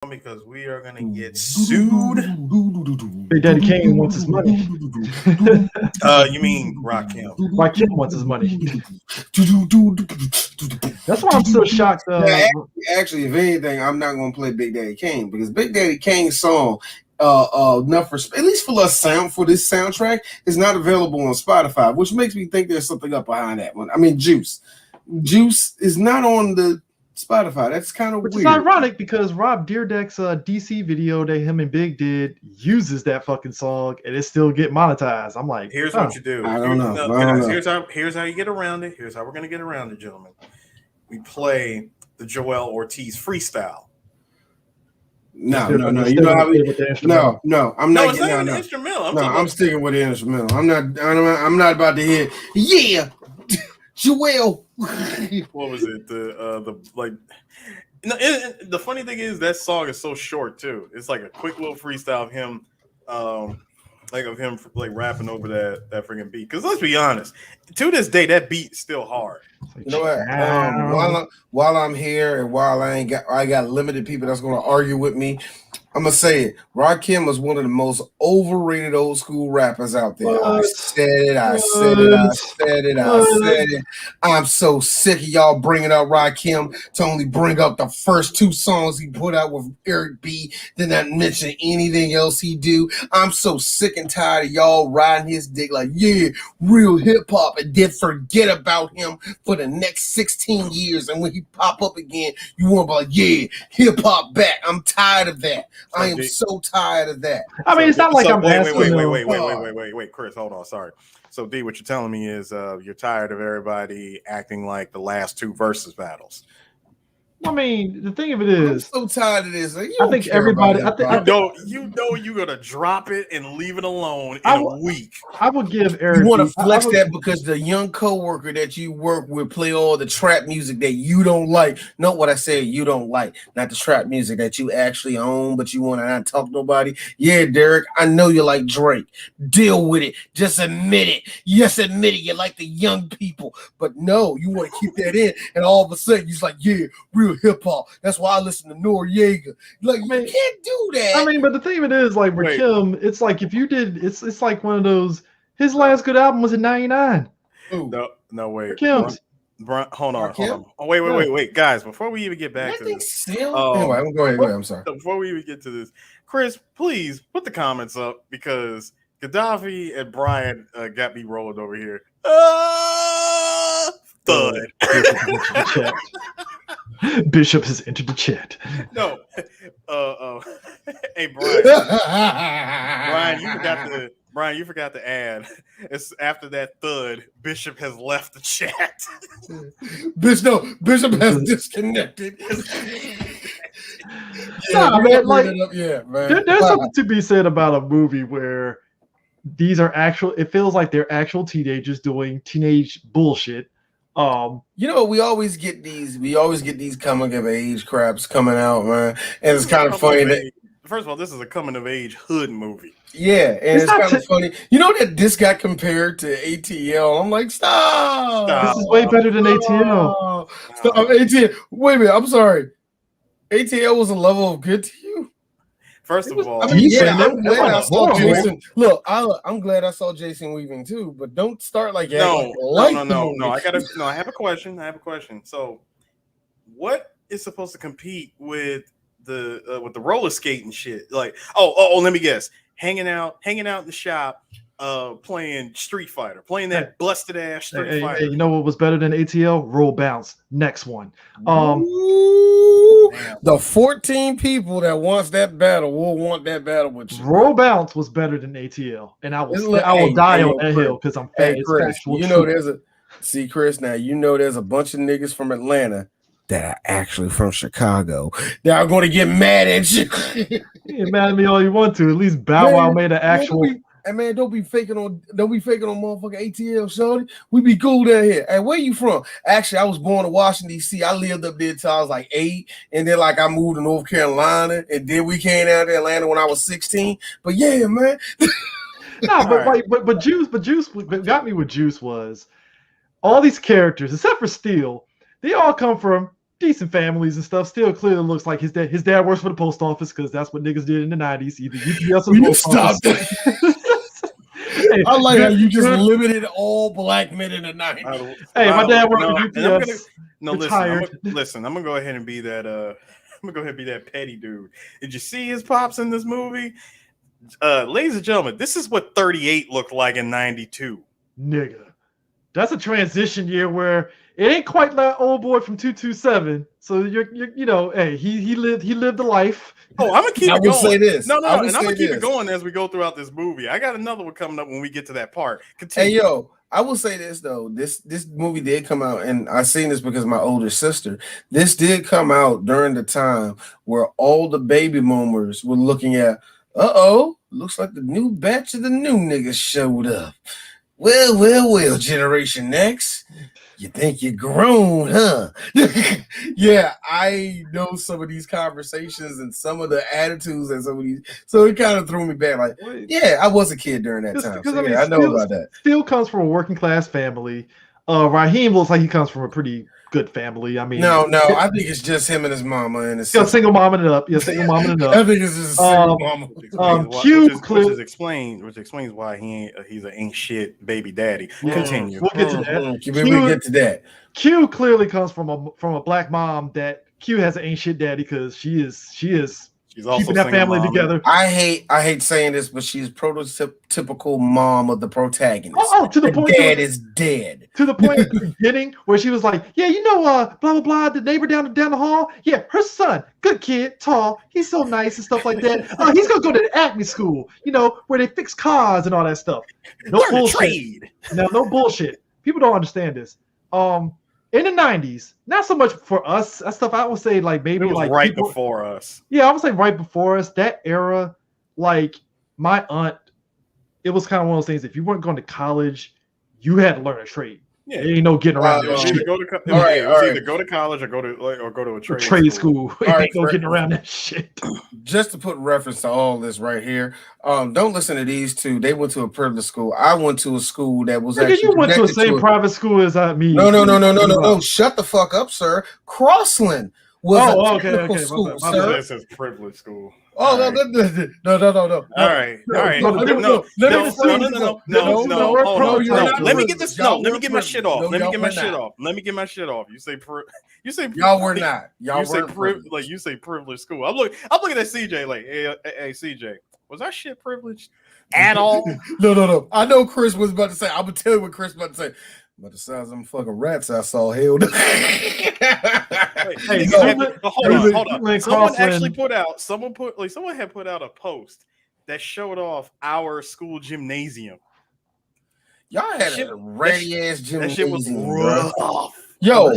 because we are gonna get sued. Big Daddy Kane wants his money. You mean Rakim? Rakim wants his money. That's why I'm so shocked. Actually, if anything, I'm not gonna play Big Daddy Kane because Big Daddy Kane's song, enough for at least for us for this soundtrack, is not available on Spotify, which makes me think there's something up behind that one. I mean, Juice is not on the Spotify. That's kind of weird. Which is ironic because Rob Dyrdek's DC video that him and Big did uses that fucking song and it still get monetized. I'm like, here's what you do. I don't know. Here's how you get around it. Here's how we're gonna get around it, gentlemen. We play the Joel Ortiz freestyle. No. You know how no. I'm not getting the instrumental. I'm sticking with the instrumental. I'm not about to hear. Yeah, Joel. What was it? The funny thing is that song is so short too. It's like a quick little freestyle of him, rapping over that freaking beat. Because let's be honest, to this day that beat is still hard. You know what? While I'm here and while I got limited people that's gonna argue with me, I'm gonna say it. Rakim was one of the most overrated old school rappers out there. I said it. I'm so sick of y'all bringing up Rakim to only bring up the first two songs he put out with Eric B. Then not mention anything else he do. I'm so sick and tired of y'all riding his dick like, yeah, real hip hop, and then forget about him for the next 16 years. And when he pop up again, you want to be like, yeah, hip hop back. I'm tired of that. I am so tired of that. I mean, it's not like I'm asking. Wait, Chris, hold on. Sorry. So, D, what you're telling me is you're tired of everybody acting like the last two versus battles. I mean, the thing of it is, I'm so tired of this. I think everybody. You know, you're gonna drop it and leave it alone in a week. I would give Eric. You want to flex that because the young coworker that you work with play all the trap music that you don't like. Not what I said you don't like, not the trap music that you actually own, but you want to not talk to nobody. Yeah, Derek, I know you like Drake. Deal with it. Just admit it. Yes, admit it. You like the young people, but no, you want to keep that in, and all of a sudden you're like, yeah, real hip hop. That's why I listen to Noriega. Like, man, you can't do that. I mean, but the thing of it is, like, Rakim, it's like if you did, it's like one of those. His last good album was in '99. No, wait. Rakim's. Hold on. Oh, wait, guys. Before we even get back to this, anyway, I'm go ahead. I'm sorry. Before we even get to this, Chris, please put the comments up because Gaddafi and Brian got me rolling over here. Thud. Bishop has entered the chat. No. Hey, Brian, you forgot to add. It's after that thud, Bishop has left the chat. Bishop has disconnected. There's something to be said about a movie where these are it feels like they're actual teenagers doing teenage bullshit. We always get these coming of age craps coming out, man, and it's kind of funny that. First of all, this is a coming of age hood movie. Yeah, and it's kind of funny. You know that this got compared to ATL. I'm like, stop. This is way better than ATL. Stop. ATL. Wait a minute. I'm sorry. ATL was a level of good to you. First of all, I'm glad I saw Jason. Look, I'm glad I saw Jason Weaving too, but don't start like that. No. I have a question. So, what is supposed to compete with the roller skating shit? Like, let me guess. Hanging out in the shop, playing Street Fighter, playing that busted ass Street Fighter. You know what was better than ATL? Roll Bounce. Next one. The 14 people that wants that battle will want that battle with you. Roll Bounce was better than ATL, and I will die on that hill because I'm fat. Hey, Chris, Chris. Now there's a bunch of niggas from Atlanta that are actually from Chicago that are going to get mad at you. You get mad at me all you want to. At least Bow Wow made an actual. Man, don't be faking on motherfucking ATL, shorty. We be cool down here. Hey, where you from? Actually, I was born in Washington, D.C. I lived up there till I was like 8, and then I moved to North Carolina, and then we came down to Atlanta when I was 16. But yeah, man. But Juice, what got me with Juice was all these characters, except for Steel, they all come from decent families and stuff. Still clearly looks like his dad works for the post office because that's what niggas did in the 90s. Either UPS or You post stop office. that. I like how you just limited all black men in the 90s. Hey, my dad worked for UPS. Listen, I'm gonna go ahead and be that I'm gonna go ahead and be that petty dude. Did you see his pops in this movie? Ladies and gentlemen, this is what 38 looked like in 92. Nigga. That's a transition year where it ain't quite like old boy from 227. So you're you know, hey, he lived the life. Oh, I'm gonna keep it going. I will say this. No, and I'm gonna keep it going as we go throughout this movie. I got another one coming up when we get to that part. Continue. Hey, yo, I will say this though. This movie did come out, and I seen this because of my older sister. This did come out during the time where all the baby boomers were looking at, looks like the new batch of the new niggas showed up. Well, Generation X. You think you're grown, huh? Yeah, I know some of these conversations and some of the attitudes and some of these. So it kind of threw me back. Like, yeah, I was a kid during that time. So, I know about that. Still comes from a working class family. Raheem looks like he comes from a pretty good family. I mean, no, I think it's just him and his mama and his single momming it up. Yeah, single momming it up. I think it's just a single mama. Which explains why he's an ain't shit baby daddy. Yeah. Continue. We'll get to that. We'll get to that. Q clearly comes from a black mom that Q has an ain't shit daddy because she's also keeping that family together. I hate saying this, but she's prototypical mom of the protagonist. To the point dad is dead. To the point at the beginning where she was like, yeah, blah blah blah, the neighbor down the hall. Yeah, her son, good kid, tall, he's so nice and stuff like that. He's gonna go to the Acme school, where they fix cars and all that stuff. No bullshit. No bullshit. People don't understand this. In the 90s, not so much for us. That stuff I would say like maybe like right before us. Yeah, I would say right before us. That era, like my aunt, it was kind of one of those things. If you weren't going to college, you had to learn a trade. Yeah, there ain't no getting around that shit. Either go to college or go to a trade school. Ain't no getting around that shit. Just to put reference to all this right here, don't listen to these two. They went to a privileged school. I went to a school that was actually you went to the same private school as me. No. Shut the fuck up, sir. Crossland was a technical school, sir. This is privileged school. Oh, no. All right. No. Let me get this. Let me get my shit off. You say y'all were not. You say privileged school. I'm looking at CJ like, hey, CJ, was our shit privileged at all? No. I know Chris was about to say. I'm gonna tell you what Chris was about to say. But the size of them fucking rats I saw held. Hold on. Someone had put out a post that showed off our school gymnasium. Y'all had a ratty ass gymnasium. That shit was rough. Yo,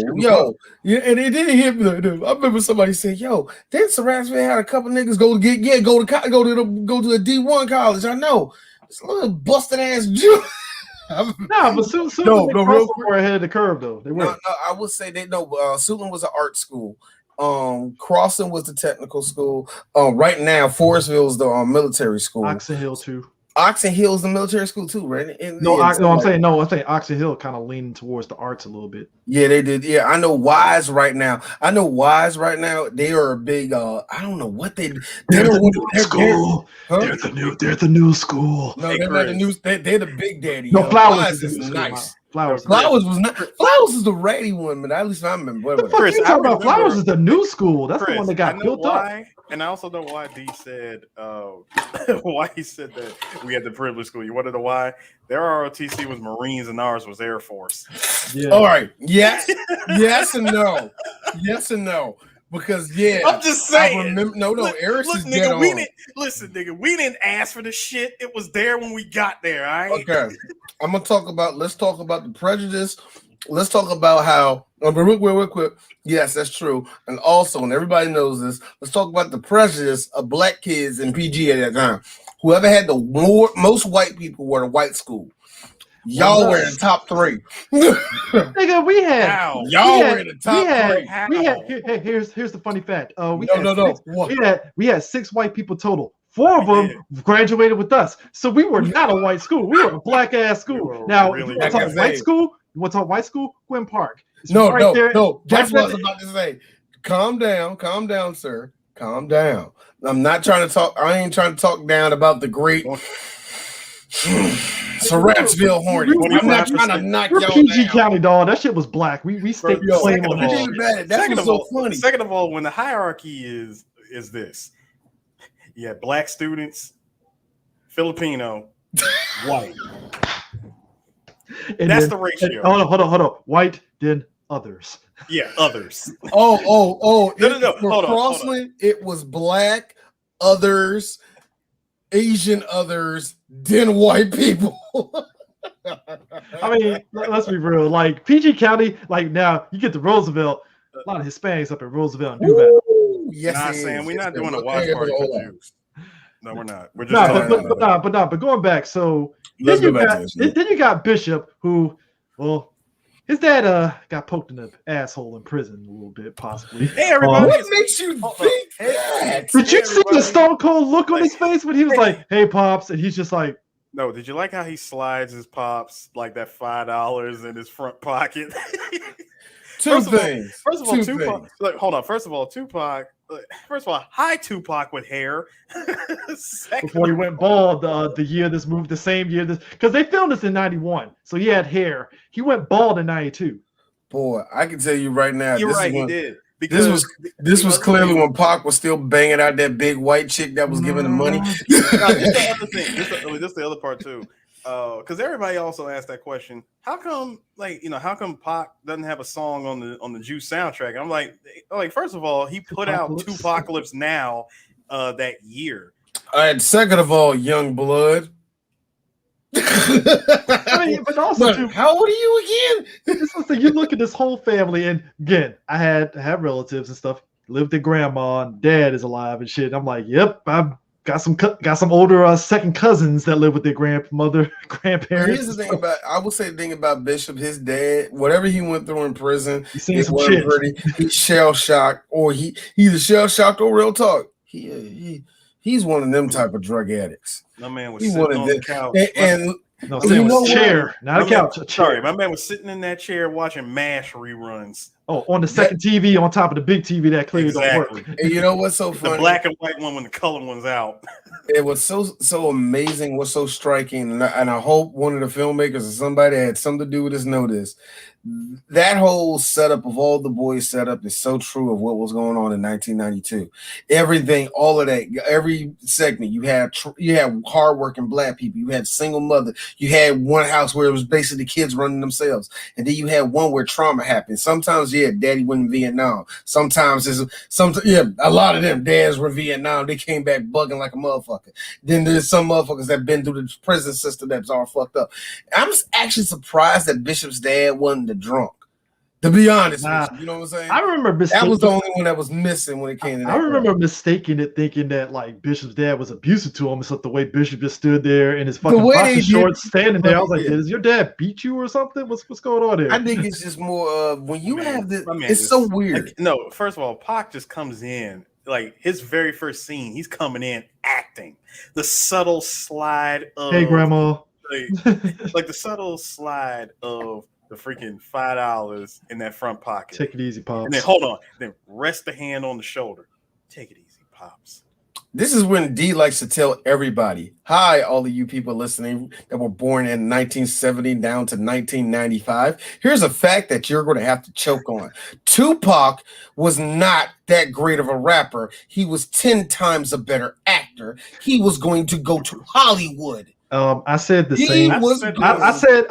yeah, and it didn't hit me. I remember somebody said, "Yo, then Sarasville had a couple niggas go to a D1 college." I know it's a little busted ass gym. But soon real quick were ahead of the curve though. They were. No, I would say Suitland was an art school. Crossing was the technical school. Right now, Forestville is the military school. Oxon Hill too. Oxon Hill is the military school too, right? I'm saying Oxon Hill kind of leaning towards the arts a little bit. Yeah, they did. Yeah, I know Wise right now. They are a big. I don't know what they. They're the school. They're the new school. No, they're not the new. They're the big daddy. No, Flowers is nice. Flowers was not. Flowers is the ratty one, but at least I remember. What the fuck you talking about? Flowers is the new school. That's the one that got built up. And I also know why D said why he said that we had the privileged school. You want to know why? Their ROTC was Marines and ours was Air Force. Yeah. All right. Yes. Yes and no. Yes and no. Because I'm just saying. Eric is dead on. Nigga, we didn't ask for the shit. It was there when we got there. All right. Okay. Let's talk about the prejudice. Let's talk about how real quick. Yes, that's true. And also, and everybody knows this, let's talk about the prejudice of black kids in PG at that time. Whoever had most white people were the white school. Y'all were in the top 3. Nigga, we had were in the top 3. Here's the funny fact. We had 6 white people total. 4 of them graduated with us. So we were not a white school. We were a black ass school. Now, you want to talk white school? Gwynn Park. No, right no, there. no. That's Right what I was about to say. Calm down, sir. Calm down. I'm not trying to talk. I ain't trying to talk down about the great Saratsville Hornets. I'm not trying to knock We're y'all PG down. County, dog. That shit was black. We staked the claim on that shit. Second of all, when the hierarchy is this, you have black students, Filipino, white. And That's then, the ratio. Hold on. White, then others. Yeah, others. No. Hold on. It was black, others, Asian others, then white people. I mean, let's be real. Like PG County, like now you get to Roosevelt, a lot of Hispanics up in Roosevelt and do that. Yes, nah, Sam, we're not doing a watch party for Jews. No, we're not. We're just but going back. So then you got Bishop, who, well, his dad got poked in the asshole in prison a little bit, possibly. Hey, everybody! What makes you think that? Did you see the stone cold look on his face when he was like, "Hey, pops," and he's just like, "No." Did you like how he slides his pops like that $5 in his front pocket? Two things. First of all, Tupac. Look, hold on. First of all, Tupac. First of all, hi Tupac with hair. Before he went bald, the year this moved, the same year this, because they filmed this in '91, so he had hair. He went bald in '92. Boy, I can tell you right now. You're right. He did. Because this was clearly when Pac was still banging out that big white chick that was giving him money. This is the other thing. This is the other part too. Because everybody also asked that question. How come, how come Pac doesn't have a song on the Juice soundtrack? I'm like, first of all, he put out Tupacalypse Now that year. And second of all, Young Blood. I mean, but also, how old are you again? You look at this whole family, and again, I have relatives and stuff. Lived with grandma, and dad is alive and shit. And I'm like, yep, I've got some older second cousins that live with their grandparents. Here's the thing I would say the thing about Bishop, his dad, whatever he went through in prison, he's shell shocked, or he's either shell shocked or real talk. He's one of them type of drug addicts. My man was sitting on the couch. Chair, not a couch. Sorry, my man was sitting in that chair watching MASH reruns. Oh, on the second TV on top of the big TV that clearly don't work. And you know what's so funny? The black and white one when the color one's out. It was so amazing, what's so striking, and I hope one of the filmmakers or somebody that had something to do with this know this. That whole setup of all the boys setup is so true of what was going on in 1992. Everything, all of that, every segment you had hardworking black people, you had single mother, you had one house where it was basically kids running themselves, and then you had one where trauma happened. Sometimes, daddy went in Vietnam. Sometimes a lot of them dads were in Vietnam. They came back bugging like a motherfucker. Then there's some motherfuckers that been through the prison system that's all fucked up. I'm actually surprised that Bishop's dad wasn't the drunk. To be honest with you, you know what I'm saying? I remember that was the only one that was missing when it came to that. I remember mistaking it, thinking that like Bishop's dad was abusive to him. It's like the way Bishop just stood there in his fucking boxer shorts, standing there. I was like, "Does your dad beat you or something? What's going on there?" I think it's just more when you have this. It's so weird. No, first of all, Pac just comes in like his very first scene. He's coming in acting the subtle slide of "Hey, grandma," like the subtle slide of the freaking $5 in that front pocket. Take it easy, Pops. And then hold on. Then rest the hand on the shoulder. Take it easy, Pops. This is when D likes to tell everybody, hi, all of you people listening that were born in 1970 down to 1995. Here's a fact that you're going to have to choke on. Tupac was not that great of a rapper. He was 10 times a better actor. He was going to go to Hollywood. I said the same. I said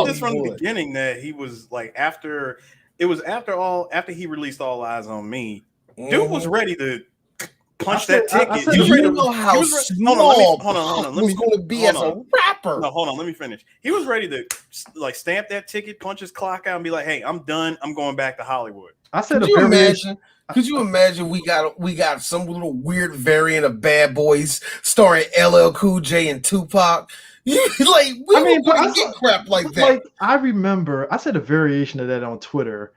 this from the beginning that he was like after he released All Eyes on Me, dude was ready to punch that ticket. You know how small hold on. Let me going to be as a rapper. No, hold on. Let me finish. He was ready to like stamp that ticket, punch his clock out, and be like, "Hey, I'm done. I'm going back to Hollywood." I said, Could you imagine we got some little weird variant of Bad Boys starring LL Cool J and Tupac? Get crap like that. Like I remember, I said a variation of that on Twitter,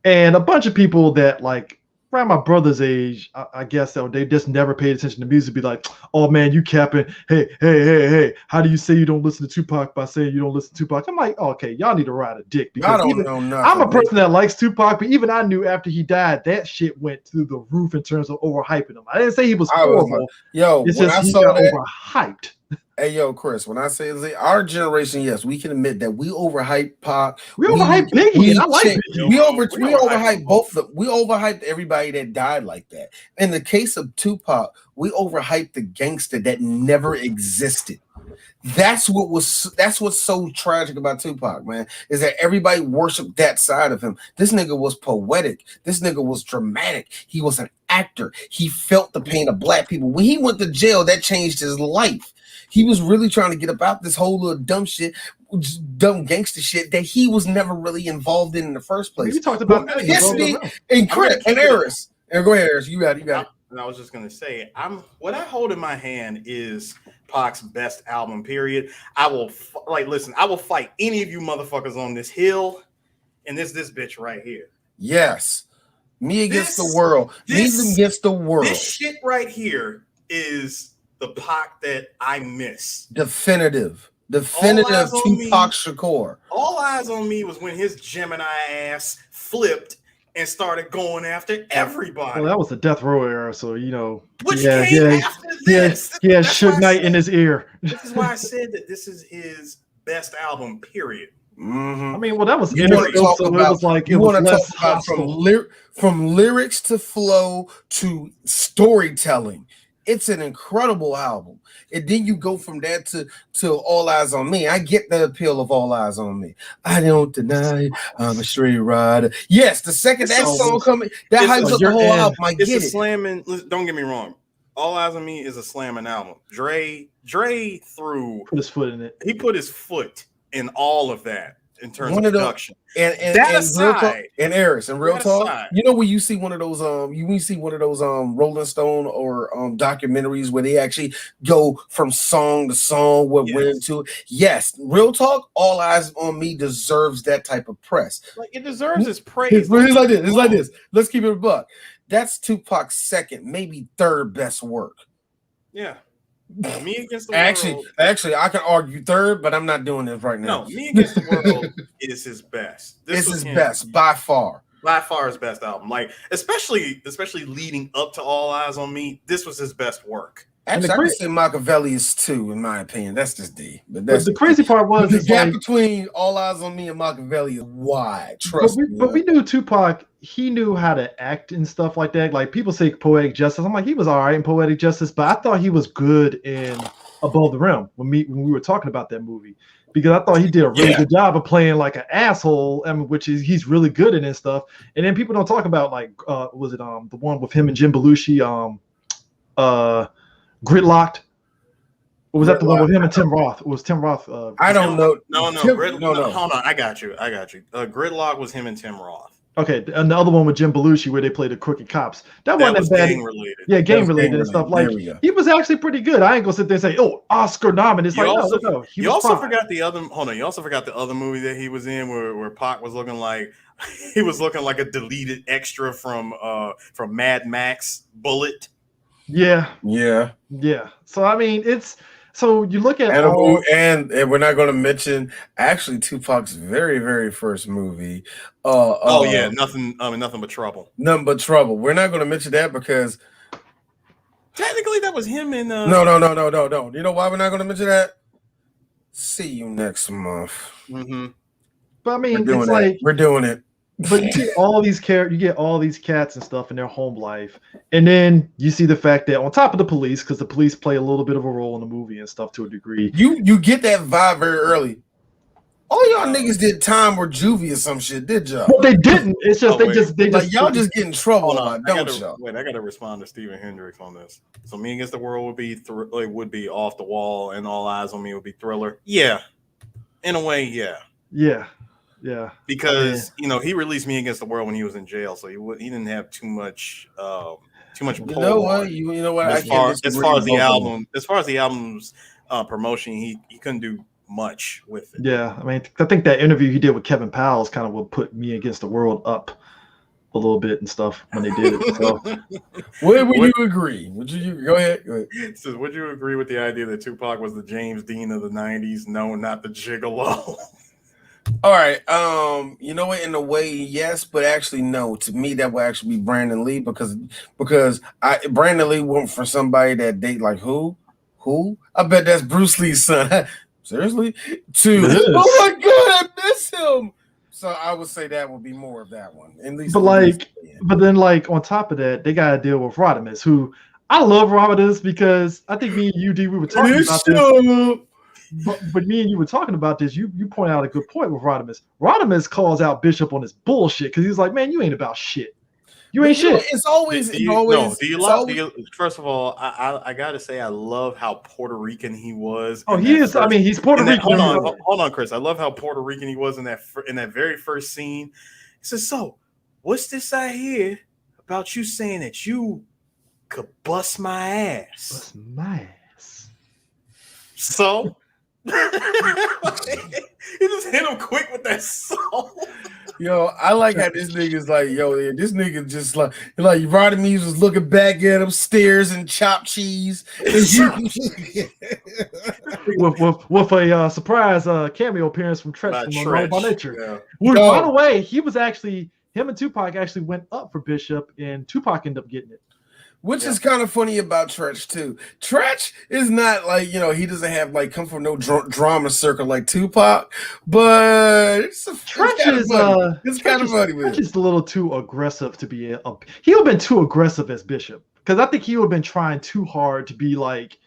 and a bunch of people that like around my brother's age, I guess that they just never paid attention to music. Be like, oh man, you capping? Hey, how do you say you don't listen to Tupac by saying you don't listen to Tupac? I'm like, okay, y'all need to ride a dick because I don't know nothing. I'm a person that likes Tupac, but even I knew after he died, that shit went through the roof in terms of overhyping him. I didn't say he was horrible. It's when just I he saw got that, overhyped. hey, yo, Chris, when I say our generation, yes, we can admit that we overhyped Pac. We overhyped Biggie, and I like Biggie. We overhyped both. We overhyped everybody that died like that. In the case of Tupac, we overhyped the gangster that never existed. That's what's so tragic about Tupac, man, is that everybody worshiped that side of him. This nigga was poetic. This nigga was dramatic. He was an actor. He felt the pain of black people. When he went to jail, that changed his life. He was really trying to get about this whole little dumb shit, dumb gangster shit that he was never really involved in the first place. We talked about and Eris. And go ahead, Eris. You got it. And I was just gonna say, what I hold in my hand is Pac's best album. Period. I will listen. I will fight any of you motherfuckers on this hill, and this bitch right here. Yes, me against the world. Me against the world. This shit right here is the Pac that I miss. Definitive Tupac Shakur. All Eyes on Me was when his Gemini ass flipped and started going after everybody. Well, that was the Death Row era, so you know. Which came after this. He had Suge Knight in his ear. This is why I said that this is his best album. Period. Mm-hmm. I mean, well, that was you want to talk about from lyrics to flow to storytelling. It's an incredible album. And then you go from that to All Eyes on Me. I get the appeal of All Eyes on Me. I don't deny I'm a straight rider. Yes, the second that song coming, that hypes up the whole album. I get it. Slamming. Don't get me wrong. All Eyes on Me is a slamming album. Dre put his foot in it. He put his foot in all of that in terms of production. And Eris and real talk, you know when you see one of those Rolling Stone or documentaries where they actually go from song to song what went into it. Yes, real talk, All Eyes on Me deserves that type of press. Like it deserves its praise. It's like this. Let's keep it a buck. That's Tupac's second, maybe third best work. Yeah. Me Against the World. Actually, I can argue third, but I'm not doing this right now. No, Me Against the World is his best. This is his best by far. By far his best album. Like especially leading up to All Eyes on Me, this was his best work. Actually, I would say Machiavelli is 2, in my opinion. That's just D. But the crazy part was the gap between All Eyes on Me and Machiavelli is wide. Trust me. But we knew Tupac. He knew how to act and stuff like that. Like people say poetic justice. I'm like, he was all right in poetic justice, but I thought he was good in Above the Rim when we were talking about that movie, because I thought he did a really good job of playing like an asshole, which is he's really good in and stuff. And then people don't talk about like was it the one with him and Jim Belushi, Gridlocked? Or was that the one with him and Tim Roth? It was Tim Roth. I don't know. No. Hold on, I got you. Gridlock was him and Tim Roth. Okay, and the other one with Jim Belushi where they played the crooked cops. That wasn't bad. Gang related. Yeah, gang related and stuff. Like he was actually pretty good. I ain't gonna sit there and say, "Oh, Oscar nominated." You also forgot the other. Hold on, you also forgot the other movie that he was in where Pac was looking like a deleted extra from Mad Max Bullet. Yeah. So I mean, so you look at and we're not going to mention actually Tupac's very, very first movie. Nothing but trouble. Nothing but trouble. We're not going to mention that because technically that was him in. No. You know why we're not going to mention that? See you next month. Mm-hmm. But I mean, we're doing it. But you get all these cats and stuff in their home life, and then you see the fact that on top of the police, because the police play a little bit of a role in the movie and stuff to a degree. You get that vibe very early. All y'all niggas did time or juvie or some shit, did y'all? But they didn't. It's just y'all just get in trouble. I gotta respond to Stephen Hendricks on this. So Me Against the World would be Off the Wall, and All Eyes on Me would be Thriller. Yeah, in a way, yeah. Yeah, because he released Me Against the World when he was in jail, so he didn't have too much. You know what? As far as the album's promotion, he couldn't do much with it. Yeah, I mean, I think that interview he did with Kevin Powell kind of will put Me Against the World up a little bit and stuff when they did it. So would you agree? Would you go ahead? Go ahead. Says, would you agree with the idea that Tupac was the James Dean of the '90s? No, not the gigolo. All right. You know what? In a way, yes, but actually, no. To me, that would actually be Brandon Lee because Brandon Lee went for somebody that they like who? I bet that's Bruce Lee's son. Seriously? Oh my god, I miss him. So I would say that would be more of that one. At least, but then on top of that, they gotta deal with Rodimus, who I love Rodimus because I think me and you, D, we were talking about this. But me and you were talking about this. You point out a good point with Rodimus. Rodimus calls out Bishop on his bullshit because he's like, man, you ain't about shit. You ain't shit. It's always. First of all, I gotta say I love how Puerto Rican he was. Oh, he is. He's Puerto Rican. Hold on, Chris. I love how Puerto Rican he was in that very first scene. He says, "So, what's this I hear about you saying that you could bust my ass?" Bust my ass. So. He just hit him quick with that salt. Yo, I like how this nigga's like, this nigga just like Rodimus was looking back at him, stares and chopped cheese. with a surprise cameo appearance from Tretch from Monroe by Nature. Yeah. Which, by the way, him and Tupac actually went up for Bishop, and Tupac ended up getting it. Which is kind of funny about Tretch too. Tretch is not like, he doesn't have come from no drama circle like Tupac, but Tretch is kind of funny. Tretch is a little too aggressive to be he would have been too aggressive as Bishop because I think he would have been trying too hard to be like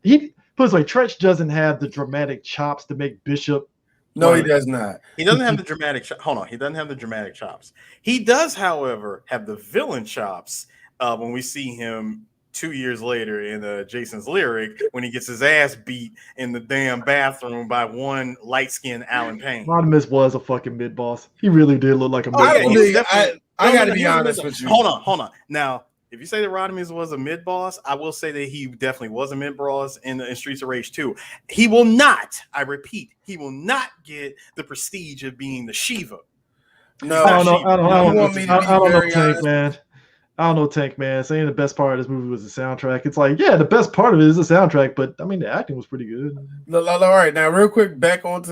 Tretch doesn't have the dramatic chops to make Bishop. No, he does not. He doesn't have the dramatic. Hold on, he doesn't have the dramatic chops. He does, however, have the villain chops. When we see him 2 years later in Jason's Lyric, when he gets his ass beat in the damn bathroom by one light-skinned Alan Payne. Rodimus was a fucking mid-boss. He really did look like a mid-boss. I got to be honest with you. Hold on. Now, if you say that Rodimus was a mid-boss, I will say that he definitely was a mid-boss in Streets of Rage 2. He will not, I repeat, he will not get the prestige of being the Shiva. No, I don't know, Tank, man. I don't know, Tank Man. Saying the best part of this movie was the soundtrack. It's like, yeah, the best part of it is the soundtrack, but I mean, the acting was pretty good. All right, now real quick, back on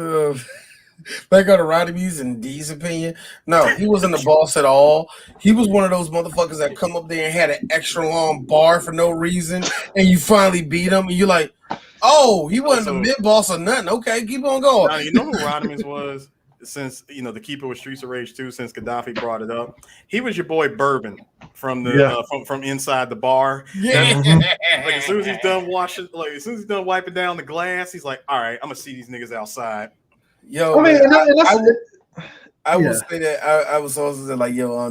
Rodimus and D's opinion. No, he wasn't the boss at all. He was one of those motherfuckers that come up there and had an extra long bar for no reason, and you finally beat him, and you're like, oh, he wasn't a mid boss or nothing. Okay, keep on going. Now, you know who Rodimus was? Since the keeper with Streets of Rage 2, since Gaddafi brought it up, he was your boy Bourbon from the from inside the bar. Yeah, like as soon as he's done washing, as soon as he's done wiping down the glass, he's like, "All right, I'm gonna see these niggas outside." Yo, I will say that I was also saying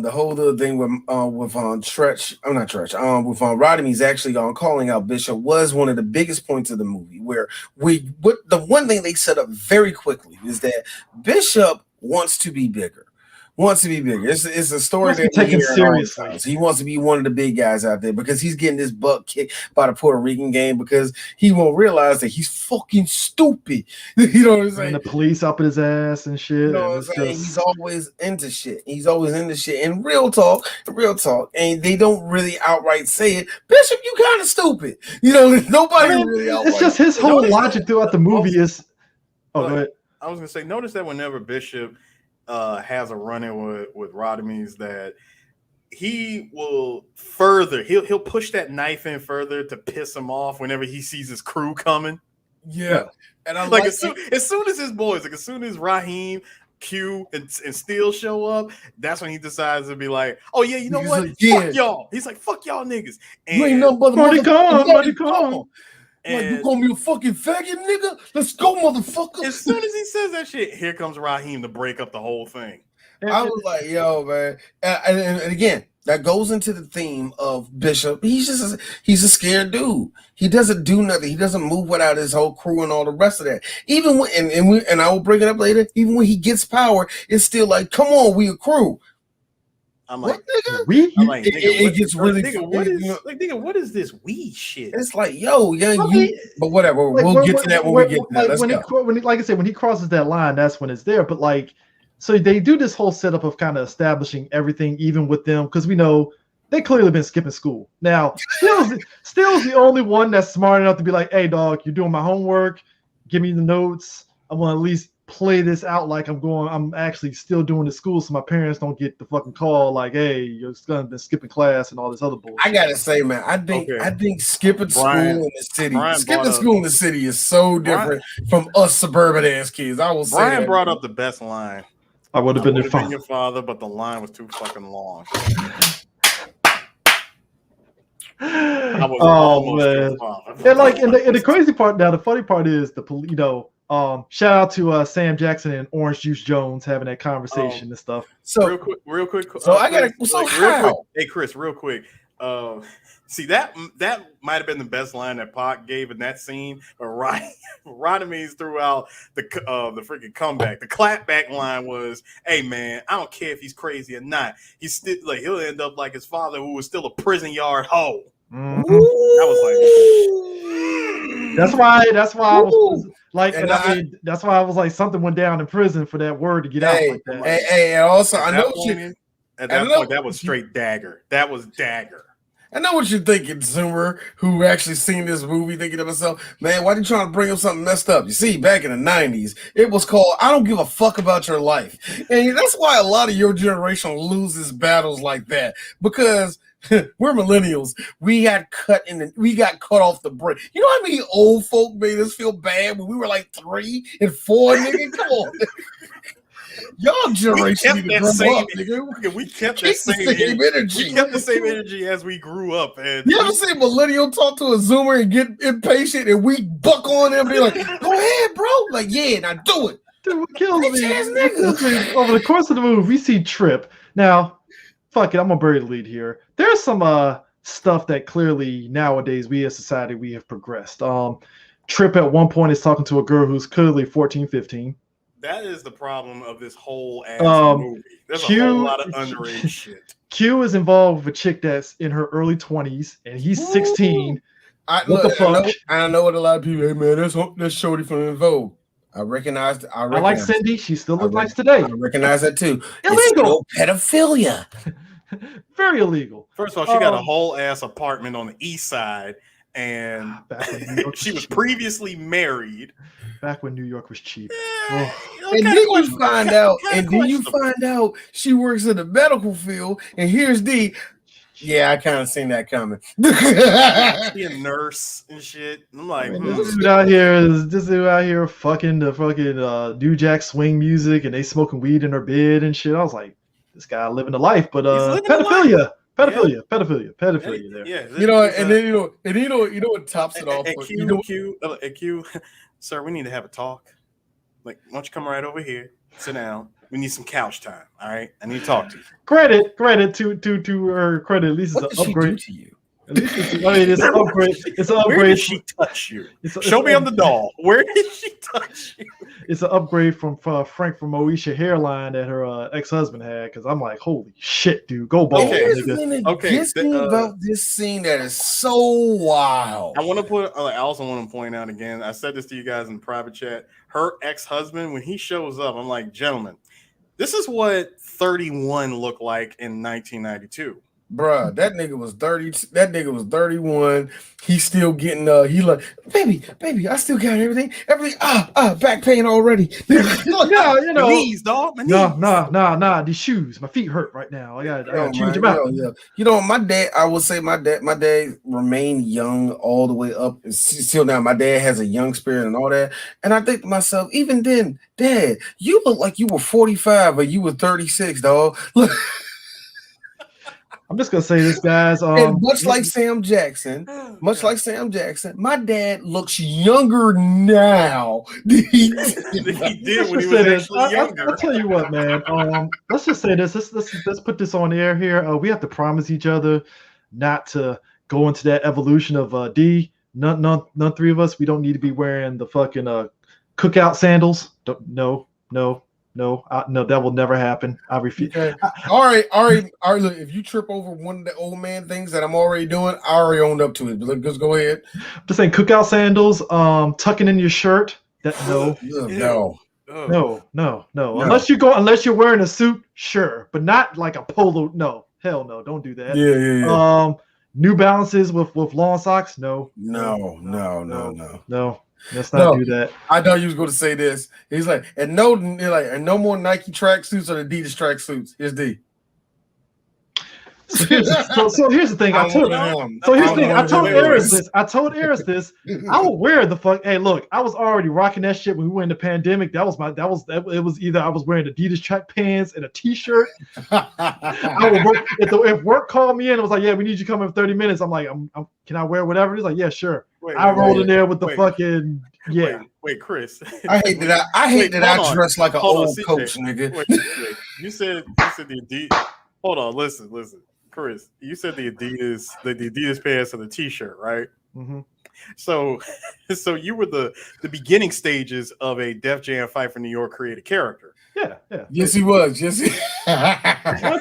the whole other thing with Tretch, I'm not Tretch, with Rodimus actually calling out Bishop was one of the biggest points of the movie where the one thing they set up very quickly is that Bishop wants to be bigger. It's a story that taken seriously. He wants to be one of the big guys out there because he's getting his butt kicked by the Puerto Rican gang because he won't realize that he's fucking stupid. You know what I'm saying? And the police up his ass and shit. You know what I'm saying? He's always into shit. And real talk, and they don't really outright say it. Bishop, you kind of stupid. Nobody really outright. It's just his whole logic throughout the movie is. Oh, go ahead. I was gonna say, notice that whenever Bishop has a run-in with Rodimus, that he will he'll push that knife in further to piss him off whenever he sees his crew coming. Yeah. And I as soon as his boys, as soon as Raheem, Q, and Steel show up, that's when he decides to be like, oh yeah, you know what? Fuck y'all. He's like, fuck y'all niggas. And you ain't nothing but Money come. You gonna be a fucking faggot, nigga? Let's go, motherfucker. As soon as he says that shit, here comes Raheem to break up the whole thing. I was like, yo, man. And again, that goes into the theme of Bishop. He's a scared dude. He doesn't do nothing. He doesn't move without his whole crew and all the rest of that. Even when, and I will bring it up later, even when he gets power, it's still like, come on, we a crew. I'm like, what, nigga? I'm like, it gets really nigga, what is this we shit? It's like, yo, but whatever. We'll get to that when we get to that. Let's go. Like I said, when he crosses that line, that's when it's there. But So they do this whole setup of kind of establishing everything, even with them, because we know they clearly been skipping school. Now, Still's the only one that's smart enough to be like, "Hey, dog, you're doing my homework. Give me the notes. I want to at least play this out like I'm actually still doing the school, so my parents don't get the fucking call like, hey, your son been skipping class and all this other bullshit." I gotta say, man, I think skipping school in the city is so different from us suburban ass kids. I will say Brian that, brought up the best line. I would have been your father, but the line was too fucking long. I was almost your father. And like, and the crazy part now, the funny part is shout out to Sam Jackson and Orange Juice Jones having that conversation and stuff. So real quick. So I gotta. So how? Quick, hey Chris, real quick. See that might have been the best line that Pac gave in that scene. But Rodamines throughout the freaking comeback. The clapback line was, "Hey man, I don't care if he's crazy or not. He's still like he'll end up like his father, who was still a prison yard hoe." Mm-hmm. I was like, that's why I was like, that's why I was like, something went down in prison for that word to get out like that. And also, I know at that point that was straight dagger. That was dagger. I know what you're thinking, Zoomer, who actually seen this movie, thinking to myself, man, why are you trying to bring up something messed up? You see, back in the 90s, it was called I Don't Give a Fuck About Your Life. And that's why a lot of your generation loses battles like that. Because we're millennials. We got cut off the break. You know how many old folk made us feel bad when we were like 3 and 4, nigga? Come on. Y'all generation need to grow up, nigga. We kept the same energy. We kept the same energy as we grew up. And you ever see millennial talk to a Zoomer and get impatient and we buck on them and be like, go ahead, bro. Like, yeah, now do it. Dude, what kills me? Over the course of the movie, we see Trip. Now, fuck it, I'm gonna bury the lead here. There's some stuff that clearly nowadays we as society we have progressed. Trip at one point is talking to a girl who's clearly 14, 15. That is the problem of this whole ass movie. There's a whole lot of underage shit. Q is involved with a chick that's in her early 20s, and he's 16. What the fuck? I know what a lot of people. Hey man, that's Shorty from the Vogue. I like Cindy. She still looks nice today. I recognize that too. Illegal. It's pedophilia. Very illegal. First of all, she got a whole ass apartment on the east side, and she was previously married. Back when New York was cheap. And then you find out, she works in the medical field, and here's D. Yeah, I kind of seen that coming. She a nurse and shit. I'm like, this dude out here fucking the fucking New Jack swing music, and they smoking weed in her bed and shit. I was like, this guy living the life, but pedophilia. Pedophilia. There. Yeah, you know, and then you know what tops it off. Q, sir, we need to have a talk. Like, why don't you come right over here, sit down. We need some couch time. All right, I need to talk to you. Credit to her credit. At least it's an upgrade to you. At least it's an upgrade. It's an upgrade. Where did she touch you? Show me on the doll. Where did she touch you? It's an upgrade from Frank from Moesha hairline that her ex-husband had. Because I'm like, holy shit, dude, go ball. Okay. About this scene that is so wild. I also want to point out again. I said this to you guys in private chat. Her ex-husband, when he shows up, I'm like, gentlemen, this is what 31 looked like in 1992. Bruh, that nigga was 30. That nigga was 31. He's still getting he like, baby, I still got everything. Back pain already. Look, you know, my knees, dog. My knees. Nah. These shoes, my feet hurt right now. I gotta change them out. Yeah. You know, my dad. I would say my dad remained young all the way up. Still now, my dad has a young spirit and all that. And I think to myself, even then, Dad, you look like you were 45 or you were 36, dog. Look. I'm just gonna say this, guys. And much like Sam Jackson, my dad looks younger now than he did when he was actually younger. I'll tell you what, man. Let's just say this. Let's put this on air here. We have to promise each other not to go into that evolution of D. None three of us. We don't need to be wearing the fucking cookout sandals. No. No, that will never happen. I refuse. Okay. All right. Look, if you trip over one of the old man things that I'm already doing, I already owned up to it. But just go ahead. I'm just saying, cookout sandals, tucking in your shirt. No. No. Unless you're wearing a suit, sure, but not like a polo. No, hell no, don't do that. Yeah. New Balances with long socks. No. Let's not do that. I know you was going to say this. He's like, and no more Nike tracksuits or Adidas tracksuits. Here's D. So here's the thing. I told Eris this. I will wear the fuck. Hey, look, I was already rocking that shit when we went in the pandemic. It was either I was wearing Adidas track pants and a t-shirt. I would work if work called me in, it was like, yeah, we need you to come in 30 minutes. I'm like, can I wear whatever? He's like, yeah, sure. I rolled in there with the fucking Wait, Chris. I hate that I dress like an old coach, nigga. Wait. You said the Adidas. Hold on, listen. Chris, you said the Adidas pants and the t-shirt, right? Mm-hmm. So you were the beginning stages of a Def Jam Fight for New York created character. Yeah. Yes, he was. Yes. The only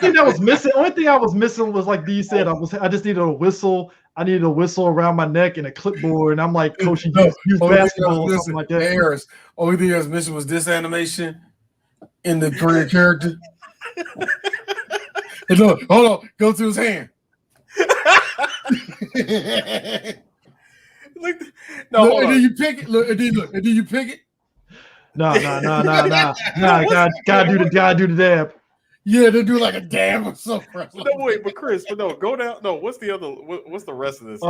thing I was missing was like D said. I just needed a whistle. I needed a whistle around my neck and a clipboard, and I'm like coaching youth basketball or something like that. Harris, only thing I was missing was this animation in the career character. Hey, look, hold on. Go to his hand. Look, and then you pick it. Look, and then you pick it. No. Gotta do the dab. Yeah, they do like a dab or something. No, wait, but Chris, go down. No, what's the rest of this?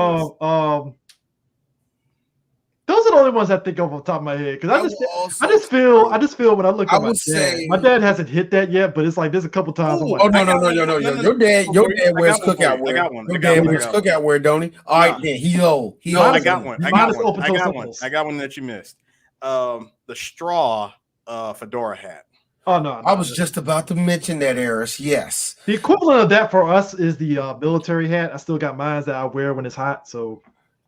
Those are the only ones I think of off the top of my head because I just feel when I look at my dad hasn't hit that yet, but it's like there's a couple times. I'm like, no. Your dad wears cookout wear. Your dad wears cookout wear, don't he? All right, then he old. I got one that you missed. The straw fedora hat. Oh no! I was just about to mention that, Eris. Yes, the equivalent of that for us is the military hat. I still got mine that I wear when it's hot. So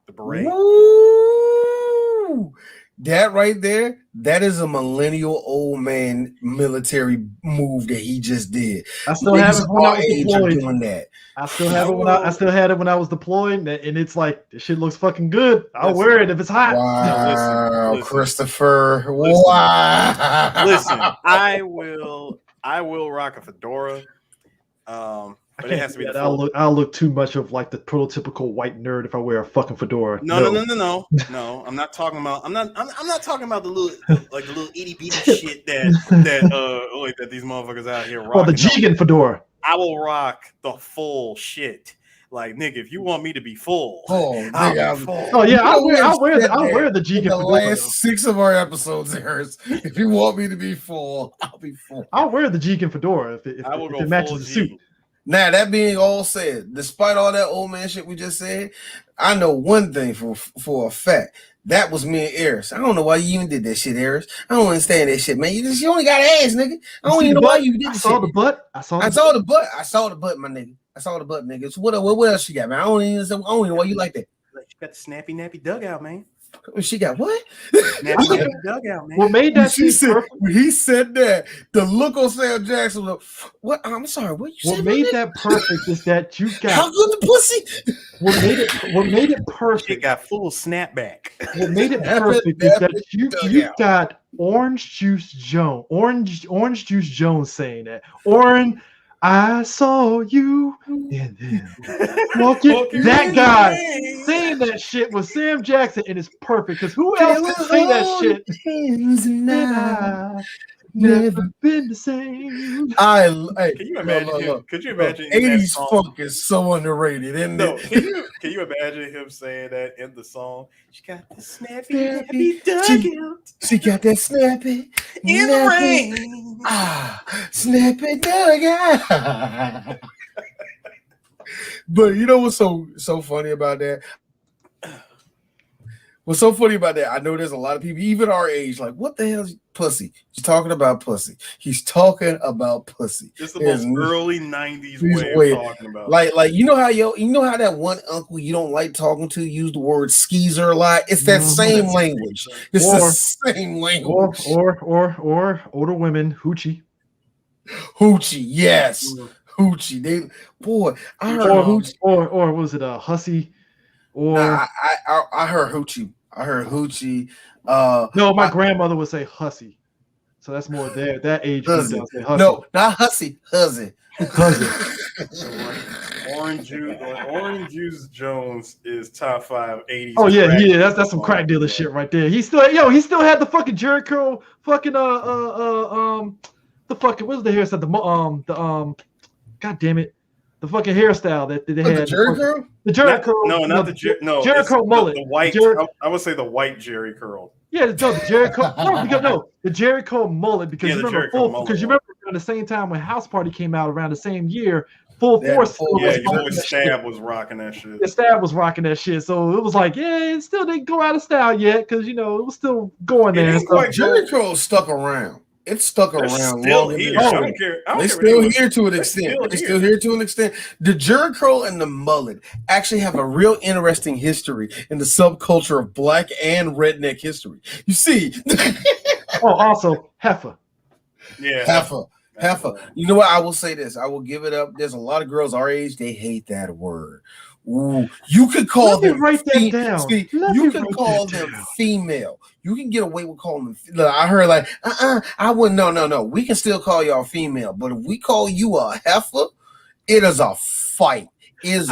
the beret. Woo! That right there, that is a millennial old man military move that he just did. I still have it when I was deployed. Doing that. I still had it when I was deployed, and it's like this shit looks fucking good. I'll wear it if it's hot. Wow, listen. Christopher! Listen, wow. Listen, I will rock a fedora. But it has to be. I'll look too much of like the prototypical white nerd if I wear a fucking fedora. No. I'm not talking about. I'm not talking about the little itty bitty shit that these motherfuckers out here rocking. Or the Jigen fedora. I will rock the full shit. Like, nigga, if you want me to be full, I'll wear the Jigen fedora. The last 6 of our episodes, Harris. If you want me to be full, I'll be full. I'll wear the Jigen fedora if it matches the suit. Now, that being all said, despite all that old man shit we just said, I know one thing for a fact. That was me and Eris. I don't know why you even did that shit, Eris. I don't understand that shit, man. You only got ass, nigga. I don't even know why you did that shit. I saw the butt. I saw the butt, my nigga. I saw the butt, nigga. So what else you got, man? I don't even know why you like that. Like, you got the snappy nappy dugout, man. She got what? Snappy dugout, man. What made that when he said that, the look on Sam Jackson was like, what? I'm sorry, what you said? What made that perfect is that you got how good the pussy? What made it perfect? It got full snapback. What made it perfect is that you got Orange Juice Jones saying that. I saw you and then that guy saying that shit was Sam Jackson, and it's perfect because who else could say that shit? Never been the same. Can you imagine? Could you imagine? 80s funk is so underrated, isn't it? Can you imagine him saying that in the song? She got the snappy dugout. She got that snappy in the rain. Snappy dugout. But you know what's so funny about that? What's so funny about that? I know there's a lot of people, even our age, like, what the hell is pussy? He's talking about pussy. He's talking about pussy. It's the most early 90s way of talking about. Like you know how that one uncle you don't like talking to use the word skeezer a lot? It's that same language. It's the same language. Or older women, hoochie. Hoochie, yes. Hoochie. I heard hoochie. Or was it a hussy? Or I heard hoochie. I heard hoochie. No, my grandmother would say hussy. So that's more that age group. Hussy. I'll say hussy. No, not hussy. Hussy. Orange Juice Jones is top 5 80s. Oh yeah. That's some crack dealer shit right there. He still had the fucking Jerry curl, fucking the fucking what's the hairstyle? God damn it, the fucking hairstyle that they had. The Jerry curl. The Jerry curl. Jerry curl mullet. The white. I would say the white Jerry curl. Yeah, the Jerry curl. The Jerry curl mullet because you remember around the same time when House Party came out around the same year. Full Force. Your boy Stab was rocking that shit. Yeah, Stab was rocking that shit. So it was like, it still didn't go out of style yet because it was still going there. Jerry curl stuck around. It's stuck around. Still here. I don't care. They're still here to an extent. They're still here to an extent. The Jerry curl and the mullet actually have a real interesting history in the subculture of black and redneck history. You see. Also heifer. Yeah, heifer. You know what? I will say this. I will give it up. There's a lot of girls our age. They hate that word. Ooh, you could call them. Write that down. See, you can call them female. You can get away with calling them. Look, I heard like, I wouldn't. No. We can still call y'all female, but if we call you a heifer, it is a fight. It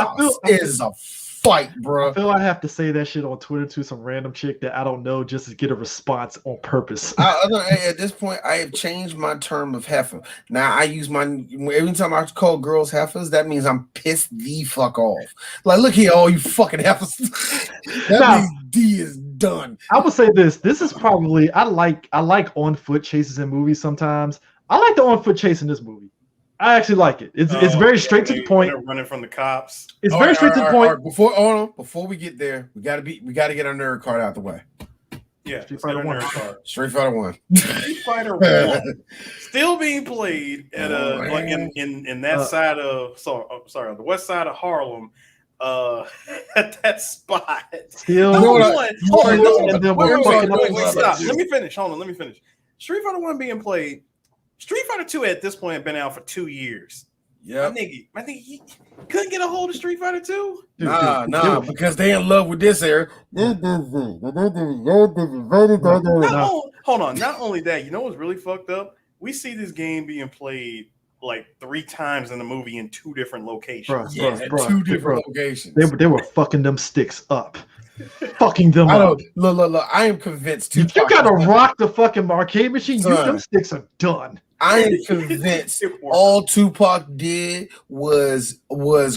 is a fight, bro. I feel I have to say that shit on Twitter to some random chick that I don't know just to get a response on purpose. At this point, I have changed my term of heifer. Now I use every time I call girls heifers, that means I'm pissed the fuck off. Like, look here, all you fucking heifers. That means D is done. I would say this is probably I like on foot chases in movies sometimes. I like the on foot chase in this movie. I actually like it. It's very straight to the point. They're running from the cops. It's very straight to the point. Before we get there, we gotta get our nerd card out the way. Yeah, Street Fighter 1. Street Fighter 1. Street Fighter 1. Still being played at like in that side of the west side of Harlem. At that spot. Still Stop. Let me finish. Hold on, let me finish. Street Fighter 1 being played. Street Fighter 2 at this point had been out for 2 years. Yeah, my nigga, he couldn't get a hold of Street Fighter 2. Nah, because they in love with this era. Hold on. Not only that, you know what's really fucked up? We see this game being played like 3 times in the movie in 2 different locations. Two different locations. They were fucking them sticks up. Fucking them up. Look. I am convinced. If you gotta rock the fucking arcade machine, them sticks are done. I am convinced all Tupac did was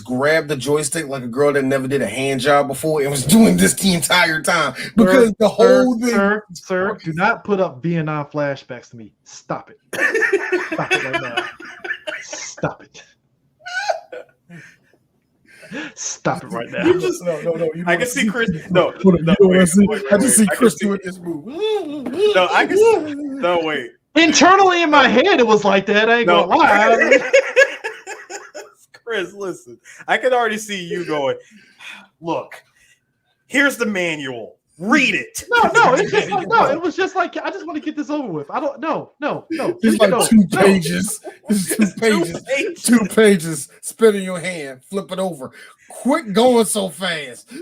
grab the joystick like a girl that never did a hand job before and was doing this the entire time. Because the whole thing. Sir, do not put up Vietnam flashbacks to me. Stop it. Stop it right now. Stop it. Stop it right now. No. I can see Chris. I just see Chris doing this move. No, I can see. No, wait. Internally in my head, it was like that. I ain't gonna lie. Chris, listen. I can already see you going, look, here's the manual. Read it. No. It's just like, it was just like, I just want to get this over with. I don't. No. It's like 2 pages. It's 2 pages. Spit in your hand. Flip it over. Quit going so fast.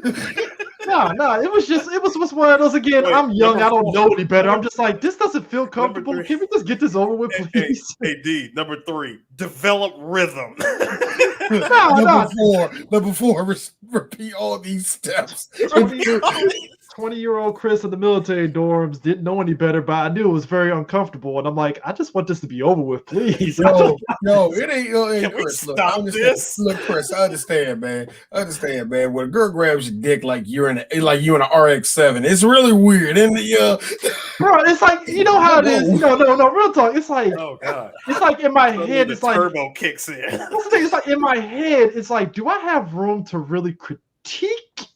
No. It was one of those again. Wait, I'm young. I don't know any better. I'm just like, this doesn't feel comfortable. Can we just get this over with, please? Hey, D. Number 3. Develop rhythm. Number 4. Repeat all these steps. 20-year-old Chris in the military dorms didn't know any better, but I knew it was very uncomfortable. And I'm like, I just want this to be over with, please. No, it ain't. Can Chris, we stop this? Look, Chris, I understand, man. When a girl grabs your dick like you're in an RX-7, it's really weird. And bro, it's like, you know how it is. No, real talk. It's like, oh god, it's like in my head, it's like turbo kicks in. That's the thing. It's like in my head, it's like, do I have room to really critique?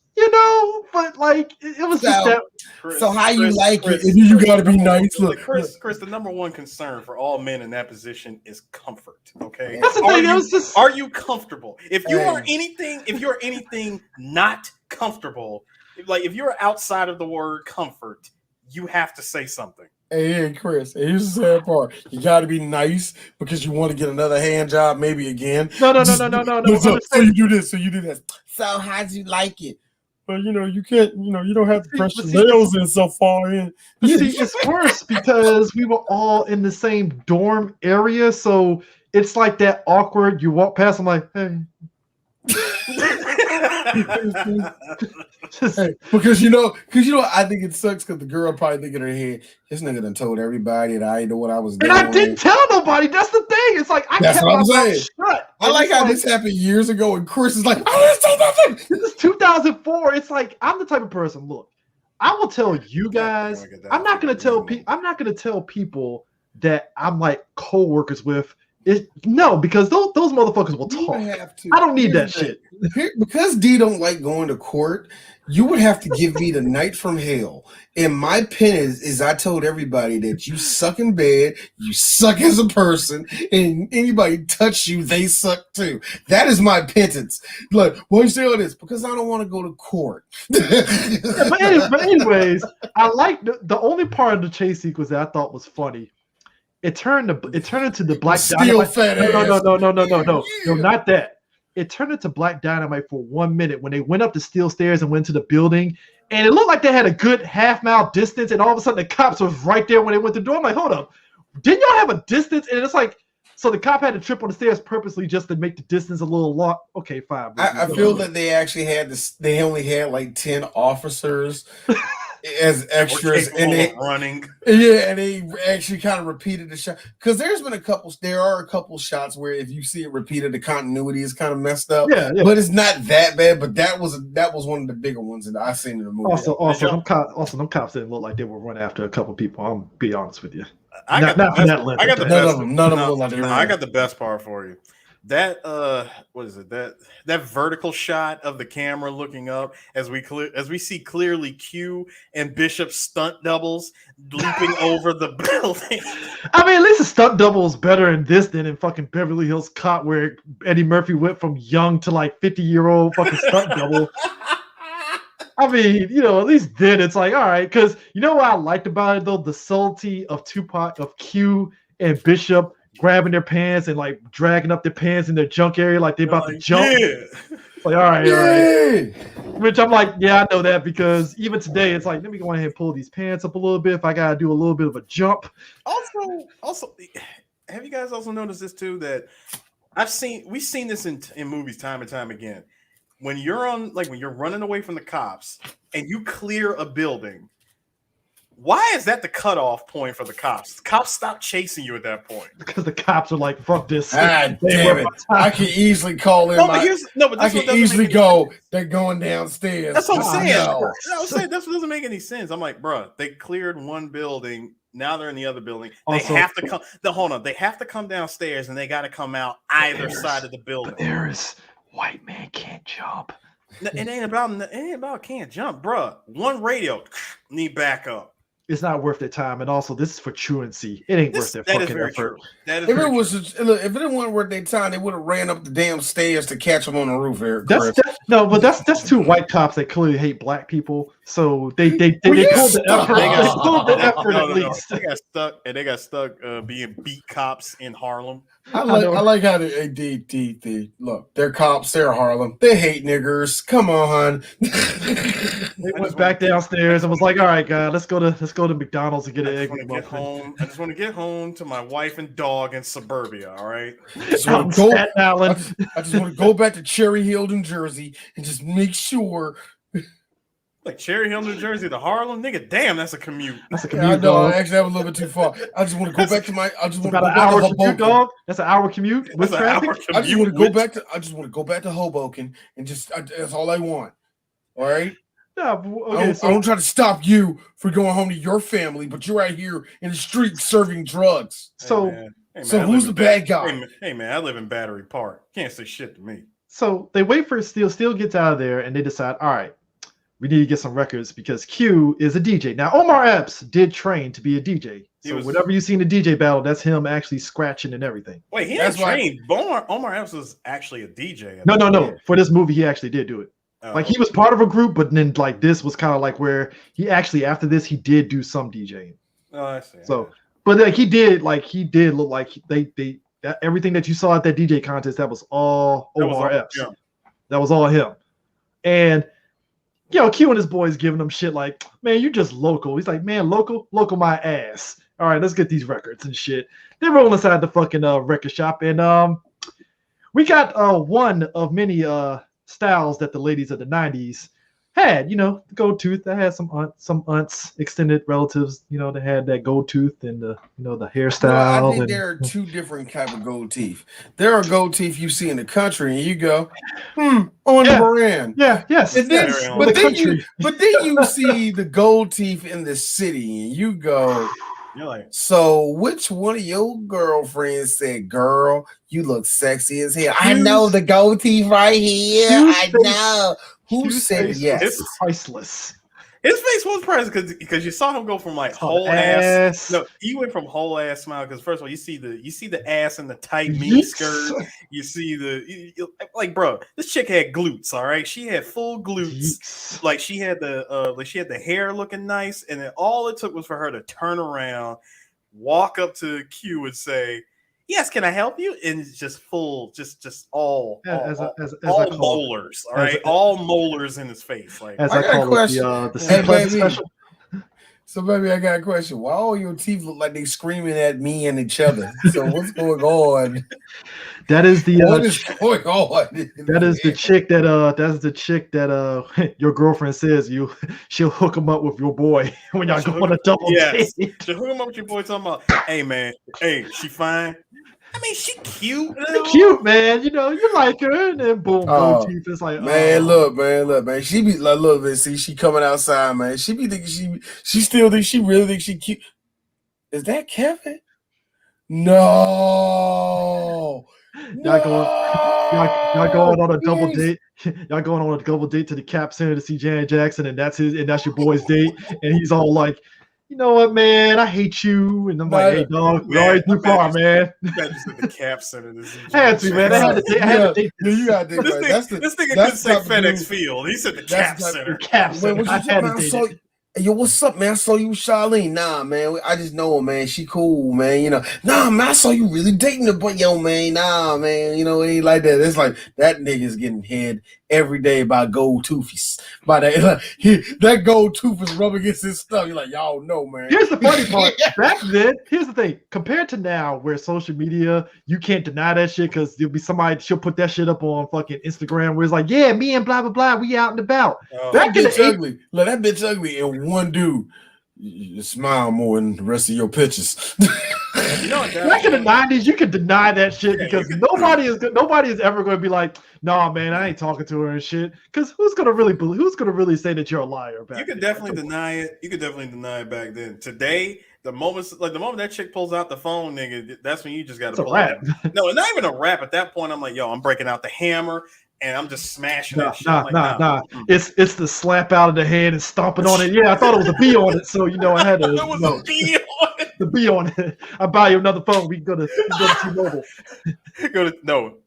But like it was just that. So how you like it? You gotta be nice. Look, Chris. The number one concern for all men in that position is comfort. Okay, that's the thing. Are you comfortable? If you are anything not comfortable, like if you're outside of the word comfort, you have to say something. Hey, Chris, here's the sad part. You got to be nice because you want to get another hand job, maybe again. No. So you do this. So how'd you like it? but you can't, you don't have to press But your nails in so far in. You see, it's worse because we were all in the same dorm area, so it's like that awkward. You walk past, I'm like, hey. Hey, because I think it sucks because the girl probably think in her head, this nigga done told everybody that I know what I was doing. And I didn't tell nobody. That's the thing. It's like I kept my mouth shut. I like how this happened years ago, and Chris is like, I didn't say nothing. This is 2004. It's like I'm the type of person. Look, I will tell you guys. I'm not gonna tell people. I'm not gonna tell people that I'm like co-workers with. No, because those motherfuckers will talk. I don't need that shit. Because D don't like going to court, you would have to give me the night from hell. And my pen is I told everybody that you suck in bed, you suck as a person, and anybody touch you, they suck too. That is my penance. Look, why you say all this? Because I don't want to go to court. but anyways, I like the only part of the chase sequence that I thought was funny. It turned into the Black Dynamite. No, not that. It turned into Black Dynamite for 1 minute when they went up the steel stairs and went to the building, and it looked like they had a good half-mile distance, and all of a sudden the cops was right there when they went to the door. I'm like, hold up, didn't y'all have a distance? And it's like, so the cop had to trip on the stairs purposely just to make the distance a little long. Okay, fine. I feel that they actually had this. They only had like 10 officers as extras, and they running. Yeah, and they actually kind of repeated the shot because there are a couple shots where if you see it repeated, the continuity is kind of messed up. Yeah. But it's not that bad. But that was one of the bigger ones that I seen in the movie. Also, them cops didn't look like they were running after a couple people. I'm be honest with you. I got the best part for you. That what is it? That vertical shot of the camera looking up as we see clearly Q and Bishop's stunt doubles leaping over the building. I mean, at least the stunt double is better in this than in fucking Beverly Hills Cop, where Eddie Murphy went from young to like 50-year-old fucking stunt double. I mean, at least then it's like, all right, because you know what I liked about it though? The subtlety of Q and Bishop grabbing their pants and like dragging up their pants in their junk area like they're about to jump. Yeah. It's like, all right. Which I'm like, yeah, I know that because even today it's like, let me go ahead and pull these pants up a little bit if I gotta do a little bit of a jump. Also, have you guys also noticed this too? That we've seen this in movies time and time again. When you're running away from the cops and you clear a building, why is that the cutoff point for the cops? The cops stop chasing you at that point. Because the cops are like, fuck this. God damn it. I can easily call in they're going downstairs. That's what I'm saying. That doesn't make any sense. I'm like, bro, they cleared one building. Now they're in the other building. They have to come. Hold on. They have to come downstairs and they got to come out either side of the building. There is white man can't jump. It ain't about can't jump, bro. One radio need backup. It's not worth their time, and also this is for truancy. It ain't worth their fucking effort. If it wasn't worth their time, they would have ran up the damn stairs to catch them on the roof. That's two white cops that clearly hate black people. So they pulled the effort. They pulled the effort at least. They got stuck being beat cops in Harlem. I like how they look. They're cops. They're Harlem. They hate niggers. Come on. They went back downstairs and was like, "All right, guys, let's go to McDonald's and get an egg." I just want to get home to my wife and dog in suburbia. All right. I just want to go back to Cherry Hill, New Jersey, and just make sure. Like Cherry Hill, New Jersey to Harlem, nigga. Damn, that's a commute. That's a commute. I know. Actually, that was a little bit too far. I just want to go back to my. I just want to go back to Hoboken. Dog. That's an hour commute with traffic. I just want to go back to. I just want to go back to Hoboken and just. That's all I want. All right. Yeah. Okay. I don't try to stop you from going home to your family, but you're out here in the street serving drugs. So, who's the bad guy? Hey man, I live in Battery Park. Can't say shit to me. So they wait for Steel. Steel gets out of there, and they decide, all right, we need to get some records because Q is a DJ. Now, Omar Epps did train to be a DJ. So whatever you see in the DJ battle, that's him actually scratching and everything. Wait, he didn't train. Omar Epps was actually a DJ. No. For this movie, he actually did do it. Like he was part of a group, but then like this was kind of like where he actually after this he did do some DJing. Oh, I see. So, but like he did look like they everything that you saw at that DJ contest that was all Omar Epps. That was all him. And Q and his boys giving him shit like, man, you just local. He's like, man, local my ass. All right, let's get these records and shit. They roll inside the fucking record shop, and we got one of many styles that the ladies of the '90s had. The gold tooth. I had some aunts, extended relatives. They had that gold tooth and the the hairstyle. I think there are two different type of gold teeth. There are gold teeth you see in the country, and you go, on the brand. Yeah, yes. And then, but then you see the gold teeth in the city, and you go. You're like, so which one of your girlfriends said, girl, you look sexy as hell? I know the gold teeth right here. I know. Who said yes? It's priceless. His face was priceless because you saw him go from like whole ass. No, he went from whole ass smile because first of all, you see the ass in the tight mini skirt. You see like, bro, this chick had glutes. All right, she had full glutes. Like she had the hair looking nice, and then all it took was for her to turn around, walk up to Q and say, yes, can I help you? And it's just full, just all molars, all right? All molars in his face. Like, as I got a question. Special. So, baby, I got a question. Why all your teeth look like they screaming at me and each other? So, what's going on? That is the what is going on? That is the chick that your girlfriend says she'll hook him up with your boy when y'all go on a double date. She'll hook him up with your boy talking about, hey man, she fine. I mean, she cute. Cute, man. You like her, and then boom, gold teeth. It's like, man, look, man. She be like, look, man. See, she coming outside, man. She be thinking she still thinks she really thinks she cute. Is that Kevin? No. Y'all going on a double date. Y'all going on a double date to the Cap Center to see Janet Jackson, and that's your boy's date, and he's all like, you know what, man? I hate you. And I'm like, hey, dog, we're already too far, man. You got just at the Cap Center. Had to, man. I had to date this. You got to this nigga couldn't say FedEx Field. He said the Cap Center. Cap Center. I had to date it. Yo, what's up, man? I saw you with Charlene. Nah, man. I just know her, man. She cool, man. Nah, man. I saw you really dating her, but yo, man. Nah, man. It ain't like that. It's like that nigga's getting head every day by gold toofies. By that gold tooth is rubbing against his stuff. You're like, y'all know, man. Here's the funny part. Back then, here's the thing. Compared to now, where social media, you can't deny that shit because there'll be somebody, she'll put that shit up on fucking Instagram where it's like, yeah, me and blah, blah, blah, we out and about. That bitch ugly. Look, that bitch ugly. And one dude, you smile more than the rest of your pictures. Back in the 90s, you could deny that shit because nobody is ever going to be like, nah, man, I ain't talking to her and shit. Because who's gonna really say that you're a liar? You could definitely deny it. You could definitely deny it back then. Today, the moment that chick pulls out the phone, nigga, that's when you just got to pull it. No, it's not even a rap. At that point, I'm like, yo, I'm breaking out the hammer. And I'm just smashing that shit. Nah. It's the slap out of the hand and stomping on it. Yeah, I thought it was a B on it, so I had to. It was a B on it. The B on it. I buy you another phone. We can go to T-Mobile.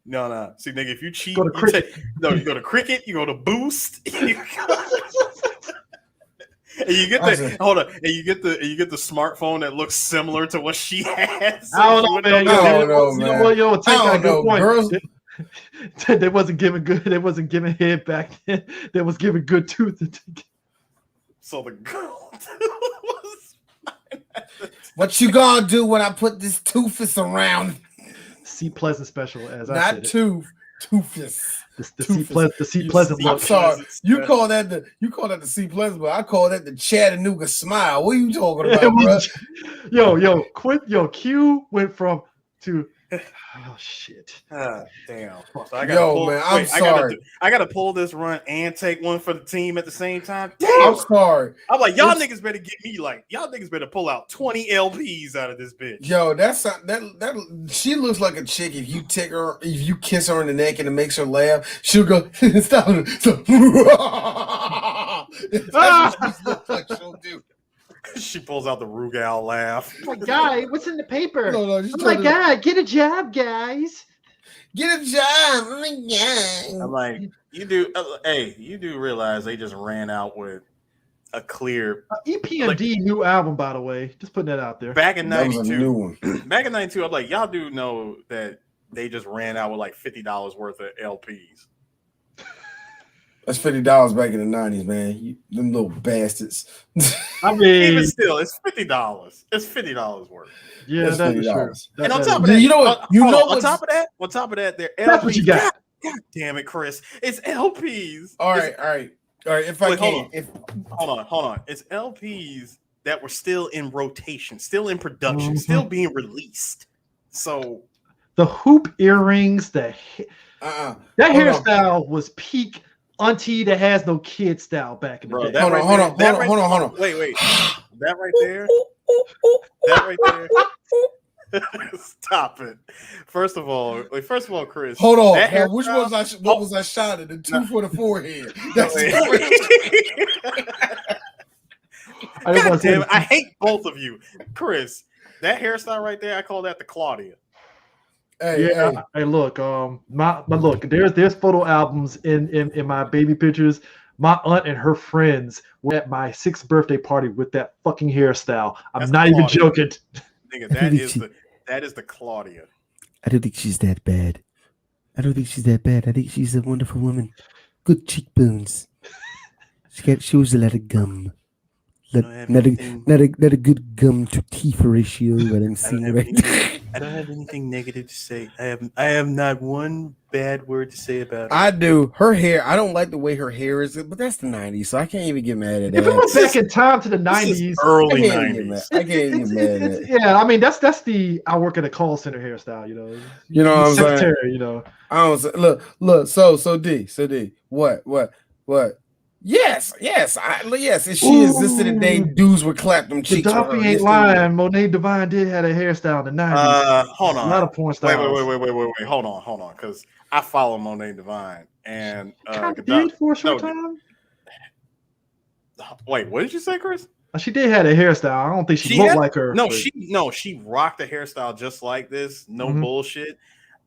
No. See, nigga, if you cheat, you go to Cricket. You go to Boost. And you get the smartphone that looks similar to what she has. I don't know, man. I don't know. Take that good point. Girls. They wasn't giving good. They wasn't giving head back then. They was giving good tooth. So the girl was. What you gonna do when I put this toothless around? Seat pleasant special, as I said. Not toothless. The seat pleasant look. I'm sorry. You call that the seat pleasant, but I call that the Chattanooga smile. What are you talking about, bro? Q went from to. Oh shit! Damn. So I gotta sorry. I gotta pull this run and take one for the team at the same time. Damn. I'm sorry. I'm like, y'all niggas better get me y'all niggas better pull out 20 LPs out of this bitch. Yo, that she looks like a chick. If you kiss her in the neck and it makes her laugh, she'll go stop. So, that's what she looks like she'll do. She pulls out the Rugal laugh. Oh my God, what's in the paper? No, oh my God, get a job, guys. Get a job. Oh my God. I'm like, you do realize they just ran out with a clear EPMD new album, by the way. Just putting that out there. Back in 92. That was a new one. Back in 92, I'm like, y'all do know that they just ran out with like $50 worth of LPs. That's $50 back in the 90s, man. Them little bastards. I mean, even still, it's $50. It's $50 worth. Yeah, That's that is true. $50. And on that top is- of that, You know what? on top of that, they're LPs. That's what you got. God damn it, Chris. It's LPs. All right. If I Wait, can, hold on. It's LPs that were still in rotation, still in production, Mhm. still being released. So the hoop earrings, that hold hairstyle was peak auntie that has no kid style back in the bro, day. hold on. Wait. That right there. Stop it. First of all, Chris. Hold on. that Now, what hairstyle- was I shot at? The two for the forehead. That's God damn it. I hate both of you. Chris, that hairstyle right there, I call that the Claudia. Hey, look, look, there's photo albums in my baby pictures. My aunt and her friends were at my 6th birthday party with that fucking hairstyle. I'm not even joking. Nigga, that is the Claudia. I don't think she's that bad. I think she's a wonderful woman. Good cheekbones. She shows a lot of gum. Not a good gum to teeth ratio that I'm seeing right now. I don't have anything negative to say. I have not one bad word to say about her. I do. Her hair, I don't like the way her hair is, but that's the 90s, so I can't even get mad at If it that. was back in time to the 90s, early I 90s. can't even get mad at it. yeah, I mean that's the I work at a call center hairstyle, you know. You know what I'm saying? Secretary, you know. I don't say, look. So D. What? Yes. If she existed today, dudes would clap them cheeks. Gaddafi ain't lying. Monet Divine did have a hairstyle in the 90s. Hold on. A lot of porn stars. Wait. Hold on. Because I follow Monet Divine and did for a short time. Wait, what did you say, Chris? She did have a hairstyle. I don't think she looked like her. No, she rocked the hairstyle just like this. No bullshit.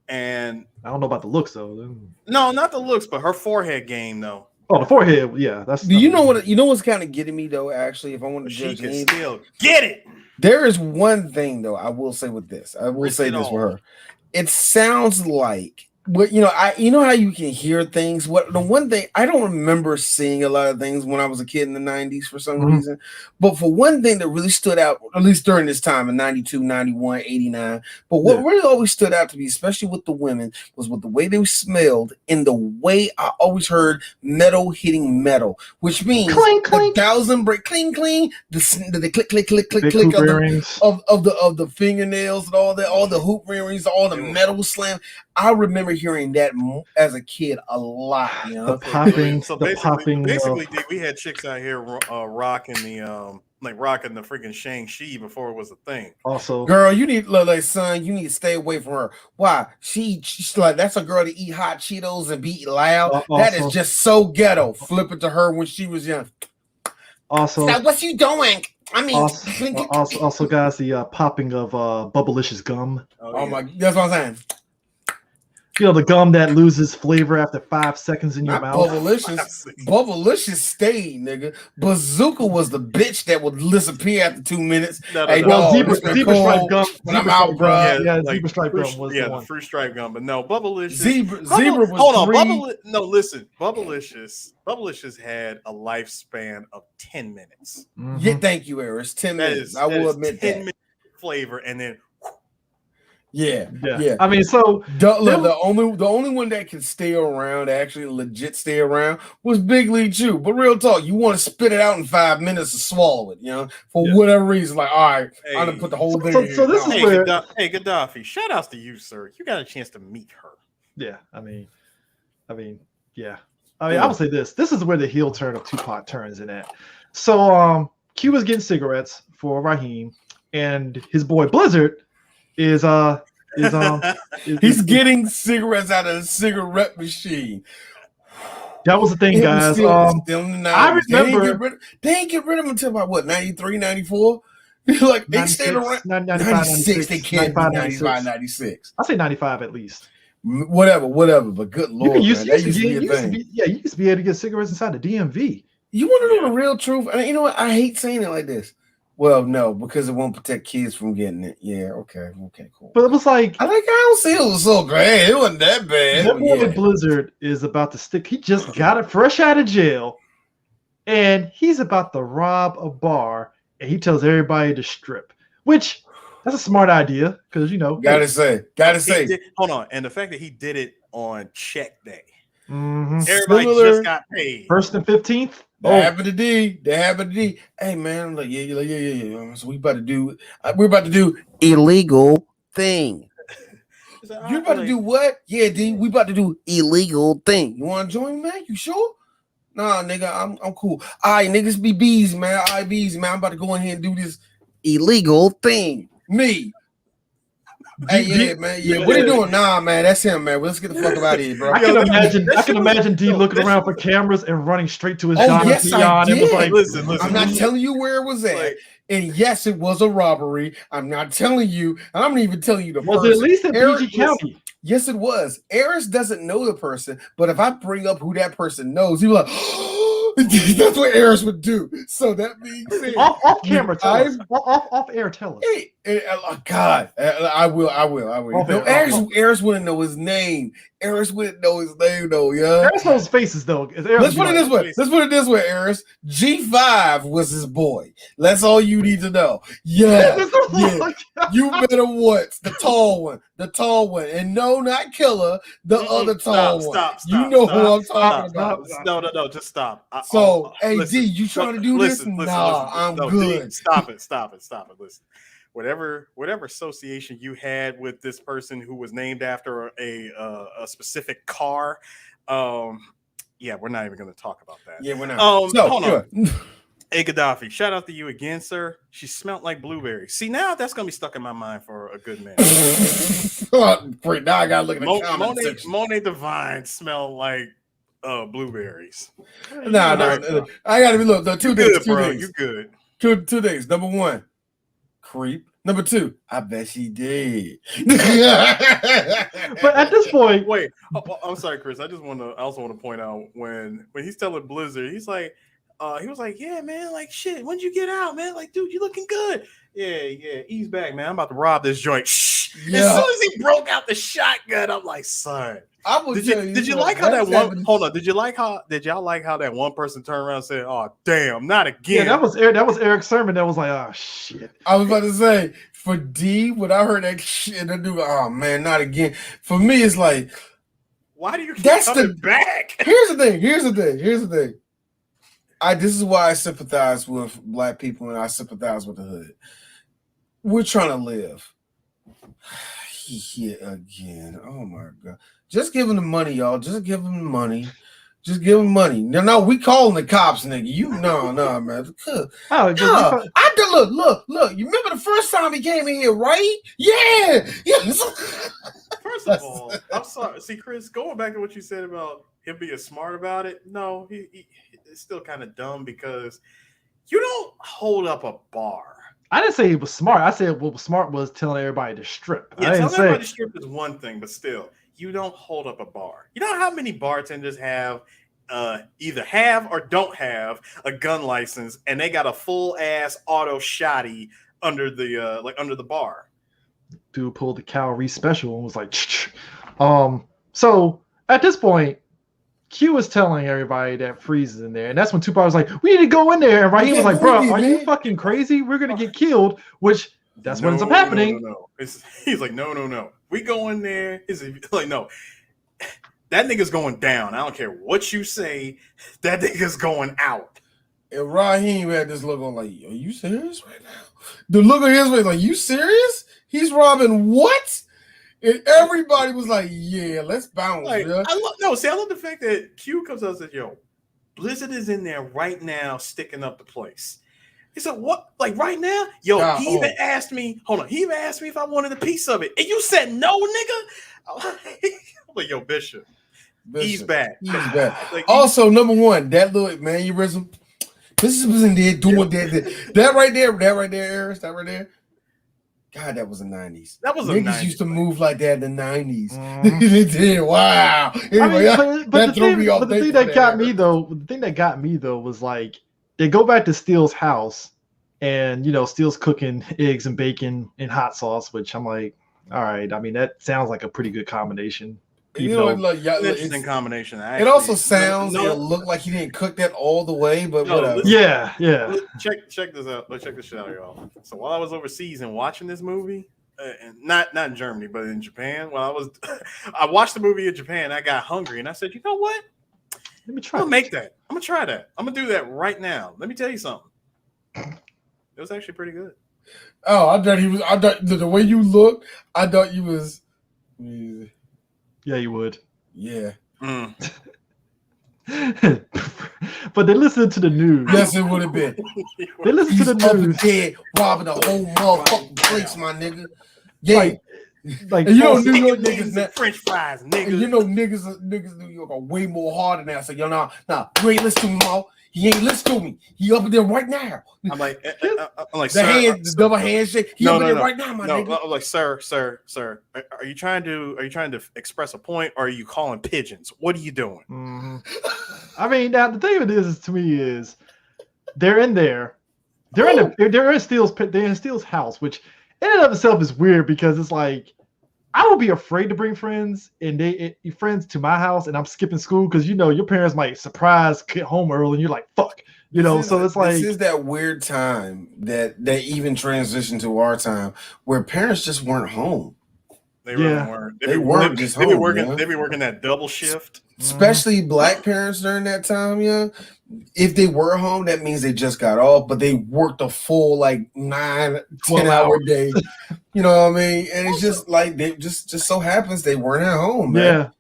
And I don't know about the looks though. No, not the looks, but her forehead game though. Oh, the forehead, yeah. That's. Do you know what's kind of getting me though? Actually, if I want to she judge, can still get it. There is one thing though. I will say with this. I will say this for her. It sounds like. But you know how you can hear things. The one thing I don't remember seeing a lot of things when I was a kid in the 90s for some reason. But for one thing that really stood out, at least during this time in 92, 91, 89. But what really always stood out to me, especially with the women, was with the way they smelled and the way I always heard metal hitting metal, which means clink, clink. the 1,000 break, cling, cling, the click, click, click, click, Big click of the fingernails and all that, all the hoop earrings, all the metal slam. I remember hearing that as a kid a lot. You know? The popping. Basically, we had chicks out here rocking the freaking Shang-Chi before it was a thing. Also, girl, you need son. You need to stay away from her. Why? She's like that's a girl to eat hot Cheetos and be loud. That is just so ghetto. Flip it to her when she was young. Also, now, what you doing? I mean, also, guys, the popping of Bubblicious gum. Oh my, that's what I'm saying. You know, the gum that loses flavor after 5 seconds in your mouth. Bubblicious stayed, nigga. Bazooka was the bitch that would disappear after 2 minutes. Zebra stripe gum. I'm out, bro. Yeah, zebra stripe gum was the one. The fruit stripe gum, but no, Bubblicious. Zebra was hold on, listen, Bubblicious had a lifespan of 10 minutes. Mm-hmm. Yeah, thank you, Eris. 10 minutes. I will admit 10 minutes flavor, and then. Yeah. I mean, so the only one that can stay around, actually legit stay around, was Big League Chew. But real talk, you want to spit it out in 5 minutes to swallow it, you know, for whatever reason. Like, all right, I'm gonna put the whole thing. So this is where Gaddafi. Shout outs to you, sir. You got a chance to meet her. Yeah, I mean, yeah. I would say this. This is where the heel turn of Tupac turns in at. So, Q was getting cigarettes for Raheem, and his boy Blizzard is he's getting cigarettes out of a cigarette machine. That was the thing, guys. Still in the I remember they ain't get rid of him until about what 93, 94. Like they stayed around 96. They can't be 95, 96. I say 95 at least. Whatever. But good lord, you used to be able to get cigarettes inside the DMV. You want to know the real truth? And you know what? I hate saying it like this. Well, no, because it won't protect kids from getting it. Yeah, okay, cool. But it was like I don't see it was so great. It wasn't that bad. that boy Blizzard is about to stick. He just got it fresh out of jail, and he's about to rob a bar, and he tells everybody to strip. Which that's a smart idea because Gotta say. Hold on, and the fact that he did it on check day, mm-hmm. everybody just got paid. 1st and 15th. They happened to D. Hey man, like yeah. So we're about to do illegal thing. You're about to do what? Yeah, D. We about to do illegal thing. You want to join, man? You sure? Nah, nigga, I'm cool. All right, niggas be bees, man. All right, bees, man. I'm about to go in here and do this illegal thing. Me. Hey, yeah, man. Yeah, what are you doing? Nah, man, that's him, man. Let's get the fuck out of here, bro. I can imagine D looking around for cameras and running straight to his John yes, I did. and was like, listen. I'm not telling you where it was at. And yes, it was a robbery. I'm not telling you. I'm not even telling you the person. Was it at least in PG County? Yes, it was. Eris doesn't know the person, but if I bring up who that person knows, he'll be like, that's what Eris would do. So that being said, off camera, tell us. Off air, tell us. Oh God, I will. No, Eris wouldn't know his name. Eris wouldn't know his name, though. Yeah. Eris knows faces, though. Let's put it this way, Eris. G5 was his boy. That's all you need to know. Yeah. You better what? The tall one, and no, not Killer. The other tall one. Stop. You know who I'm talking about. No, just stop. Hey, D, you trying to do this? Nah, I'm good. D, stop it. Listen. Whatever association you had with this person who was named after a specific car, yeah, we're not even going to talk about that. Yeah, we're not. Hold on. Hey, Gaddafi, shout out to you again, sir. She smelled like blueberries. See, now that's going to be stuck in my mind for a good minute. Great. Now I got to look at the comment section. Monet Divine smelled like blueberries. Nah. I got to be, look, the two things. You good. Two things. Number one, creep. Number two, I bet she did. But at this point, wait. I'm sorry, Chris. I also want to point out when he's telling Blizzard, he's like, he was like, yeah, man, like shit. When'd you get out, man? Like, dude, you looking good. Yeah. Ease back, man. I'm about to rob this joint. Shh. Yeah. As soon as he broke out the shotgun, I'm like, son. Did you like how that one? Hold on. Did y'all like how that one person turned around and said, "Oh, damn, not again"? Yeah, that was Eric Sermon. That was like, "Oh shit." I was about to say for D when I heard that shit, that dude, oh man, not again. For me, it's like, why do you keep coming back? Here's the thing. This is why I sympathize with black people and I sympathize with the hood. We're trying to live. Here again. Oh my God. Just give him the money, y'all. Just give him the money. No, we calling the cops, nigga. No, man. Look. You remember the first time he came in here, right? Yeah. First of all, I'm sorry. See, Chris, going back to what you said about him being smart about it, no, he it's still kind of dumb because you don't hold up a bar. I didn't say he was smart. I said what was smart was telling everybody to strip. Yeah, telling everybody to strip is one thing, but still, you don't hold up a bar. You know how many bartenders have either have or don't have a gun license, and they got a full ass auto shotty under the bar. Dude pulled the Calorie special and was like, So at this point, Q was telling everybody that Freeze is in there, and that's when Tupac was like, "We need to go in there." And Raheem was like, "Bro, are you fucking crazy? We're gonna get killed." Which that's what ends up happening. No. He's like, no. We go in there. He's like, no, that nigga's going down. I don't care what you say. That nigga's going out. And Raheem had this look on like, "Are you serious right now?" The look on his face like, "You serious? He's robbing what?" And everybody was like, "Yeah, let's bounce." Like, yeah. I love the fact that Q comes out and says, "Yo, Blizzard is in there right now, sticking up the place." He said, "What? Like right now?" Yo, he even asked me. Hold on, he even asked me if I wanted a piece of it, and you said no, nigga. I'm like, yo, Bishop, he's back. Like, also, number one, that little mannerism. This is in there doing that right there, Eris, that right there. God, that was the 90s. That was the 90s. Used to move like that in the 90s. They did. Wow. Anyway, the thing that got me though was like they go back to Steele's house and Steele's cooking eggs and bacon and hot sauce, which I'm like, all right. I mean, that sounds like a pretty good combination. You know, like, An interesting combination. Actually. It also sounds and it looked like he didn't cook that all the way, but whatever. Yeah. Check this out. Let's check this shit out, y'all. So while I was overseas and watching this movie, and not in Germany, but in Japan, I watched the movie in Japan. I got hungry and I said, you know what? Let me try. I'm gonna make that. I'm gonna try that. I'm gonna do that right now. Let me tell you something. It was actually pretty good. Oh, I thought the way you looked, I thought you was. Yeah, you would. Yeah. But they listen to the news. Yes, it would have been. They listen to the news. Dead, robbing the whole motherfucking place, my nigga. Yeah. Like and New York niggas that French fries, nigga. And niggas in New York are way more harder now. So you you ain't listen to me, Mo. He ain't listen to me. He up there right now. I'm like, the double handshake. He up there right now, my nigga. I'm like, sir. Are you trying to express a point, or are you calling pigeons? What are you doing? Mm-hmm. I mean, now the thing of it is to me is they're in there. They're in Steele's house, which in and of itself is weird because it's like I would be afraid to bring friends friends to my house, and I'm skipping school because your parents might surprise get home early, and you're like, fuck, So it's like this is that weird time that even transitioned to our time where parents just weren't home. They really weren't. They be working that double shift. Especially black parents during that time, yeah. If they were home, that means they just got off, but they worked a full 9-10-hour day. You know what I mean? And it's just like they just so happens they weren't at home, man. Yeah.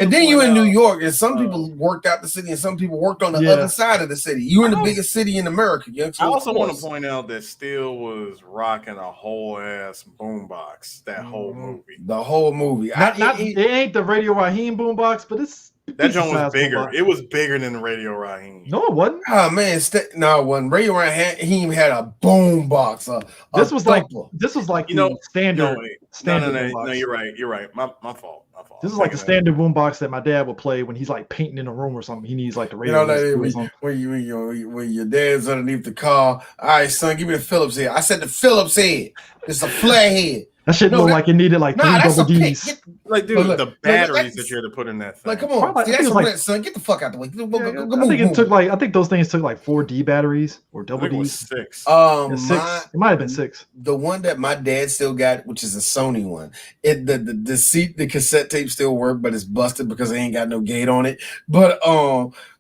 And then you in New York, and some people worked out the city, and some people worked on the other side of the city. You in the biggest city in America. I also want to point out that Steele was rocking a whole ass boombox that whole movie. The whole movie. It ain't the Radio Raheem boombox, but it's that joint was bigger. Boombox. It was bigger than the Radio Raheem. No, it wasn't. Oh man, no, it wasn't. Radio Raheem had a boombox. This was like the standard. No, you're right. My fault. This is like the standard boombox that my dad would play when he's like painting in a room or something. He needs like the radio. When your dad's underneath the car. All right, son, give me the Phillips head. I said the Phillips head. It's a flathead. That shit looked like it needed like 3 double Ds. Like, dude, the batteries that you had to put in that thing. Like, come on, that's a son. Get the fuck out the way. I think those things took like 4 D batteries or double Ds. It was 6. 6. It might have been 6. The one that my dad still got, which is a Sony one, the cassette tape still work, but it's busted because it ain't got no gate on it. But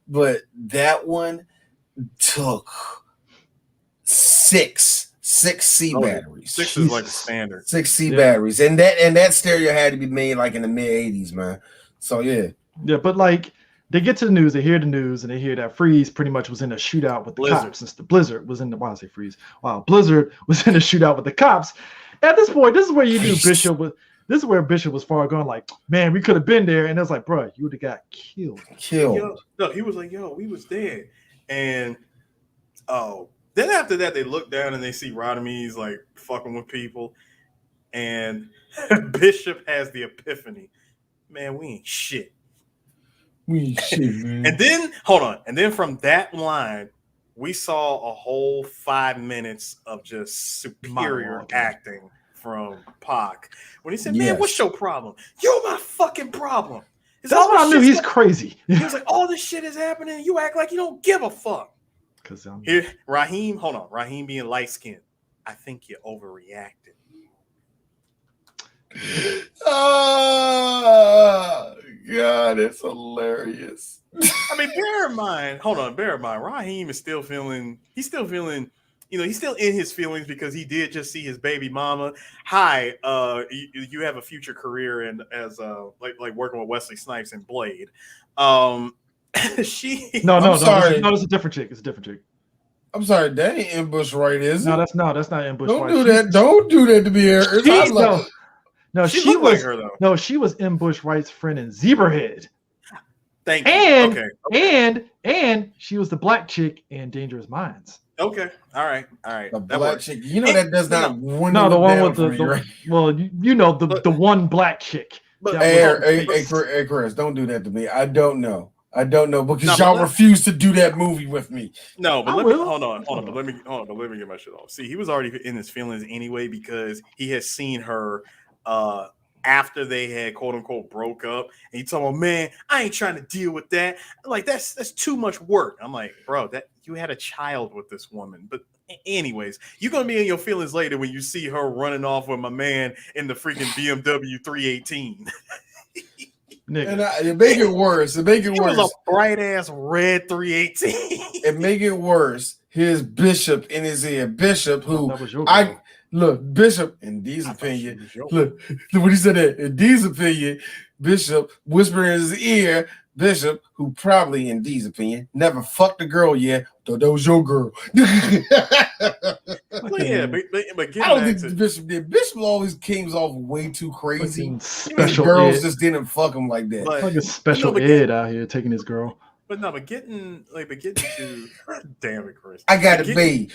that one took 6 C batteries. 6 is like the standard. 6 C batteries, and that stereo had to be made like in the mid '80s, man. So yeah, but like they get to the news, they hear the news, and they hear that Freeze pretty much was in a shootout with the cops. Since the Blizzard was in the Blizzard was in a shootout with the cops. At this point, this is where you knew Bishop was. This is where Bishop was far gone. Like, man, we could have been there, and it was like, bro, you would have got killed. No, he was like, yo, we was dead, and then after that, they look down and they see Radames like fucking with people, and Bishop has the epiphany. Man, we ain't shit. We ain't shit, man. And then hold on, and then from that line, we saw a whole 5 minutes of just superior acting from Pac when he said, "Man, what's your problem? You're my fucking problem." That's when I knew he's crazy. He was like, "All this shit is happening, you act like you don't give a fuck." Here, Raheem, hold on. Raheem being light skinned. I think you overreacted. Oh, God, it's hilarious. I mean, bear in mind, Raheem is still feeling, he's still in his feelings because he did just see his baby mama. Hi, you have a future career as like working with Wesley Snipes and Blade. No, it's a different chick. It's a different chick. I'm sorry, that ain't Ambush Wright, is it? No, that's not Ambush Wright. Don't do that to me, Eric. No, she was like her though. No, she was Ambush Wright's friend in Zebrahead. Thank you. And she was the black chick in Dangerous Minds. Okay, all right. The black chick, that does not. No, the one with the one black chick. Hey, Chris, don't do that to me. I don't know. I don't know because No, y'all refuse to do that movie with me. No, but I let me will. hold on. But let me get my shit off. See, he was already in his feelings anyway because he had seen her after they had quote unquote broke up, and he told him, "Man, I ain't trying to deal with that. Like that's too much work." I'm like, bro, that you had a child with this woman, but. Anyways, you're gonna be in your feelings later when you see her running off with my man in the freaking BMW 318. And to make it worse, It was a bright ass red 318. And make it worse, his bishop in his ear, Bishop, who that was your girl. Look, Bishop, in D's opinion, look when he said that, in D's opinion, Bishop whispering in his ear, Bishop, who probably in D's opinion never fucked a girl yet, though that was your girl. Well, yeah, but I don't think Bishop did. Bishop always came off way too crazy. Special girls ed. just didn't fuck him like that. Like a special ed out here taking his girl. But getting to damn it, Chris. I got a babe.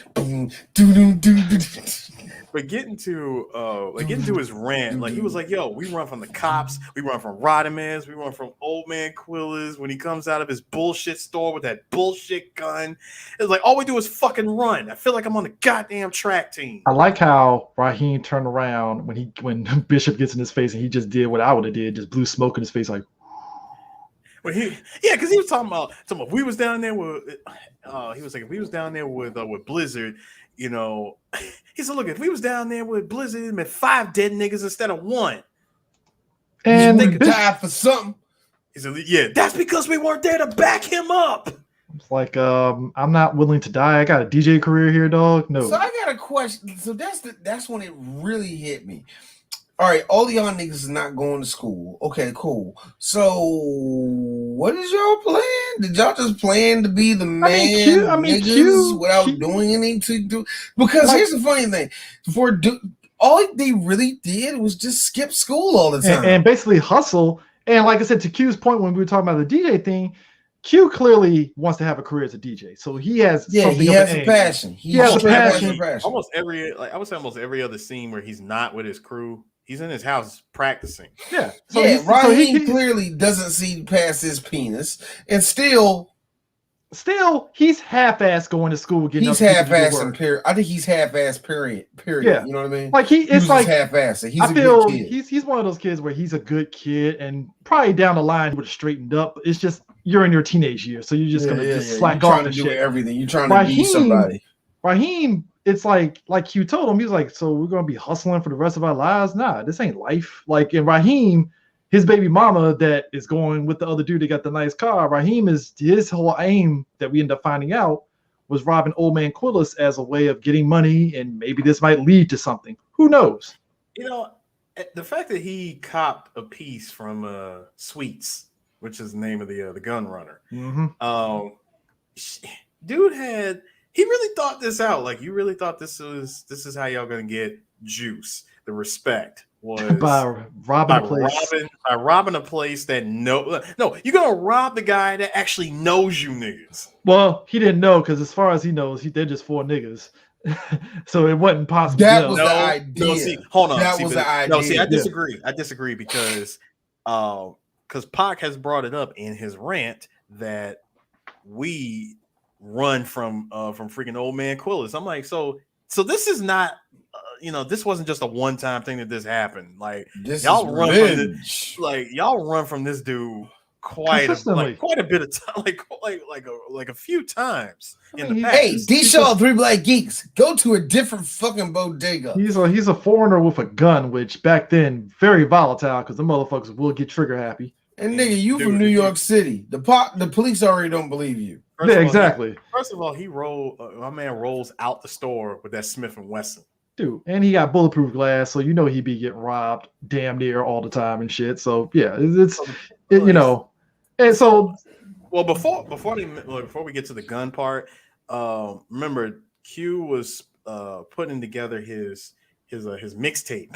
But getting to his rant, like he was like, "Yo, we run from the cops, we run from Rodimans, we run from old man Quillas." When he comes out of his bullshit store with that bullshit gun, it's like all we do is fucking run. I feel like I'm on the goddamn track team. I like how Raheem turned around when Bishop gets in his face and he just did what I would have did, just blew smoke in his face like. Because he was talking about if we was down there with, he was like, if we was down there with Blizzard, you know, he said, look, if we was down there with Blizzard, it'd been 5 dead niggas instead of 1. And they could die for something. He said, yeah, that's because we weren't there to back him up. It's like, I'm not willing to die. I got a DJ career here, dog. No. So I got a question. So that's when it really hit me. All right, all y'all niggas is not going to school. Okay, cool. So, what is y'all plan? Did y'all just plan to be the man niggas without doing anything to do? Because here's the funny thing: all they really did was just skip school all the time and basically hustle. And like I said, to Q's point when we were talking about the DJ thing, Q clearly wants to have a career as a DJ, so he has he has a passion. He has a passion. Almost every, I would say, almost every other scene where he's not with his crew. He's in his house practicing. Yeah. So Raheem clearly doesn't see past his penis, and still he's half-assed going to school. He's half-assed. Period. I think he's half-assed. Period. Yeah. You know what I mean? Like it's like half-assed. He's a good kid. He's one of those kids where he's a good kid, and probably down the line he would have straightened up. It's just you're in your teenage years, so you're just gonna slack off and do everything. You're trying to be somebody. Raheem, it's like Q told him, he was like, so we're gonna be hustling for the rest of our lives? Nah, this ain't life. Like in Raheem, his baby mama that is going with the other dude that got the nice car, Raheem is his whole aim that we end up finding out was robbing old man Quillis as a way of getting money, and maybe this might lead to something. Who knows? You know, the fact that he copped a piece from Sweets, which is the name of the gun runner. Mm-hmm. Dude he really thought this out. Like, you really thought this is how y'all gonna get juice. The respect was by robbing a place. By robbing a place that no, you're gonna rob the guy that actually knows you niggas. Well, he didn't know because as far as he knows, they're just 4 niggas. So it wasn't possible. That was the idea. No, see, hold on. That was the idea. No, see, I disagree. I disagree because Pac has brought it up in his rant that we run from freaking old man Quillis. I'm like, so this is not this wasn't just a one-time thing that this happened. Like y'all run from this dude quite a bit of time, like a few times in the past. Hey, D-Shaw, 3 Black Geeks, go to a different fucking bodega. He's a foreigner with a gun, which back then very volatile because the motherfuckers will get trigger happy. And nigga, you from New York City. The police already don't believe you. Exactly. First of all, my man rolls out the store with that Smith & Wesson. Dude, and he got bulletproof glass, so he'd be getting robbed damn near all the time and shit. So yeah, and so. Well, before we get to the gun part, remember Q was putting together his mixtape,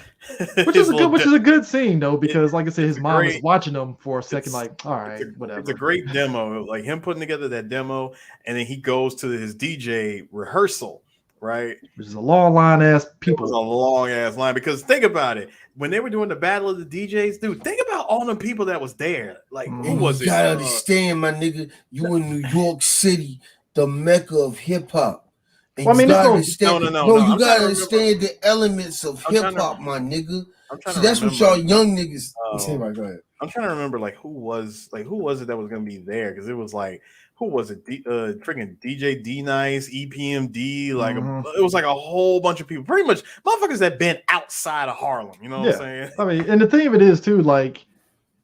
which is a good scene though, because like I said, his mom was watching him for a second, like, all right, whatever. It's a great demo, like him putting together that demo, and then he goes to his DJ rehearsal right? Which is a long line ass It was a people. long ass line because think about it. When they were doing the battle of the DJs, dude, think about all the people that was there. Like, who And was you it? gotta understand, my nigga, you in New York City, the mecca of hip hop. And Well, I you mean, it's gotta no. understand, No. you I'm trying gotta to remember. understand the elements of I'm hip trying to. hop, my nigga. I'm trying See, to that's what remember. y'all young niggas. Um, Go ahead. I'm trying to remember like who was it that was gonna be there because it was like who was it? Freaking DJ D Nice, EPMD, like it was like a whole bunch of people, pretty much motherfuckers that been outside of Harlem. You know what I'm saying? I mean, and the thing of it is too, like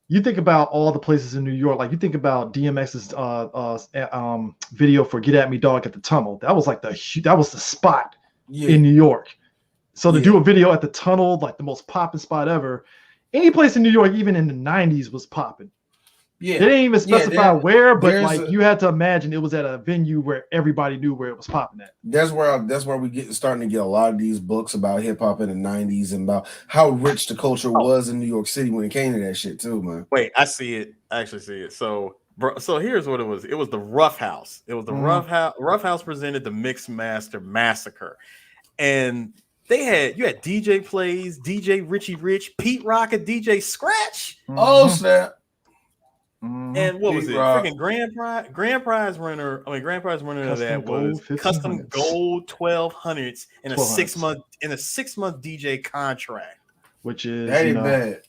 you think about all the places in New York, like you think about DMX's video for "Get at Me, Dog" at the Tunnel. That was like that was the spot in New York. So to do a video at the Tunnel, like the most popping spot ever, any place in New York, even in the '90s, was popping. Yeah, they didn't even specify where, but like you had to imagine it was at a venue where everybody knew where it was popping at. That's where we starting to get a lot of these books about hip hop in the '90s and about how rich the culture was in New York City when it came to that shit too, man. Wait, I see it. I actually see it. So here's what it was. It was the Rough House. It was the Rough House presented the Mix Master Massacre, and you had DJ Plays, DJ Richie Rich, Pete Rock, and DJ Scratch. Oh snap! And what was it? Freaking Grand Prize winner. I mean, Grand Prize winner of that was Custom Gold 1200s in a 6 month DJ contract. Which is that ain't bad.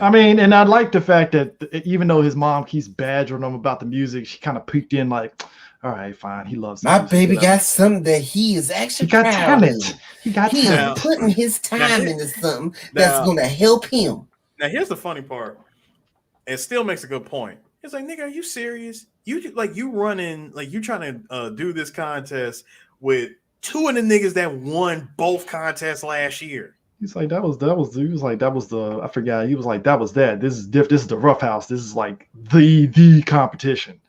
I mean, and I like the fact that even though his mom keeps badgering him about the music, she kind of peeked in like, all right, fine, he loves my baby got something that he is actually got talent. He's putting his time into something that's gonna help him. Now here's the funny part. It still makes a good point. It's like, nigga, are you serious? You trying to do this contest with two of the niggas that won both contests last year. He's like, that was the I forgot. He was like, that was that. This is this is the Rough House. This is like the competition.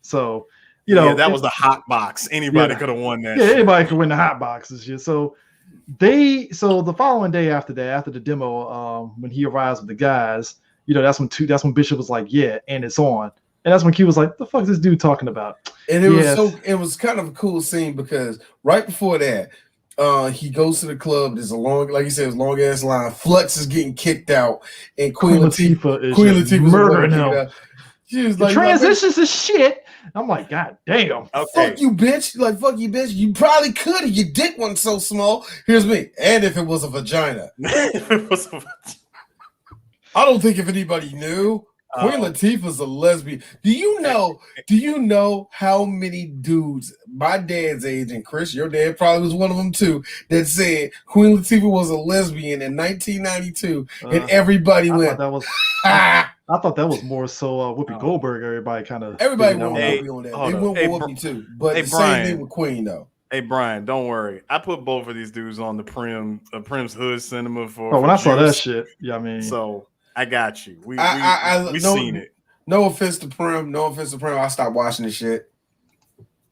So, that was the hot box. Anybody could have won that. Yeah, anybody could win the hot boxes. Yeah. So the following day after the demo, when he arrives with the guys, that's when Bishop was like, yeah, and it's on. And that's when Q was like, the fuck is this dude talking about? And it was kind of a cool scene because right before that, he goes to the club. There's a long ass line. Flex is getting kicked out, and Queen Latifah is murdering him. She was like, transitions to shit. I'm like, God damn. Okay. Fuck you, bitch. Like, fuck you, bitch. You probably could if your dick wasn't so small. Here's me. And if it was a vagina. I don't think if anybody knew. Queen Latifah's a lesbian. Do you know how many dudes my dad's age, and Chris, your dad probably was one of them too, that said Queen Latifah was a lesbian in 1992, and everybody went. I thought that was more so Whoopi Goldberg. Everybody won't Whoopi on that. They went with Whoopi too, but the same thing with Queen though. Hey Brian, don't worry. I put both of these dudes on the Prim's Hood Cinema for. When I saw that shit, yeah, I mean, so. I got you. We seen it. No offense to Prim. I stopped watching this shit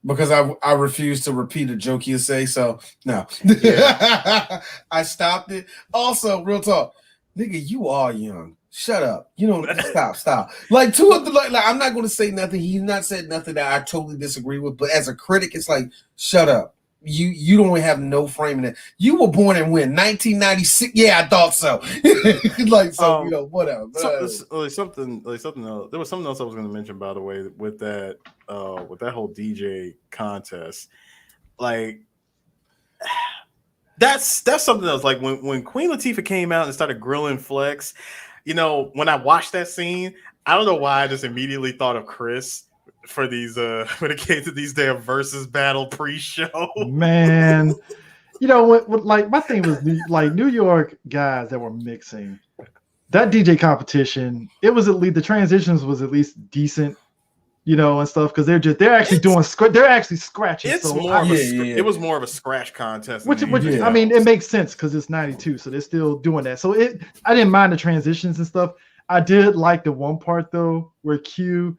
because I refuse to repeat a joke you say. So no, I stopped it. Also, real talk, nigga, you are young. Shut up. You don't stop. Like two of the like I'm not going to say nothing. He's not said nothing that I totally disagree with. But as a critic, it's like shut up. You don't have no frame in it. You were born in when 1996. Yeah, I thought so. Whatever. Something else. There was something else I was going to mention, by the way, with that whole DJ contest. Like that's something else. Like when Queen Latifah came out and started grilling Flex, when I watched that scene, I don't know why I just immediately thought of Chris. For these when it came to these damn versus battle pre-show, man, what like my thing was like New York guys that were mixing that DJ competition. It was at least the transitions was at least decent, and stuff because they're actually scratching. It was more of a scratch contest, which I mean it makes sense because it's 92, so they're still doing that. So I didn't mind the transitions and stuff. I did like the one part though where Q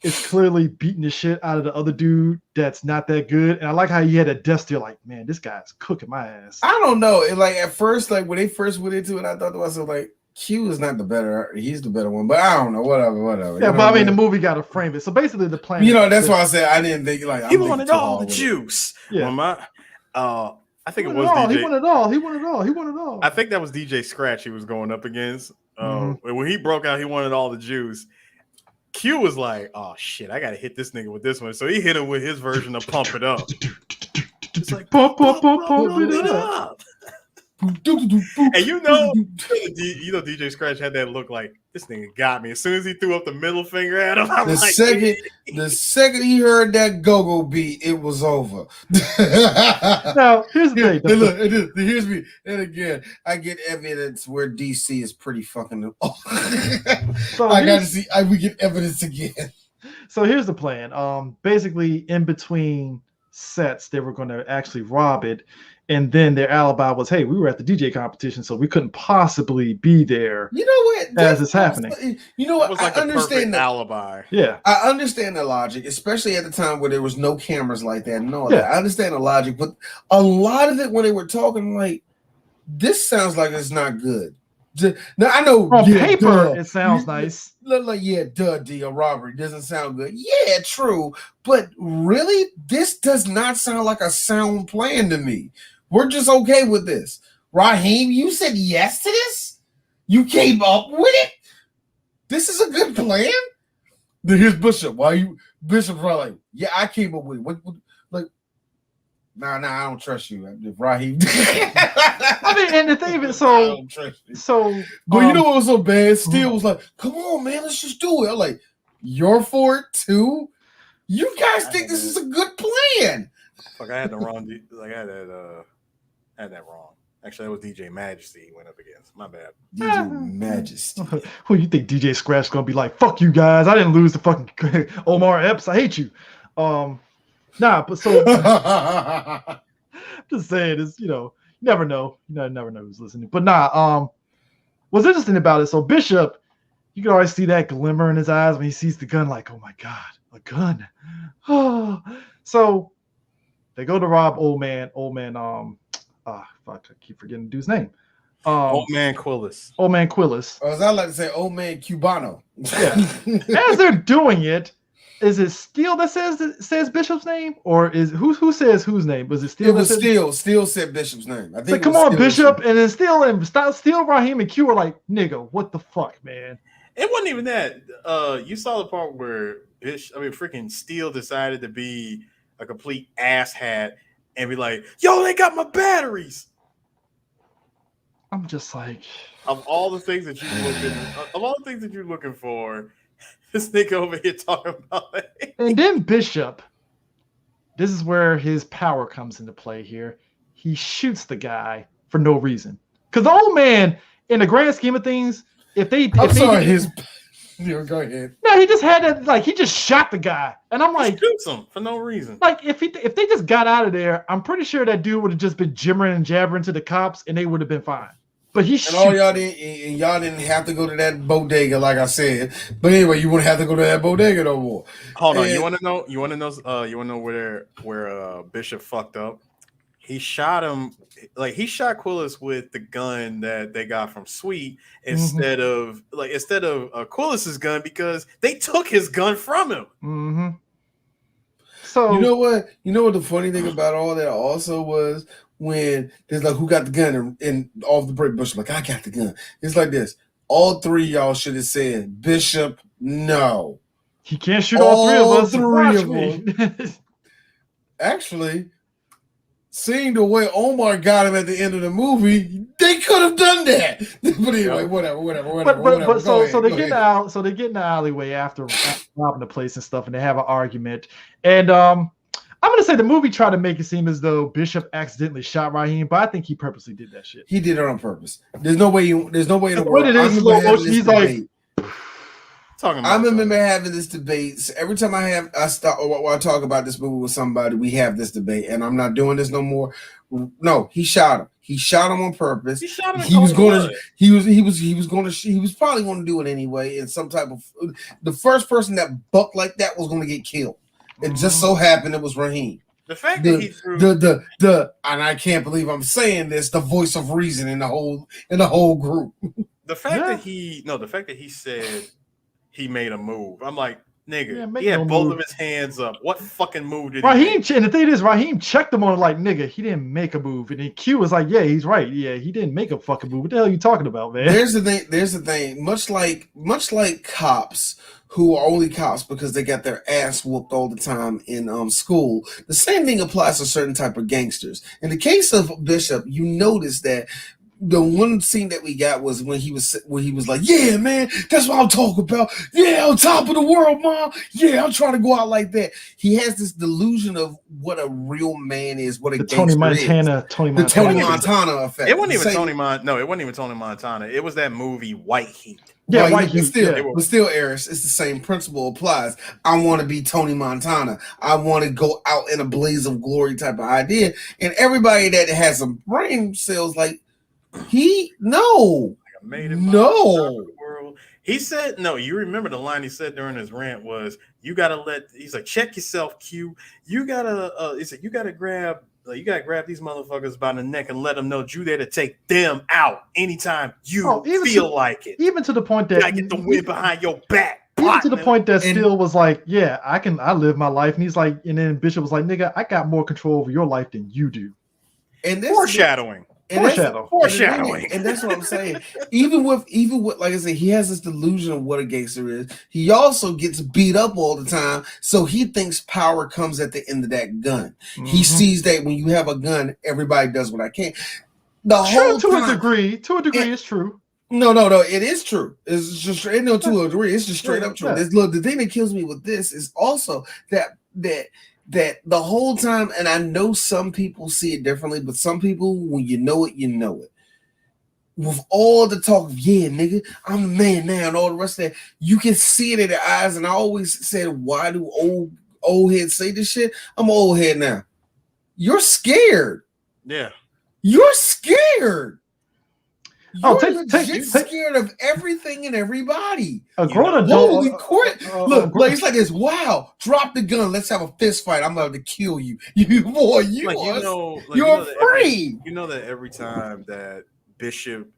is clearly beating the shit out of the other dude that's not that good. And I like how he had a desk there like, man, this guy's cooking my ass. I don't know. Like at first, like when they first went into it, I thought to myself, like, Q is not the better, he's the better one. But I don't know, whatever. Yeah, but I mean the movie gotta frame it. So basically the plan. That's why I said I didn't think like he wanted all the juice. Yeah. I think it won was all. DJ. He won it all. He won it all. He won it all. I think that was DJ Scratch he was going up against. Mhm. When he broke out, he wanted all the juice. Q was like, "Oh shit, I gotta hit this nigga with this one." So he hit him with his version of "Pump It Up." It's like pump it up. And you know, DJ Scratch had that look like this nigga got me. As soon as he threw up the middle finger at him, I'm The like, second he heard that go-go beat, it was over. Now, here's the thing. Look, here's me. And again, I get evidence where DC is pretty fucking. So I gotta see. We get evidence again. So here's the plan. Basically, in between sets, they were going to actually rob it, and then their alibi was, "Hey, we were at the DJ competition, so we couldn't possibly be there." You know what? As it's happening. You know it what? was like I a understand perfect that. alibi. Yeah. I understand the logic, especially at the time where there was no cameras like that and all Yeah. that. I understand the logic, but a lot of it when they were talking, like, this sounds like it's not good. Now I know On paper, it sounds nice. Like, D, a robbery doesn't sound good. Yeah, true. But really, this does not sound like a sound plan to me. We're just okay with this. Raheem, you said yes to this? You came up with it? This is a good plan? Then here's Bishop. Bishop's like, yeah, I came up with it. What nah, I don't trust you. Raheem. I mean, and the thing of it, I don't trust you. But you know what was so bad? Steele was like, come on, man, let's just do it. I'm like, you're for it too? You guys think this is a good plan? Fuck, I had the wrong. Like I had that wrong. Actually, that was DJ Majesty he went up against. My bad. DJ Majesty. Who you think DJ Scratch gonna be like? Fuck you guys! I didn't lose the fucking Omar Epps. I hate you. Nah, but so I'm just saying is, never know. You never know who's listening. But what's interesting about it? So Bishop, you can always see that glimmer in his eyes when he sees the gun. Like, oh my god, a gun. Oh, so they go to rob old man. Fuck, I keep forgetting the dude's name. Old man Quillis. Old man Quillis. Or as I like to say, old man Cubano. Yeah. As they're doing it, is it Steele that says Bishop's name, or is who says whose name? Was it Steele? It was Steele. Steele said Bishop's name. I think. Like, come on, Bishop, and then Steele, Raheem, and Q were like, "Nigga, what the fuck, man?" It wasn't even that. You saw the part where freaking Steele decided to be a complete asshat and be like, "Yo, they got my batteries." I'm just like, of all the things that you're looking for, this nigga over here talking about it. And then Bishop, this is where his power comes into play here. He shoots the guy for no reason. Because the old man, in the grand scheme of things, go ahead. No, he just had that, like, he just shot the guy. And I'm like, shoots him for no reason. Like, if they just got out of there, I'm pretty sure that dude would have just been gibbering and jabbering to the cops and they would have been fine. But y'all didn't have to go to that bodega, like I said. But anyway, you wouldn't have to go to that bodega no more. Hold on, you want to know where Bishop fucked up? He shot him, like he shot Quillis with the gun that they got from Sweet instead of Quillis's gun, because they took his gun from him. Mm-hmm. So you know what the funny thing about all that also was, when there's like, who got the gun, and off the break, Bishop like, I got the gun. It's like this. All three of y'all should have said, Bishop, no. He can't shoot all three of us. Three of them. Actually, seeing the way Omar got him at the end of the movie, they could have done that. But anyway, whatever. So they get out. So they get in the alleyway after robbing the place and stuff, and they have an argument. And I'm gonna say the movie tried to make it seem as though Bishop accidentally shot Raheem, but I think he purposely did that shit. He did it on purpose. There's no way in the world. What it is, slow motion. He's like talking about. I remember having this debate. Every time I talk about this movie with somebody, we have this debate, and I'm not doing this no more. No, he shot him. He shot him on purpose. He shot him. He was probably going to do it anyway. In some type of, the first person that bucked like that was going to get killed. It just so happened it was Raheem. The fact that he threw and I can't believe I'm saying this, the voice of reason in the whole group. The fact that he said he made a move. I'm like, Nigga, he had both of his hands up. What fucking move did Raheem? And the thing is, Raheem checked him on it like, nigga, he didn't make a move. And then Q was like, yeah, he's right. Yeah, he didn't make a fucking move. What the hell are you talking about, man? There's the thing. Much like cops who are only cops because they got their ass whooped all the time in school, the same thing applies to certain type of gangsters. In the case of Bishop, you notice that the one scene that we got was when he was like, yeah, man, that's what I'm talking about. Yeah, on top of the world, mom. Yeah, I'm trying to go out like that. He has this delusion of what a real man is, what a the gangster the Tony Montana effect. It wasn't even Tony Montana. No, it wasn't even Tony Montana. It was that movie White Heat. Yeah, White Heat. But still, Eris, it's the same principle applies. I want to be Tony Montana. I want to go out in a blaze of glory type of idea. And everybody that has some brain cells like, he said no. You remember the line he said during his rant was, "You gotta he's like, check yourself, Q. You gotta he said you gotta grab these motherfuckers by the neck and let them know that you there to take them out anytime you feel like it. Even to the point that I get the wind behind your back. Even to the point that Steele was like, yeah, I live my life, and he's like, and then Bishop was like, nigga, I got more control over your life than you do. And this foreshadowing. Foreshadowing. And that's what I'm saying. Even with like I said, he has this delusion of what a gangster is. He also gets beat up all the time, so he thinks power comes at the end of that gun. Mm-hmm. He sees that when you have a gun, everybody does what I can. To a degree, it's true. No, it is true. It's just to a degree. It's just straight up true. Yeah. Look, the thing that kills me with this is also that the whole time, and I know some people see it differently, but some people, when you know it, you know it. With all the talk of, yeah, nigga, I'm the man now, and all the rest of that, you can see it in their eyes. And I always said, why do old heads say this shit? I'm an old head now. You're scared. Yeah. You're scared. You're take scared of everything and everybody. A grown adult. Look, it's like this. Wow, drop the gun. Let's have a fist fight. I'm about to kill you. You're afraid. You know that every time that Bishop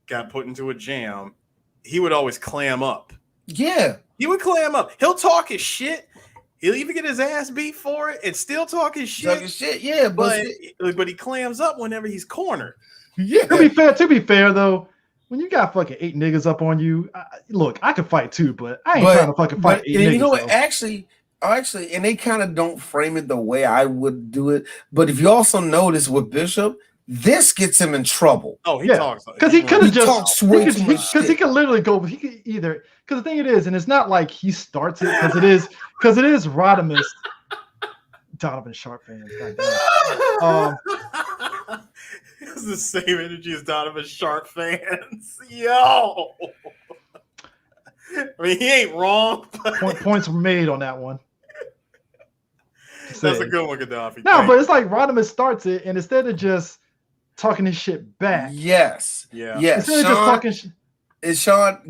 got put into a jam, he would always clam up. Yeah. He would clam up. He'll talk his shit. He'll even get his ass beat for it and still talk his shit. Yeah, but he clams up whenever he's cornered. Yeah. To be fair though, when you got fucking 8 niggas up on you, look, I can fight too, but I ain't trying to fucking fight 8 niggas. You know what? Actually, and they kind of don't frame it the way I would do it. But if you also notice with Bishop, this gets him in trouble. Oh, he talks because he could have just talks way too much because he can literally go. He could either because the thing it is, and it's not like he starts it because it is Rodimus. Donovan Sharp fans, goddamn. It's the same energy as Donovan Sharp fans. Yo, I mean, he ain't wrong. Points were made on that one. That's a good one, Gaddafi. No, but it's like Rodimus starts it, and instead of just talking his shit back, yes. Instead of just talking shit. Sean,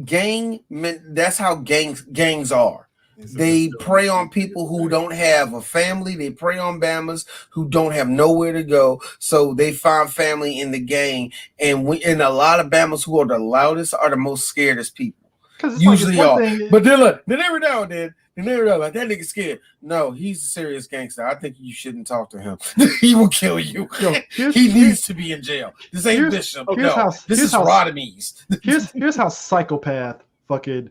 that's how gangs are. They prey on people who don't have a family. They prey on Bammers who don't have nowhere to go. So they find family in the gang. And a lot of Bammers who are the loudest are the most scaredest people. Usually are. But then every now and then, like that nigga scared. No, he's a serious gangster. I think you shouldn't talk to him. He will kill you. He needs to be in jail. This ain't Bishop. This is Rodimus. Here's how psychopath fucking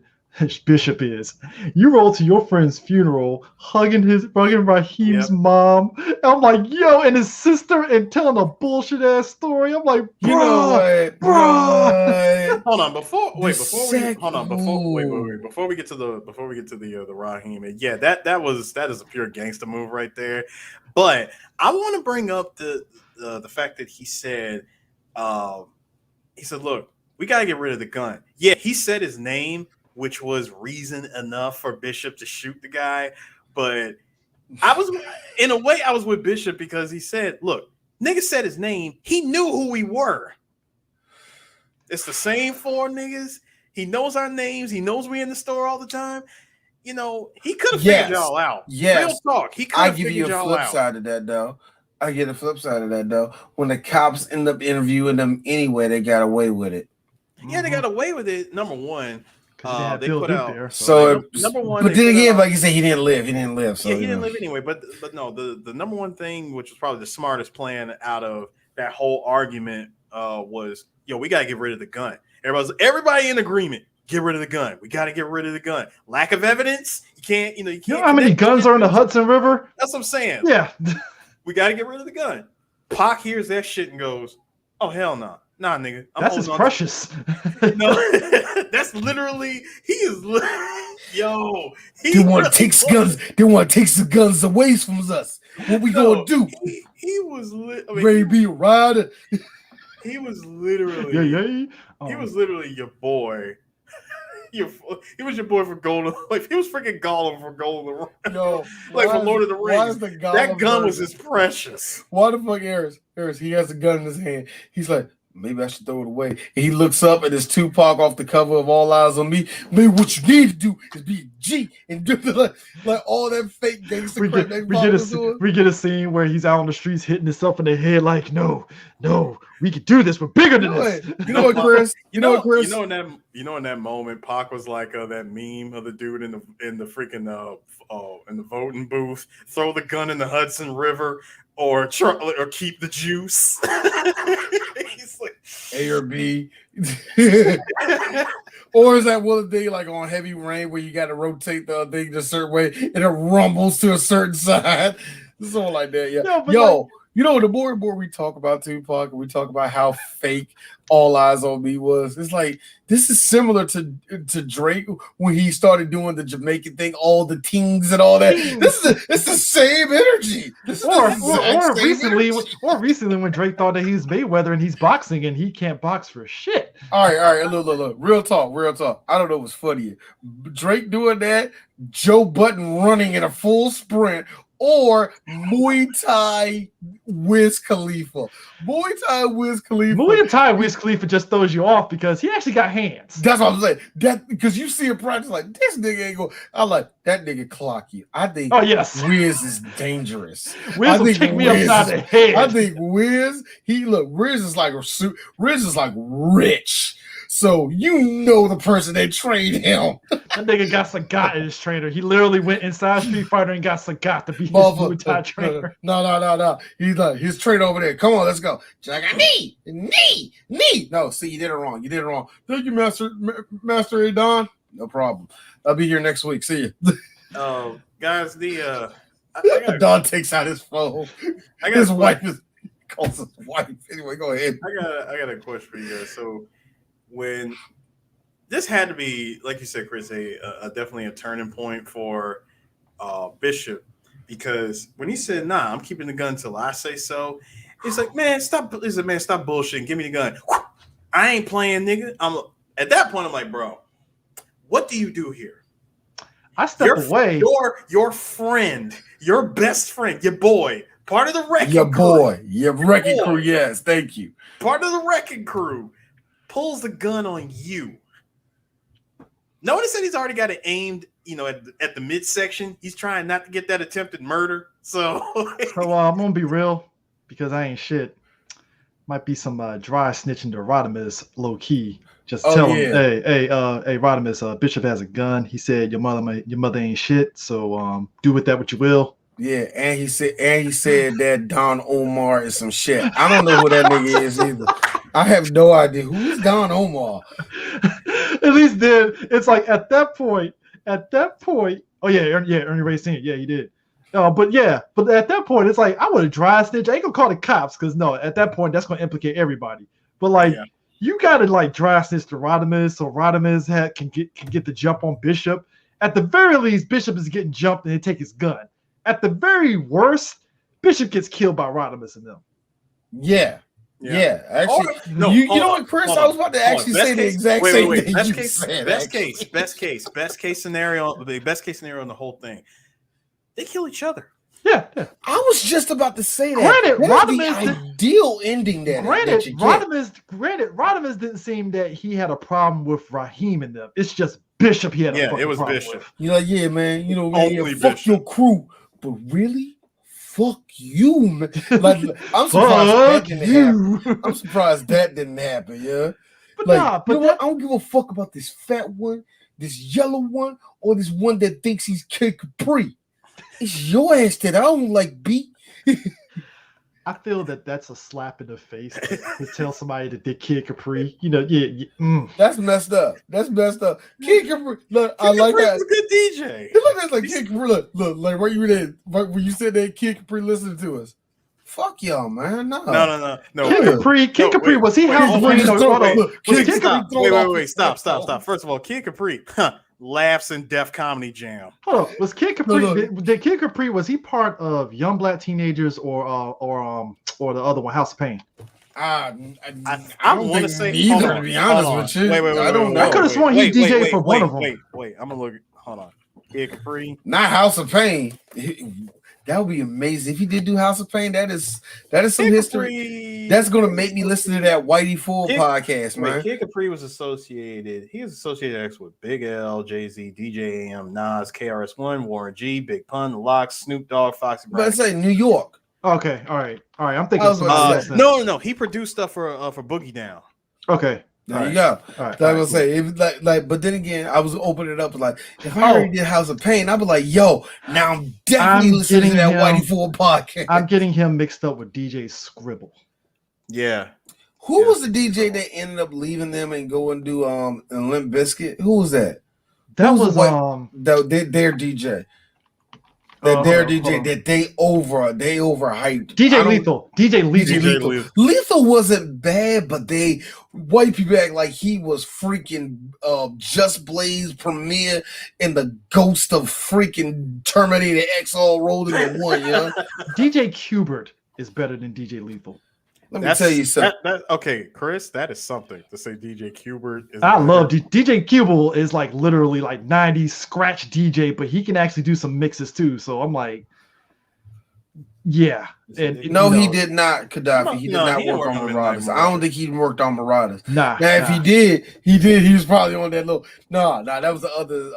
Bishop is. You roll to your friend's funeral, hugging Raheem's mom. And I'm like, yo, and his sister, and telling a bullshit ass story. I'm like, bro, you know what, bro. Hold on, before we get to the Raheem, yeah, that is a pure gangster move right there. But I want to bring up the fact that he said, look, we gotta get rid of the gun. Yeah, he said his name, which was reason enough for Bishop to shoot the guy. But I was with Bishop because he said, look, nigga said his name. He knew who we were. It's the same 4 niggas. He knows our names. He knows we in the store all the time. You know, he could have figured y'all out. Yes. Real talk. He could I have give figured you a y'all flip out. side of that, though. I get a flip side of that, though. When the cops end up interviewing them anyway, they got away with it. Yeah, they got away with it. Number one, Because They Bill put Duke out there. So, number one. but they then put again, out- like you said, he didn't live. So, yeah, he didn't live anyway. But no, the number one thing, which was probably the smartest plan out of that whole argument, was we gotta get rid of the gun. Everybody in agreement. Get rid of the gun. We got to get rid of the gun. Lack of evidence. You can't. You can't. You know how many guns are in the Hudson River? That's what I'm saying. Yeah. We got to get rid of the gun. Pac hears that shit and goes, "Oh hell no, nah, nigga. That's his precious." No, that's literally he is. Yo, they want to take guns. They want to take some guns away from us. What we gonna do? He was ready to be a rider. He was literally. He was literally your boy. He was your boy for Golden. Like he was freaking Gollum for Golden. No, like for Lord of the Rings. That gun was his precious. Why the fuck, Harris? He has a gun in his hand. He's like, maybe I should throw it away. And he looks up and it's Tupac off the cover of All Eyes on Me. Maybe what you need to do is be a G and do like all that fake gangster crap. We get a scene where he's out on the streets hitting himself in the head like, no, we can do this. We're bigger than this. You know what, Chris? You know in that moment, Pac was like that meme of the dude in the freaking in the voting booth, throw the gun in the Hudson River or keep the juice. He's like A or B. Or is that one thing like on Heavy Rain where you got to rotate the thing a certain way and it rumbles to a certain side? Something like that, yeah. No, the more and more we talk about Tupac and we talk about how fake All Eyes on Me was, it's like this is similar to Drake when he started doing the Jamaican thing, all the tings and all that. It's the same energy. Or recently when Drake thought that he was Mayweather and he's boxing and he can't box for shit. All right, look. Real talk. I don't know what's funnier. Drake doing that, Joe Budden running in a full sprint, or Muay Thai Wiz Khalifa. Muay Thai Wiz Khalifa just throws you off because he actually got hands. That's what I'm saying. That because you see a practice like this nigga ain't go. I like that nigga clock you. I think Wiz is dangerous. Wiz will kick me upside the head. I think Wiz is like rich. So the person that trained him. That nigga got Sagat as his trainer. He literally went inside Street Fighter and got Sagat to be his Muay Thai trainer. No. He's like his trainer over there. Come on, let's go. I got knee. No, see, you did it wrong. Thank you, Master Adon. No problem. I'll be here next week. See you. Guys, Don takes out his phone. His wife calls his wife. Anyway, go ahead. I got a question for you guys. So when this had to be, like you said, Chris, definitely a turning point for Bishop, because when he said, "Nah, I'm keeping the gun till I say so," he's like, "Man, stop! Stop bullshitting. Give me the gun. I ain't playing, nigga." At that point, I'm like, "Bro, what do you do here?" I step away. Your friend, your best friend, your boy, part of the wrecking your wrecking crew. Yes, thank you. Part of the wrecking crew pulls the gun on you. Notice that he's already got it aimed, at the midsection. He's trying not to get that attempted murder. So I'm gonna be real because I ain't shit. Might be some dry snitching to Rodimus low key. Just tell him, hey, Rodimus, Bishop has a gun. He said your mother ain't shit. So do with that what you will. Yeah, and he said that Don Omar is some shit. I don't know who that nigga is either. I have no idea who's Don Omar. At least then it's like at that point. Oh yeah, Ernie Ray Sr. Yeah, he did. But at that point it's like I would have dry snitch. I ain't gonna call the cops because at that point that's gonna implicate everybody. But you gotta dry snitch to Rodimus so Rodimus can get the jump on Bishop. At the very least, Bishop is getting jumped and they take his gun. At the very worst, Bishop gets killed by Rodimus and them. Yeah. Actually, you know what, Chris? I was about to actually say the exact same thing. Best case scenario. The best case scenario in the whole thing. They kill each other. Yeah. I was just about to say that. Granted, Rodimus ideal ending. Rodimus didn't seem that he had a problem with Raheem and them. It's just Bishop he had a problem Bishop. with. You're like, yeah, man. Only fuck Bishop. your crew, but really. Fuck you, man. I'm surprised I'm surprised that didn't happen, yeah. But I don't give a fuck about this fat one. this yellow one or this one that thinks he's Kid Capri? It's your ass that I don't like beat. I feel that that's a slap in the face to tell somebody that they're Kid Capri. You know, yeah. That's messed up. Kid Capri, look, I like that. He's a good DJ. He look like Kid Capri. Look, like where you there? When you said that Kid Capri listening to us. Fuck y'all, man. No. Kid Capri, was he House Wayne? Wait. Stop. First of all, Kid Capri laughs in Def Comedy Jam. Hold on. Was Kid Capri? Did Kid Capri, was he part of Young Black Teenagers or the other one, House of Pain? I want to say neither, to be honest with you. Wait, I don't know. I could have sworn he DJed for one of them. Wait. I'm gonna look. Hold on. Kid Capri. Not House of Pain. That would be amazing if he did do House of Pain. That is some Kid history. Capri. That's gonna make me listen to that Whitey Ford podcast, man. Kid Capri was associated. He was associated with Big L, Jay-Z, DJ AM, Nas, KRS-One, Warren G, Big Pun, The Lox, Snoop Dogg, Foxy Brown. But say New York. Okay, all right. I'm thinking of somebody else. No. He produced stuff for Boogie Down. Okay. There you go. Like I was say, if but then again, I was opening it up like if I already did House of Pain, I'd be like, yo, now I'm definitely listening to that Whitey Ford podcast. I'm getting him mixed up with DJ Scribble. Yeah. Who was the DJ that ended up leaving them and go and do Limp Bizkit? Who was that? That was their DJ. Their DJ that they overhyped. DJ Lethal. Lethal wasn't bad, but white people act like he was freaking Just Blaze Premier and the ghost of freaking Terminator X all rolled into one. Yeah. DJ Qbert is better than DJ Lethal. Let me tell you something. Okay, Chris, that is something to say. DJ Qbert is. I love DJ Qbert is like literally like 90s scratch DJ, but he can actually do some mixes too. So I'm like, yeah. And he did not. Gaddafi. He did not work on Marauders. I don't think he worked on Marauders. Nah. Now, if he did. He was probably on that little. Nah. That was the other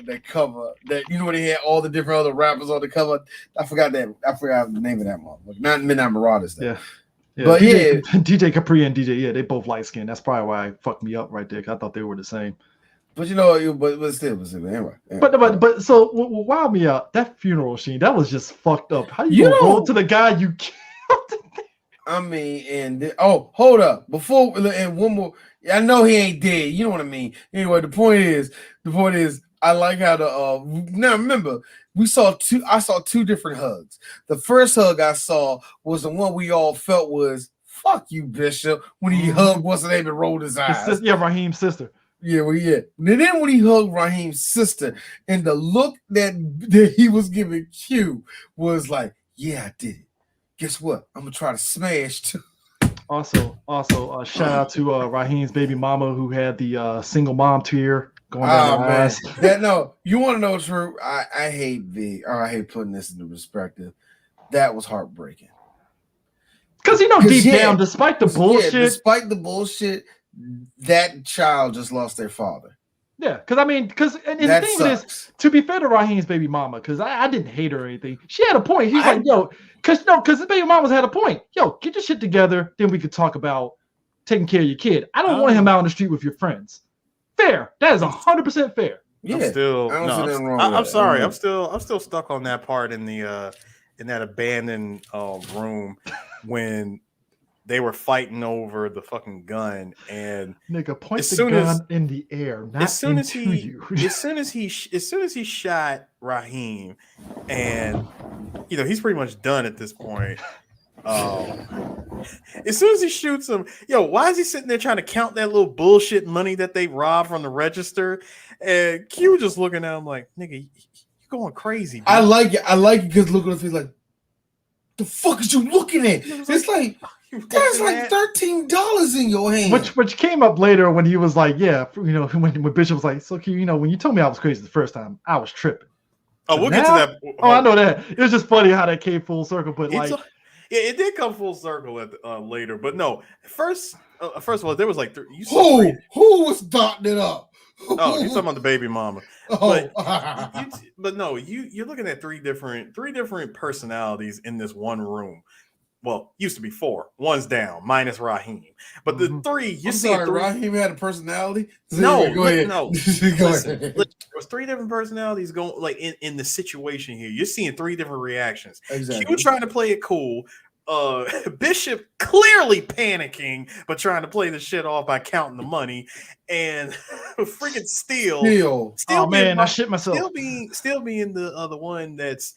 that cover. That you know when they had all the different other rappers on the cover. I forgot the name of that one. Not Midnight Marauders. Though. Yeah. Yeah, but DJ Capri and DJ, they both light skinned. That's probably why it fucked me up right there. I thought they were the same. But but still, anyway. But so what wound me out, that funeral scene, that was just fucked up. How you go to the guy you killed? I mean, hold up. Before and one more, I know he ain't dead. You know what I mean? Anyway, the point is, I like how now remember. I saw two different hugs. The first hug I saw was the one we all felt was fuck you, Bishop, when he hugged what's her name and rolled his eyes. Raheem's sister. Yeah. And then when he hugged Raheem's sister, and the look that he was giving Q was like, yeah, I did it. Guess what? I'm gonna try to smash too. Also, shout out to Raheem's baby mama who had the single mom tear. You want to know true? I hate putting this into perspective. That was heartbreaking. Because deep down, despite the bullshit, that child just lost their father. Yeah, because and the thing is, to be fair to Raheem's baby mama, because I didn't hate her or anything. She had a point. She's like, yo, because the baby mama's had a point. Yo, get your shit together, then we could talk about taking care of your kid. I don't want him out on the street with your friends. Fair. That is 100% fair. Yeah. I'm sorry. I'm still stuck on that part in that abandoned room when they were fighting over the fucking gun and nigga point the gun in the air. Not as soon as he shot Raheem, and he's pretty much done at this point. As soon as he shoots him, why is he sitting there trying to count that little bullshit money that they robbed from the register? And Q just looking at him like, nigga, you going crazy. Dude. I like it because look at his face like, the fuck is you looking at? It's like that's like $13 in your hand. Which came up later when he was like, when Bishop was like, so Q, when you told me I was crazy the first time, I was tripping. Oh, we'll get to that. Oh, I know that. It was just funny how that came full circle, but it did come full circle at later, but no. First of all, there was like who was dotting it up? Oh, you're talking about the baby mama. Oh. But no, you're looking at three different personalities in this one room. Well, used to be 4. 1's down, minus Raheem. But the 3, you're I'm seeing sorry, 3. Raheem had a personality. No, go ahead. No. Go Listen, ahead. there was 3 different personalities going like in the situation here. You're seeing 3 different reactions. Exactly. Q trying to play it cool. Bishop clearly panicking, but trying to play the shit off by counting the money, and freaking Still oh man, being I shit myself. Still being the one that's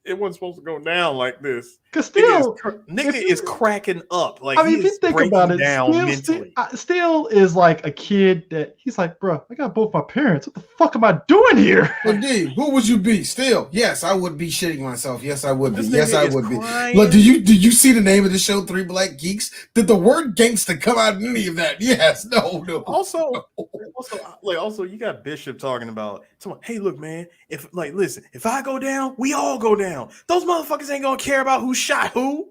it wasn't supposed to go down like this. Because Still, nigga is cracking up. Like, I mean, if you think about it, mentally. Still is like a kid that he's like, bro, I got both my parents. What the fuck am I doing here? Indeed, who would you be? Still, yes, I would be shitting myself. Yes, I would be. This Yes, nigga I is would crying. be. Look, did you see the name of the show, 3 Black Geeks? Did the word gangsta come out in any of that? Yes, no. Also, you got Bishop talking about, hey, look, man, listen, if I go down, we all go down. Those motherfuckers ain't gonna care about who shot who.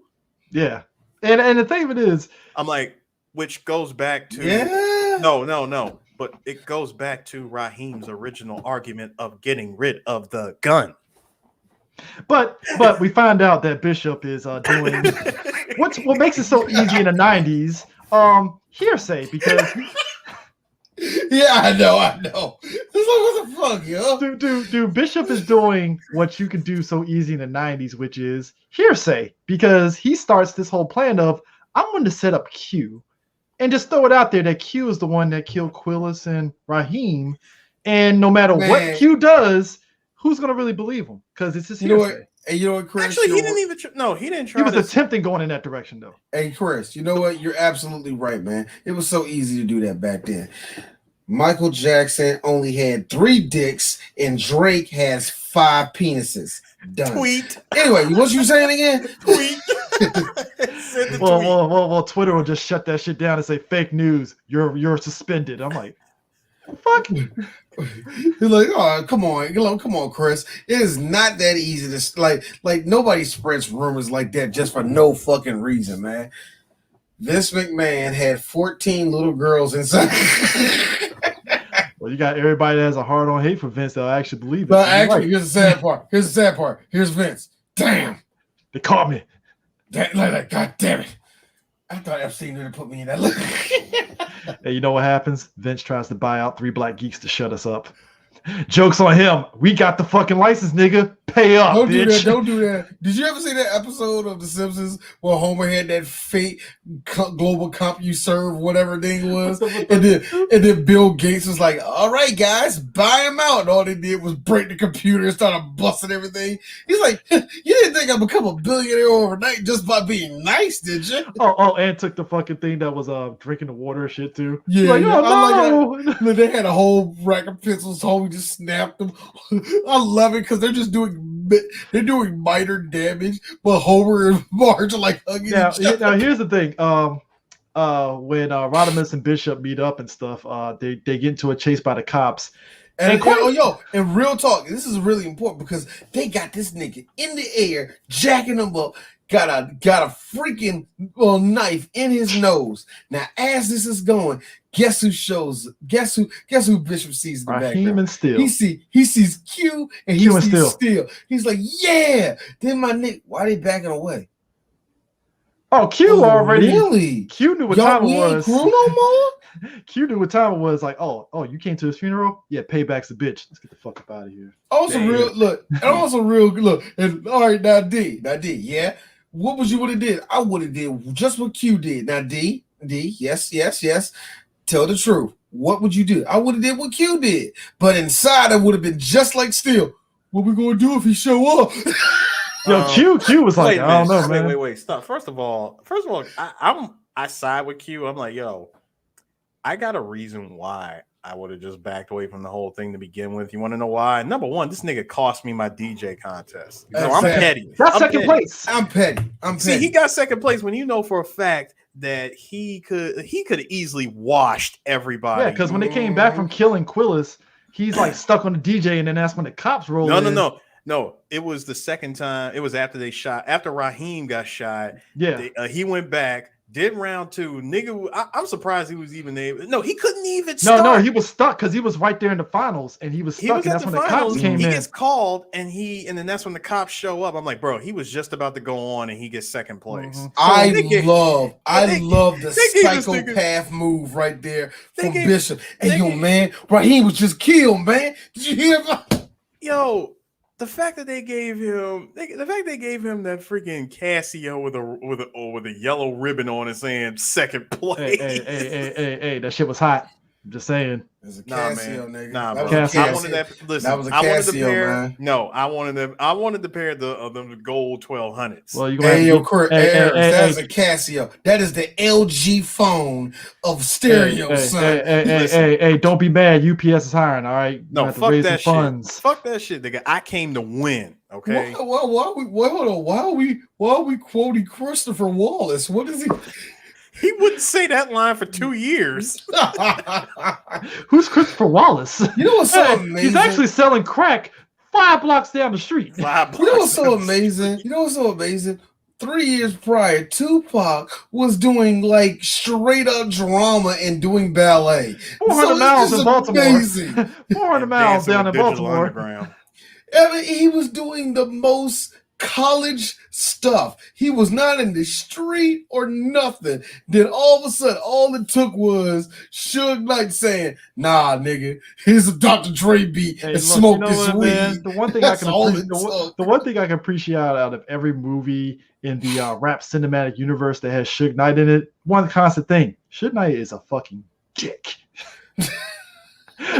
Yeah. And the thing of it is, I'm like, which goes back to no. But it goes back to Raheem's original argument of getting rid of the gun. But we find out that Bishop is doing what makes it so easy in the 90s, hearsay, because yeah, I know. It's like, what the fuck, yo? Dude, Bishop is doing what you can do so easy in the 90s, which is hearsay, because he starts this whole plan of, I'm going to set up Q and just throw it out there that Q is the one that killed Quillis and Raheem, and no matter what Q does, who's going to really believe him? Because it's just hearsay. And you know what, Chris? Actually, he didn't even. He didn't try. He was attempting going in that direction, though. Hey, Chris, you know what? You're absolutely right, man. It was so easy to do that back then. Michael Jackson only had 3 dicks, and Drake has 5 penises. Done. Tweet. Anyway, what you saying again? Tweet. Well, Twitter will just shut that shit down and say fake news. You're suspended. I'm like, fuck. You're like, oh, come on, Chris. It is not that easy to like nobody spreads rumors like that just for no fucking reason, man. Vince McMahon had 14 little girls inside. Well, you got everybody that has a hard on hate for Vince that'll actually believe it. But actually, here's the sad part. Here's Vince. Damn. They caught me. God damn it. I thought Epstein didn't put me in that look. Hey, you know what happens? Vince tries to buy out 3 Black Geeks to shut us up. Joke's on him. We got the fucking license, nigga. Pay up, bitch. Don't do that. Did you ever see that episode of The Simpsons where Homer had that fake global CompuServe, whatever thing was? and then Bill Gates was like, all right, guys, buy him out. And all they did was break the computer and started busting everything. He's like, you didn't think I'd become a billionaire overnight just by being nice, did you? Oh, and took the fucking thing that was drinking the water and shit too. Yeah, like, oh, no. Like they had a whole rack of pencils. Homie just snapped them. I love it because they're doing minor damage, but Homer and Marge are like hugging each other. Now here's the thing. When Rodimus and Bishop meet up and stuff, they get into a chase by the cops. And real talk, this is really important because they got this nigga in the air, jacking him up, got a freaking knife in his nose. Now, as this is going, guess who Bishop sees in the background? Raheem and Still. He sees Q and he sees Still. He's like, yeah. Then my nigga, why they backing away? Oh, Q already. Really? Q knew what time it was. Crew no more? Q knew what time it was. Like, oh, you came to his funeral? Yeah, payback's a bitch. Let's get the fuck up out of here. Also real look. And all right, now D, yeah. What would you would have did? I would have did just what Q did. Now D, yes. Tell the truth. What would you do? I would have did what Q did, but inside I would have been just like Still. What we gonna do if he show up? Yo, Q was like, I don't know, man. Wait, stop. First of all, I side with Q. I'm like, yo, I got a reason why I would have just backed away from the whole thing to begin with. You want to know why? Number one, this nigga cost me my DJ contest. So I'm petty. That's second place. I'm petty. See, he got second place when you know for a fact that he could have easily washed everybody. Yeah, because when they came back from killing Quillis, he's like stuck on the DJ, and then that's when the cops rolled in. No, it was the second time. It was after Raheem got shot. Yeah. He went back. Did round 2, nigga. I'm surprised he was even able. No, he couldn't even start. No, he was stuck because he was right there in the finals, and he was stuck. And that's when the cops came in. He gets called, and then that's when the cops show up. I'm like, bro, he was just about to go on, and he gets second place. Mm-hmm. I love the psychopath move right there from Bishop. Hey, yo, man, Raheem was just killed, man. Did you hear about? Yo. The fact that they gave him that freaking Casio with a yellow ribbon on it saying second place. Hey, that shit was hot. I'm just saying. It's a Casio, nigga. Nah, bro. I wanted that. Listen, that was a Casio, man. No, I wanted the pair of the gold 1200s. Well, you that's a Casio. That is the LG phone of stereo, son. Hey, don't be mad. UPS is hiring, all right? No, fuck that shit. Fuck that shit, nigga. I came to win. Okay. Why are we quoting Christopher Wallace? What is he? He wouldn't say that line for 2 years. Who's Christopher Wallace? You know what's so amazing? He's actually selling crack 5 blocks down the street. You know what's so amazing? 3 years prior, Tupac was doing like straight up drama and doing ballet. 400 miles in Baltimore. 400 miles down in Baltimore. I mean, he was doing the most college stuff. He was not in the street or nothing. Then all of a sudden, all it took was Suge Knight saying, "Nah, nigga, here's a Dr. Dre beat and smoke this weed." Man, the one thing I can appreciate out of every movie in the rap cinematic universe that has Suge Knight in it, one constant thing: Suge Knight is a fucking dick.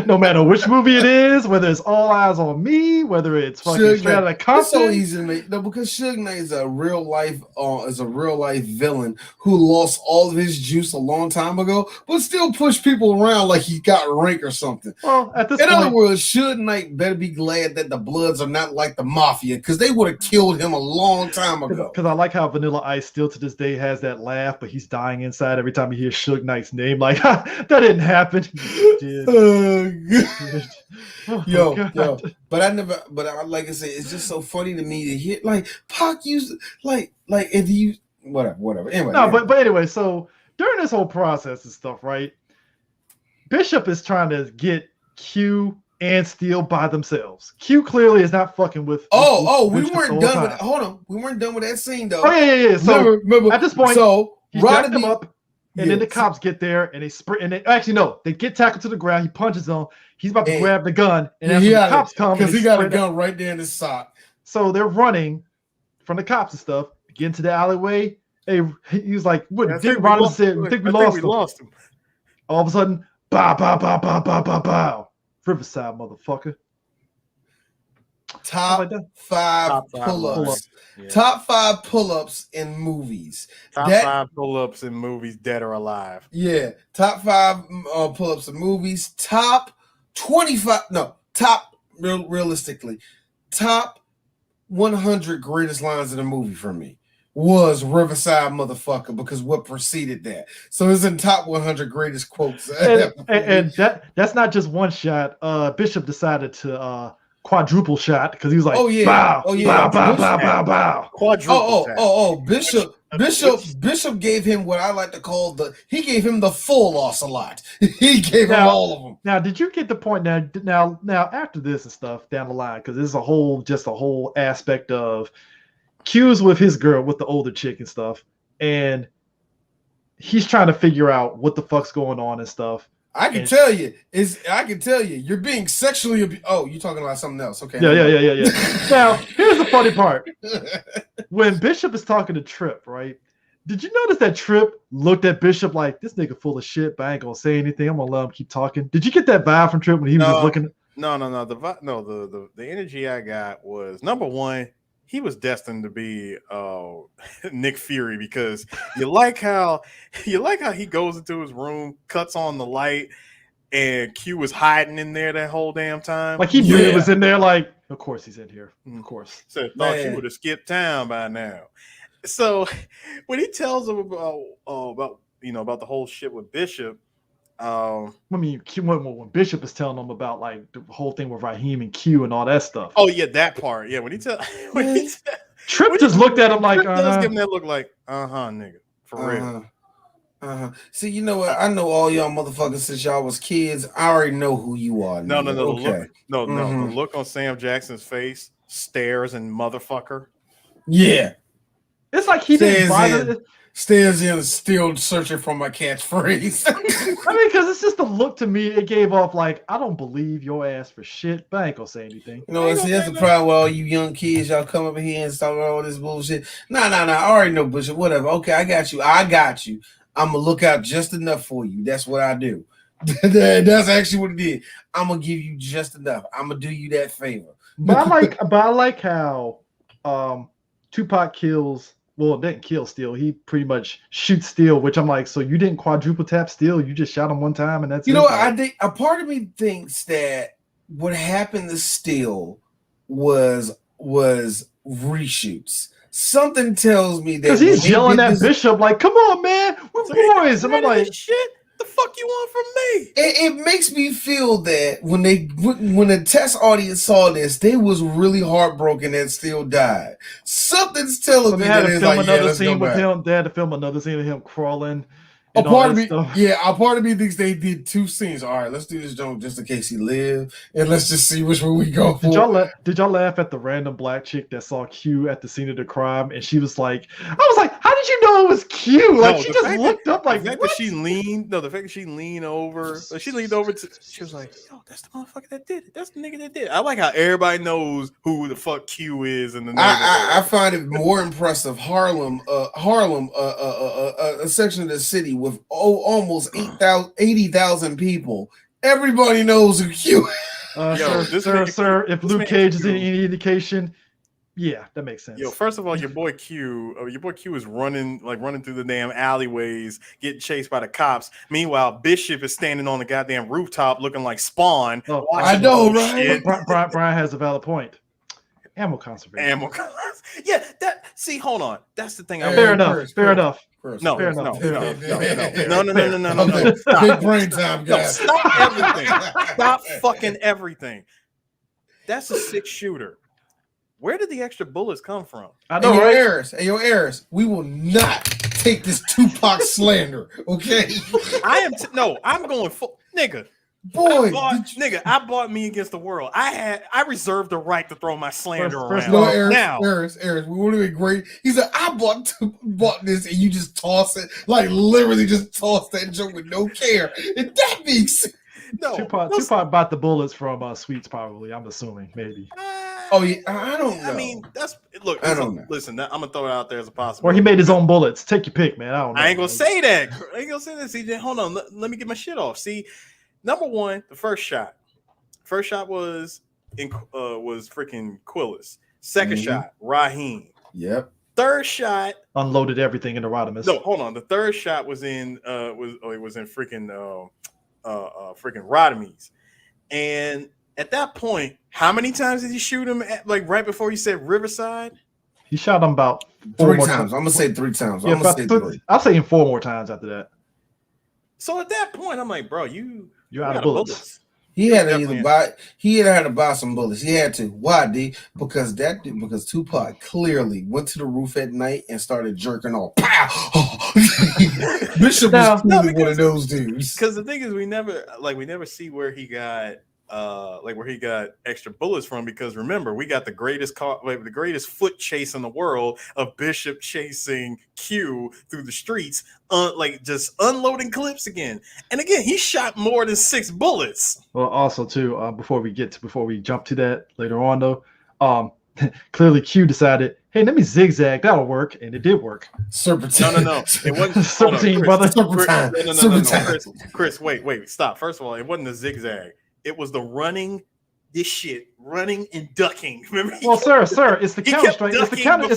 No matter which movie it is, whether it's All Eyes on Me, whether it's fucking Straight Outta Compton. It's so easy to make because Suge Knight is a real life villain who lost all of his juice a long time ago, but still push people around like he got rank or something. Well, at this point, in other words, Suge Knight better be glad that the Bloods are not like the Mafia because they would have killed him a long time ago. Because I like how Vanilla Ice still to this day has that laugh, but he's dying inside every time he hears Suge Knight's name. Like, that didn't happen. Yo, but like I said, it's just so funny to me to hear like Pac used like if you whatever. Anyway, but anyway, so during this whole process and stuff, right? Bishop is trying to get Q and Steel by themselves. Q clearly is not fucking with. We weren't done with. Hold on, we weren't done with that scene though. Oh yeah. So remember, at this point, he jacked them up. And then the cops get there and they sprint. And they get tackled to the ground. He punches them. He's about to grab the gun. And then the cops come. Because he got a gun right there in his sock. So they're running from the cops and stuff. Get into the alleyway. Hey, he was like, "What?" I think we lost him. All of a sudden, bow, bow, bow, bow, bow, bow, bow. Riverside, motherfucker. Top 5 pull-ups. Yeah. Top 5 pull-ups in movies. Top 5 pull-ups in movies, dead or alive. Yeah. Top 5 pull-ups in movies. Top 25. No. Realistically. Top 100 greatest lines in a movie for me was Riverside, motherfucker, because what preceded that. So it's in top 100 greatest quotes. and that's not just one shot. Bishop decided to quadruple shot because he was like, bow, bow. Quadruple. Bishop gave him what I like to call he gave him the full ocelot. He gave him all of them. Now, did you get the point now after this and stuff down the line? Because this is a whole aspect of Q's with his girl, with the older chick and stuff, and he's trying to figure out what the fuck's going on and stuff. I can tell you, you're being sexually abused. Oh, you're talking about something else. Okay. Yeah. Now, here's the funny part. When Bishop is talking to Trip, right? Did you notice that Trip looked at Bishop like, this nigga full of shit, but I ain't gonna say anything. I'm gonna let him keep talking. Did you get that vibe from Trip when he was just looking? No. The energy I got was, number one, he was destined to be Nick Fury, because you like how he goes into his room, cuts on the light, and Q was hiding in there that whole damn time. Like he knew he was in there. Like, of course he's in here. Of course. So thought you would have skipped town by now. So when he tells him about the whole shit with Bishop. When Bishop is telling them about like the whole thing with Raheem and Q and all that stuff. Oh yeah, that part. Yeah, Trip just looked at him like, does give him that look like, nigga, for real. See, you know what? I know all y'all motherfuckers since y'all was kids. I already know who you are. No. Okay. The look on Sam Jackson's face, stares and motherfucker. Yeah. It's like he didn't buy it. Stands in still searching for my catchphrase. I mean, because it's just the look to me. It gave off like, I don't believe your ass for shit, but I ain't gonna say anything. You know, see, that's the problem with all you young kids. Y'all come up here and start all this bullshit. Nah. I already know bullshit. Whatever. Okay, I got you. I'm gonna look out just enough for you. That's what I do. That's actually what it did. I'm gonna give you just enough. I'm gonna do you that favor. But I like how Tupac kills. Well, didn't kill Steel. He pretty much shoots Steel, which I'm like, so you didn't quadruple tap Steel? You just shot him one time and that's you know what? I think a part of me thinks that what happened to Steel was reshoots. Something tells me that because he's yelling at Bishop like, "Come on, man, we're boys," and I'm like, "Shit, the fuck you want from me?" It makes me feel that when the test audience saw this, they was really heartbroken that Steel died. Something's telling me they had that to it's film like, another scene with him. They had to film another scene of him crawling. A part of me thinks they did two scenes. All right, let's do this joke just in case he lived, and let's just see which one we go for. Did y'all laugh at the random black chick that saw Q at the scene of the crime, and she was like, "I was like, how did you know it was Q?" Like she just looked up like, the fact that she leaned over, she leaned over she was like, "Yo, that's the motherfucker that did it. That's the nigga that did it." I like how everybody knows who the fuck Q is in the neighborhood. I find it more impressive. Harlem, a section of the city with almost 80,000 people. Everybody knows who Q is. Sir, if Luke Cage is any indication, yeah, that makes sense. Yo, first of all, your boy Q is running through the damn alleyways, getting chased by the cops. Meanwhile, Bishop is standing on the goddamn rooftop looking like Spawn. Oh, I know, right? Brian has a valid point. Ammo conservation. Yeah, hold on. That's the thing. Fair enough. No. Big Stop. brain time, guys. No, stop everything. Stop fucking everything. That's a 6-shooter. Where did the extra bullets come from? I know, right? Harris, we will not take this Tupac slander, okay? I'm going full nigga. Boy, I bought Me Against the World. I reserved the right to throw my slander around. No, Harris, we would have been great. He said, I bought this, and you just toss it, like literally just toss that joke with no care. And that makes no. Tupac bought the bullets from Sweets, probably. I'm assuming, maybe. Oh yeah, I don't know. I mean, I don't know. Listen, I'm gonna throw it out there as a possibility. Or he made his own bullets. Take your pick, man. I don't know. I ain't gonna say that. I ain't gonna say that. See, hold on. Let me get my shit off. See. Number one, the first shot was freaking Quillis. Second shot, Raheem. Yep. Third shot unloaded everything in the Rodimus. No, hold on. The third shot was in freaking Rodimus. And at that point, how many times did he shoot him right before he said Riverside? He shot him about 3 times. I'm gonna say 3 times. I'm gonna say 3. I'll say him 4 more times after that. So at that point, I'm like, bro, you're out of bullets. He had to buy some bullets. He had to. Why, D? Because Tupac clearly went to the roof at night and started jerking off. Pow! Bishop was clearly one of those dudes. Because the thing is, we never see where he got extra bullets from, because remember, we got the greatest foot chase in the world of Bishop chasing Q through the streets, just unloading clips again. And again, he shot more than 6 bullets. Well, also too, before we jump to that later on though, clearly Q decided, hey, let me zigzag, that'll work, and it did work. Serpentine. No. It wasn't serpentine, brother. Serpentine. No. Chris, wait, stop. First of all, it wasn't a zigzag. It was the running and ducking. Remember? Well, sir, it's the counter strike. It's the counter.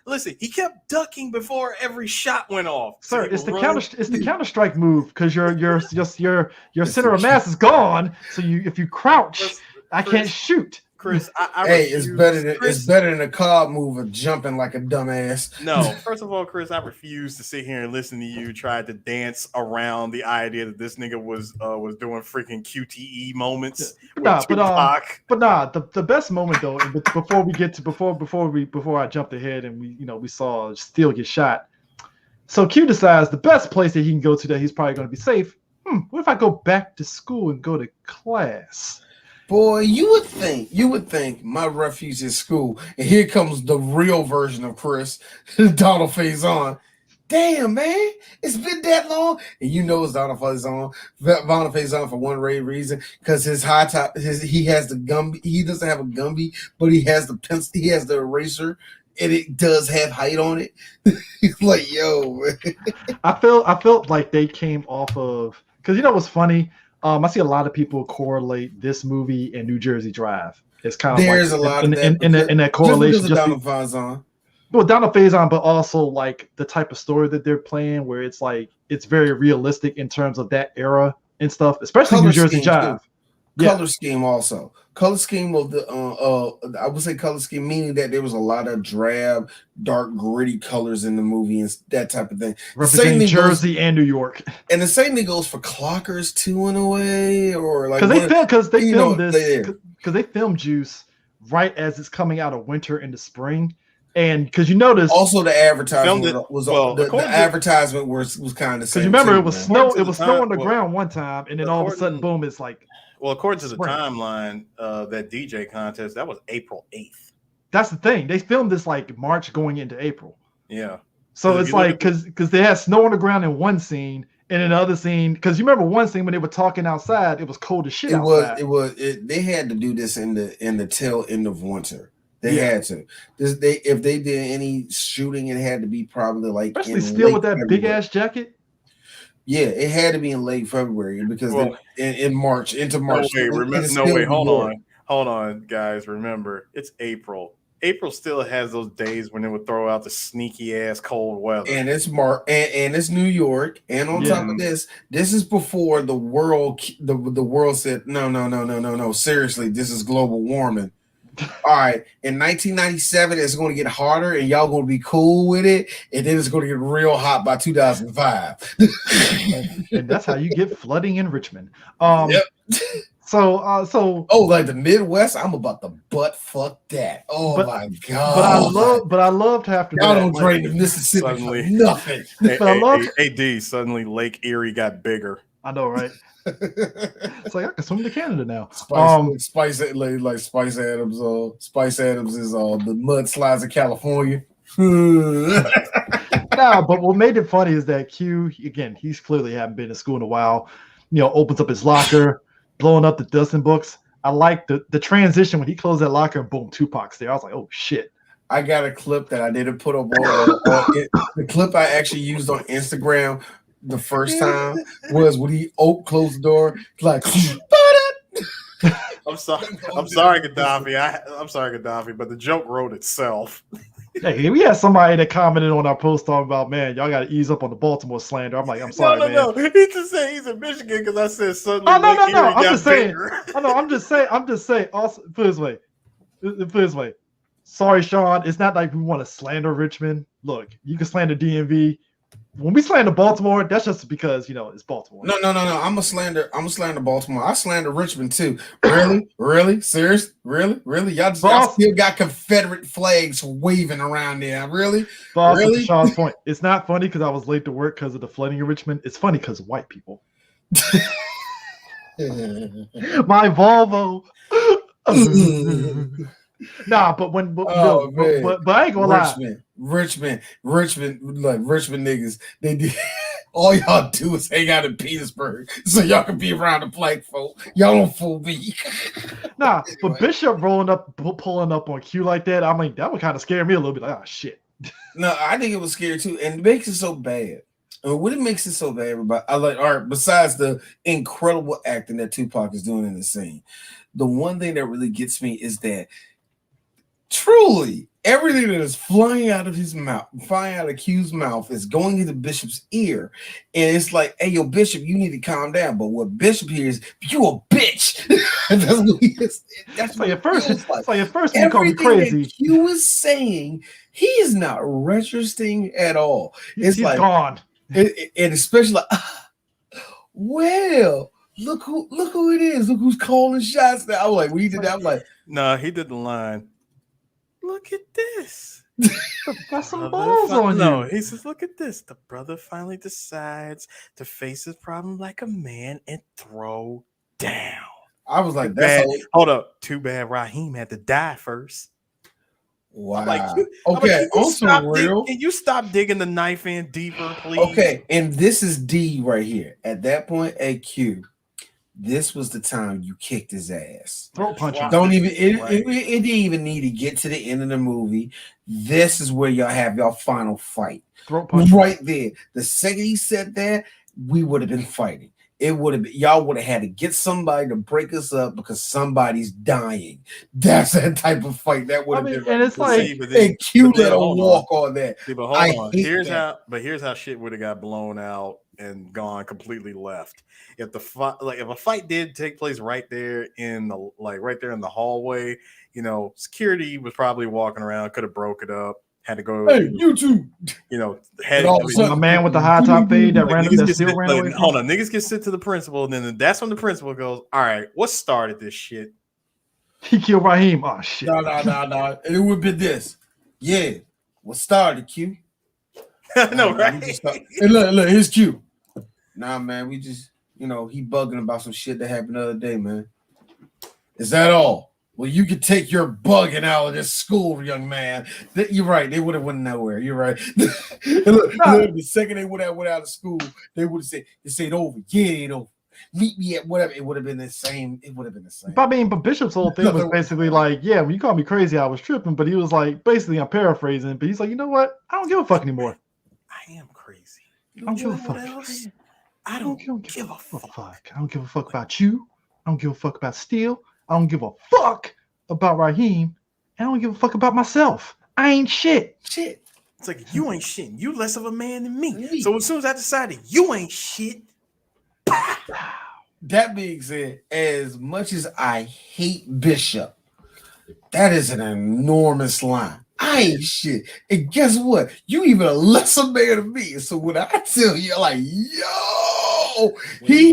Listen. He kept ducking before every shot went off. Sir, it's the counter. It's the counter strike move, because your center of mass is gone. So if you crouch, I can't shoot. Chris, it's better than a car move of jumping like a dumbass. No, first of all, Chris, I refuse to sit here and listen to you try to dance around the idea that this nigga was doing freaking QTE moments. The best moment though, before I jumped ahead and we saw Steel get shot. So Q decides the best place that he can go to that he's probably going to be safe. What if I go back to school and go to class? Boy, you would think my refuge is school. And here comes the real version of Chris, Donald Faison. Damn, man, it's been that long. And you know it's Donald Faison. Donald Faison for one reason, because his high top, he has the Gumby. He doesn't have a Gumby, but he has the pencil, he has the eraser, and it does have height on it. He's like, yo, man. I felt like they came off of, because you know what's funny? I see a lot of people correlate this movie and New Jersey Drive. It's kind of There's like a lot in that correlation. Just Donald Faison. Well, Donald Faison, but also like the type of story that they're playing, where it's like it's very realistic in terms of that era and stuff, especially New Jersey Drive. Color scheme also. Color scheme of the I would say color scheme, meaning that there was a lot of drab, dark, gritty colors in the movie and that type of thing. Representing Jersey and New York. And the same thing goes for Clockers too, in a way, or like because they filmed Juice right as it's coming out of winter into spring. And because you notice, also the advertisement was the advertisement was kind of, because you remember it was snow on the ground one time, and then all of a sudden, boom, it's like. Well, according to the timeline, that DJ contest, that was April 8th. That's the thing. They filmed this like March going into April. Yeah. So it's like because they had snow on the ground in one scene, and in the other scene, because you remember one scene when they were talking outside, it was cold as shit outside. They had to do this in the tail end of winter. They had to. If they did any shooting, it had to be probably like especially still with that big ass jacket. Yeah, it had to be in late February because in March into March. Hold on, guys. Remember, it's April. April still has those days when they would throw out the sneaky ass cold weather. And it's and it's New York. And on top of this is before the world said no. Seriously, this is global warming. All right, in 1997, it's going to get hotter, and y'all going to be cool with it, and then it's going to get real hot by 2005. And that's how you get flooding in Richmond. Yep. So like the Midwest, I'm about to butt fuck that. My god! But I loved after y'all don't drain the Mississippi suddenly, nothing. Suddenly Lake Erie got bigger. I know, right? It's like I can swim to Canada now. Spice Adams. Spice Adams is the mudslides of California. But what made it funny is that Q, again, he's clearly haven't been to school in a while. You know, opens up his locker, blowing up the Dustin books. I like the transition when he closed that locker and boom, Tupac's there. I was like, oh shit. I got a clip that I didn't put up the clip I actually used on Instagram. The first time was when he closed the door, like. I'm sorry, Gaddafi. I'm sorry, Gaddafi, but the joke wrote itself. Hey, we had somebody that commented on our post talking about, man, y'all got to ease up on the Baltimore slander. I'm like, I'm sorry, man. No. He just said he's in Michigan because I said suddenly. No. I'm just saying. Also, put it this way. Sorry, Sean. It's not like we want to slander Richmond. Look, you can slander DMV. When we slander Baltimore, that's just because it's Baltimore. No. I'm a slander Baltimore. I slander Richmond too. Really? Serious? Really? Y'all still got Confederate flags waving around there. Really? Boss, really? To Sean's point, it's not funny because I was late to work because of the flooding in Richmond. It's funny because of white people. My Volvo. Nah, but I ain't gonna lie. Richmond, like Richmond niggas, they did. All y'all do is hang out in Petersburg, so y'all can be around the black folk. Y'all don't fool me. Nah, but Bishop pulling up on Q like that, I mean, that would kind of scare me a little bit. Like, oh shit. No, I think it was scary too, and it makes it so bad. What it makes it so bad, everybody, I like art. Besides the incredible acting that Tupac is doing in the scene, the one thing that really gets me is that. Truly, everything that is flying out of his mouth, flying out of Q's mouth, is going into Bishop's ear, and it's like, "Hey, yo, Bishop, you need to calm down." But what Bishop hears, "You a bitch." That's what he is. That's like at first. It's like at first you call me crazy. Q is saying he is not registering at all. He's like gone, and especially like, well. Look who it is. Look who's calling shots now. I'm like, when he did that, I'm like, nah, he did the line. Look at this. Got some Brother balls on no, you. he says, look at this. The brother finally decides to face his problem like a man and throw down. I was Too like, that's bad. all. Hold up. Too bad Raheem had to die first. I'm like, Wow. I'm like, Okay, on some real. can you stop digging the knife in deeper, please? Okay, and this is D right here. At that point, AQ, this was the time you kicked his ass. Throat punching. Don't even Right. it didn't even need to get to the end of the movie. This is where y'all have your final fight. Throat punching. Right there. The second he said that, we would have been fighting. It would have been, y'all would have had to get somebody to break us up because somebody's dying. That's that type of fight. That would have been. And it's like, and Q let him walk on that. See, but hold on. Here's how shit would have got blown out and gone completely left. If the fight, like if a fight did take place right there in the hallway, you know, security was probably walking around, could have broke it up, had to go. Hey, you too. You know, had a man with the high top fade that ran away. Hold on, niggas get sent to the principal, and then that's when the principal goes, "All right, what started this shit?" He killed Raheem. Oh shit. No. And it would be this. Yeah. What started, Q? No, right? Hey, look, here's Q. Nah, man, we just, you know, he bugging about some shit that happened the other day, man. Is that all? Well, you could take your bugging out of this school, young man. You're right. They would have went nowhere. You're right. Look, the second they went out of school, they would have said, "It's ain't over. Yeah, it ain't over. Meet me at whatever." It would have been the same. But Bishop's whole thing was basically like, yeah, when you called me crazy, I was tripping. But he was like, basically, I'm paraphrasing, but he's like, you know what? I don't give a fuck anymore. I am crazy. I don't give a fuck. I don't give a fuck. I don't give a fuck about you. I don't give a fuck about Steele. I don't give a fuck about Raheem. I don't give a fuck about myself. I ain't shit. It's like, you ain't shit. You less of a man than me. So as soon as I decided you ain't shit. That being said, as much as I hate Bishop, that is an enormous line. I ain't shit. And guess what? You even a lesser man than me. So when I tell you, like, yo, he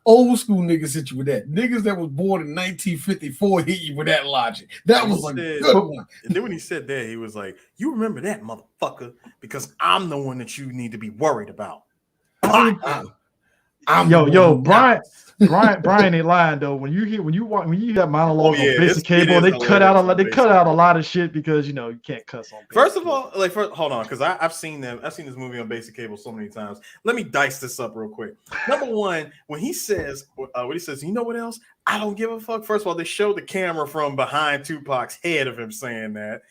old school niggas hit you with that. Niggas that was born in 1954 hit you with that logic. That was a good one. And then when he said that, he was like, you remember that, motherfucker, because I'm the one that you need to be worried about. Brian ain't lying though. When you hear that monologue on Basic Cable, they cut out a lot of shit because you know you can't cuss on. First of all, hold on, because I've seen this movie on Basic Cable so many times. Let me dice this up real quick. Number one, when he says, you know what else? I don't give a fuck. First of all, they show the camera from behind Tupac's head of him saying that,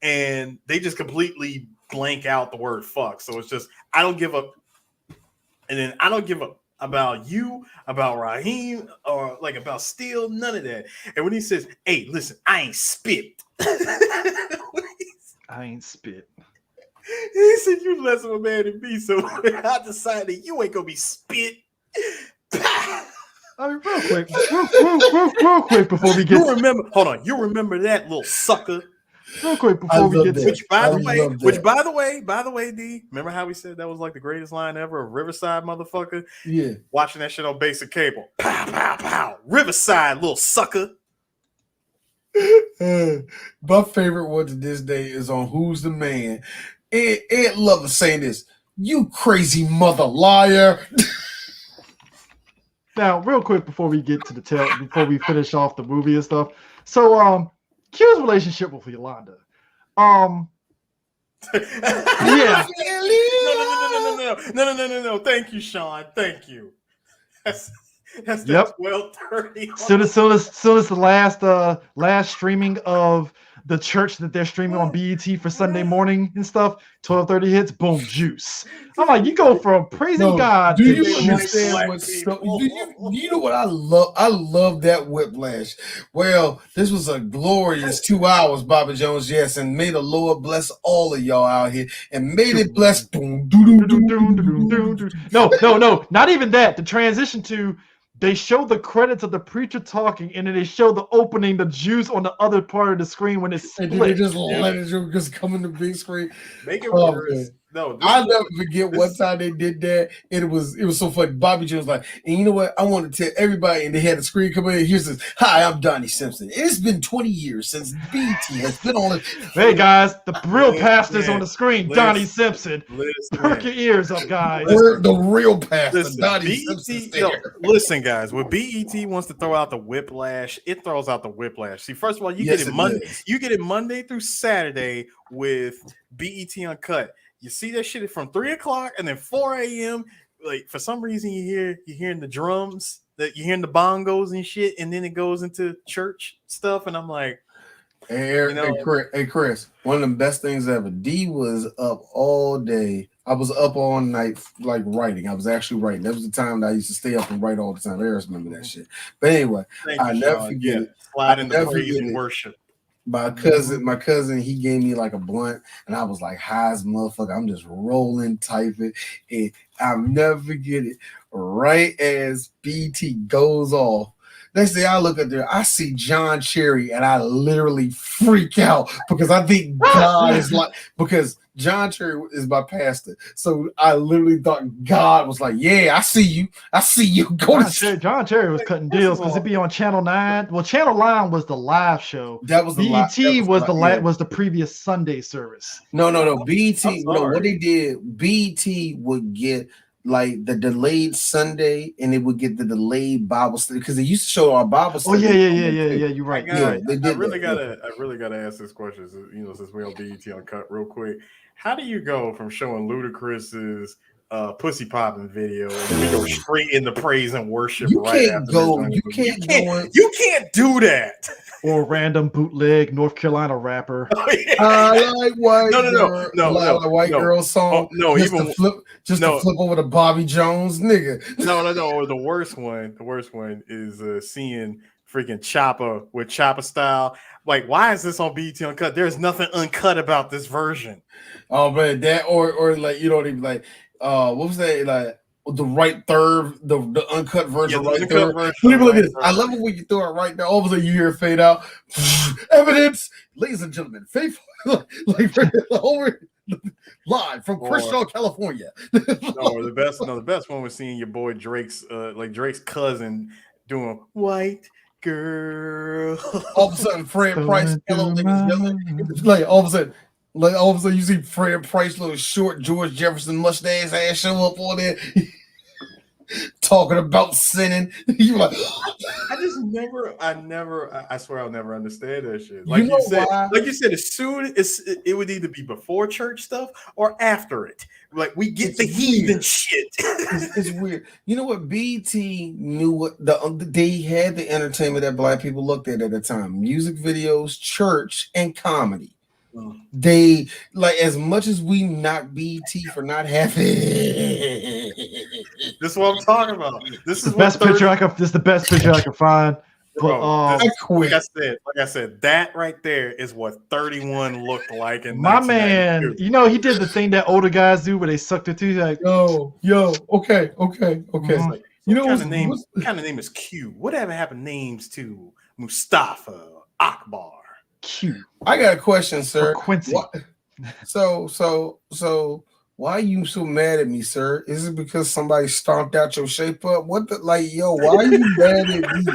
and they just completely blank out the word fuck. So it's just I don't give a, and then I don't give a about you, about Raheem, or like about Steele, none of that. And when he says, "Hey, listen, I ain't spit," I ain't spit. He said, "You less of a man than me." So I decided you ain't gonna be spit. I mean, real quick before we get. You remember that little sucker. Real quick before we get to which by the way, D, remember how we said that was like the greatest line ever of Riverside, motherfucker? Yeah. Watching that shit on Basic Cable. Pow, pow, pow. Riverside, little sucker. My favorite one to this day is on Who's the Man. Ed Lover saying this, "You crazy mother liar." Now, real quick before we get to before we finish off the movie and stuff. So, Q's relationship with Yolanda. Yeah. No. Thank you, Sean. Thank you. That's the 12:30. Soon as the last streaming of the church that they're streaming on BET for Sunday morning and stuff, 12:30 hits, boom, juice. I'm like, you go from praising God do to you juice. understand you know what I love? I love that whiplash. Well, this was a glorious 2 hours, Bobby Jones, yes, and may the Lord bless all of y'all out here, and may it bless boom, No, not even that. The transition to they show the credits of the preacher talking, and then they show the opening, the juice on the other part of the screen when it's split. And they just let it just come in the big screen. Make it worse. no. I'll never forget one time they did that, and it was so funny. Bobby Jones was like, and you know what? I want to tell everybody, and they had the screen come in. Here's this. Hi, I'm Donnie Simpson. It's been 20 years since BT has been on it. Hey guys, the real pastor's on the screen. Donnie Simpson. Perk your ears up, guys. The real pastor, Donnie Simpson. Listen, guys. When BET wants to throw out the whiplash, it throws out the whiplash. See, first of all, you get it Monday. You get it Monday through Saturday with BET Uncut. You see that shit from 3 o'clock and then 4 a.m. Like for some reason you're hearing the drums, that you're hearing the bongos and shit, and then it goes into church stuff, and I'm like, hey Chris, one of the best things ever. D was up all day. I was up all night, like writing. I was actually writing. That was the time that I used to stay up and write all the time. I remember that shit. But anyway, I never forget it. Slide into praise and worship. My cousin, he gave me like a blunt, and I was like high as motherfucker. I'm just rolling, typing, and I'll never forget it. Right as BT goes off, next thing I look at there, I see John Cherry, and I literally freak out because I think God is like, because John Cherry is my pastor. So I literally thought God was like, yeah, I see you. John Cherry was cutting deals because it'd be on Channel 9. Well, Channel 9 was the live show. That was the BET was the previous Sunday service. No. BET, what they did, BET would get like the delayed Sunday, and it would get the delayed Bible study because they used to show our Bible study. Oh yeah. You're right. I really gotta ask this question. Since we on BET Uncut, real quick, how do you go from showing Ludacris's pussy popping video and then we go straight into praise and worship? You can't do that. Or a random bootleg North Carolina rapper. Oh, yeah. I like white white girl song. To flip over to Bobby Jones, nigga. No. Or the worst one is seeing freaking Chopper with Chopper style. Like, why is this on BET Uncut? There's nothing uncut about this version. Oh man, that or like like what was that like? The right third, the uncut version, People like this. I love it when you throw it right there. All of a sudden, you hear it fade out. Evidence, ladies and gentlemen, faithful, like over live from Crenshaw, California. The best one was seeing your boy Drake's cousin doing White Girl. All of a sudden, Fred Price, hello, ladies and gentlemen. Like all of a sudden, you see Fred Price, little short George Jefferson mustache ass show up on there, talking about sinning. You like, I swear I'll never understand that shit. Like you said, as soon as it would either be before church stuff or after it. Like we get the heathen shit. It's weird. You know what? BT knew what they had the entertainment that black people looked at the time: music videos, church, and comedy. They like as much as we knock BT for not having. This is what I'm talking about. This is the best picture I can. This is the best picture I can find. Bro, like I said, that right there is what 31 looked like. And my man, he did the thing that older guys do where they suck their teeth. Like, okay. Mm-hmm. Like, what kind of name is Q? Whatever happened names to Mustafa, Akbar? Q. I got a question, sir. Quincy. So why are you so mad at me, sir? Is it because somebody stomped out your shape up? Why are you mad at me?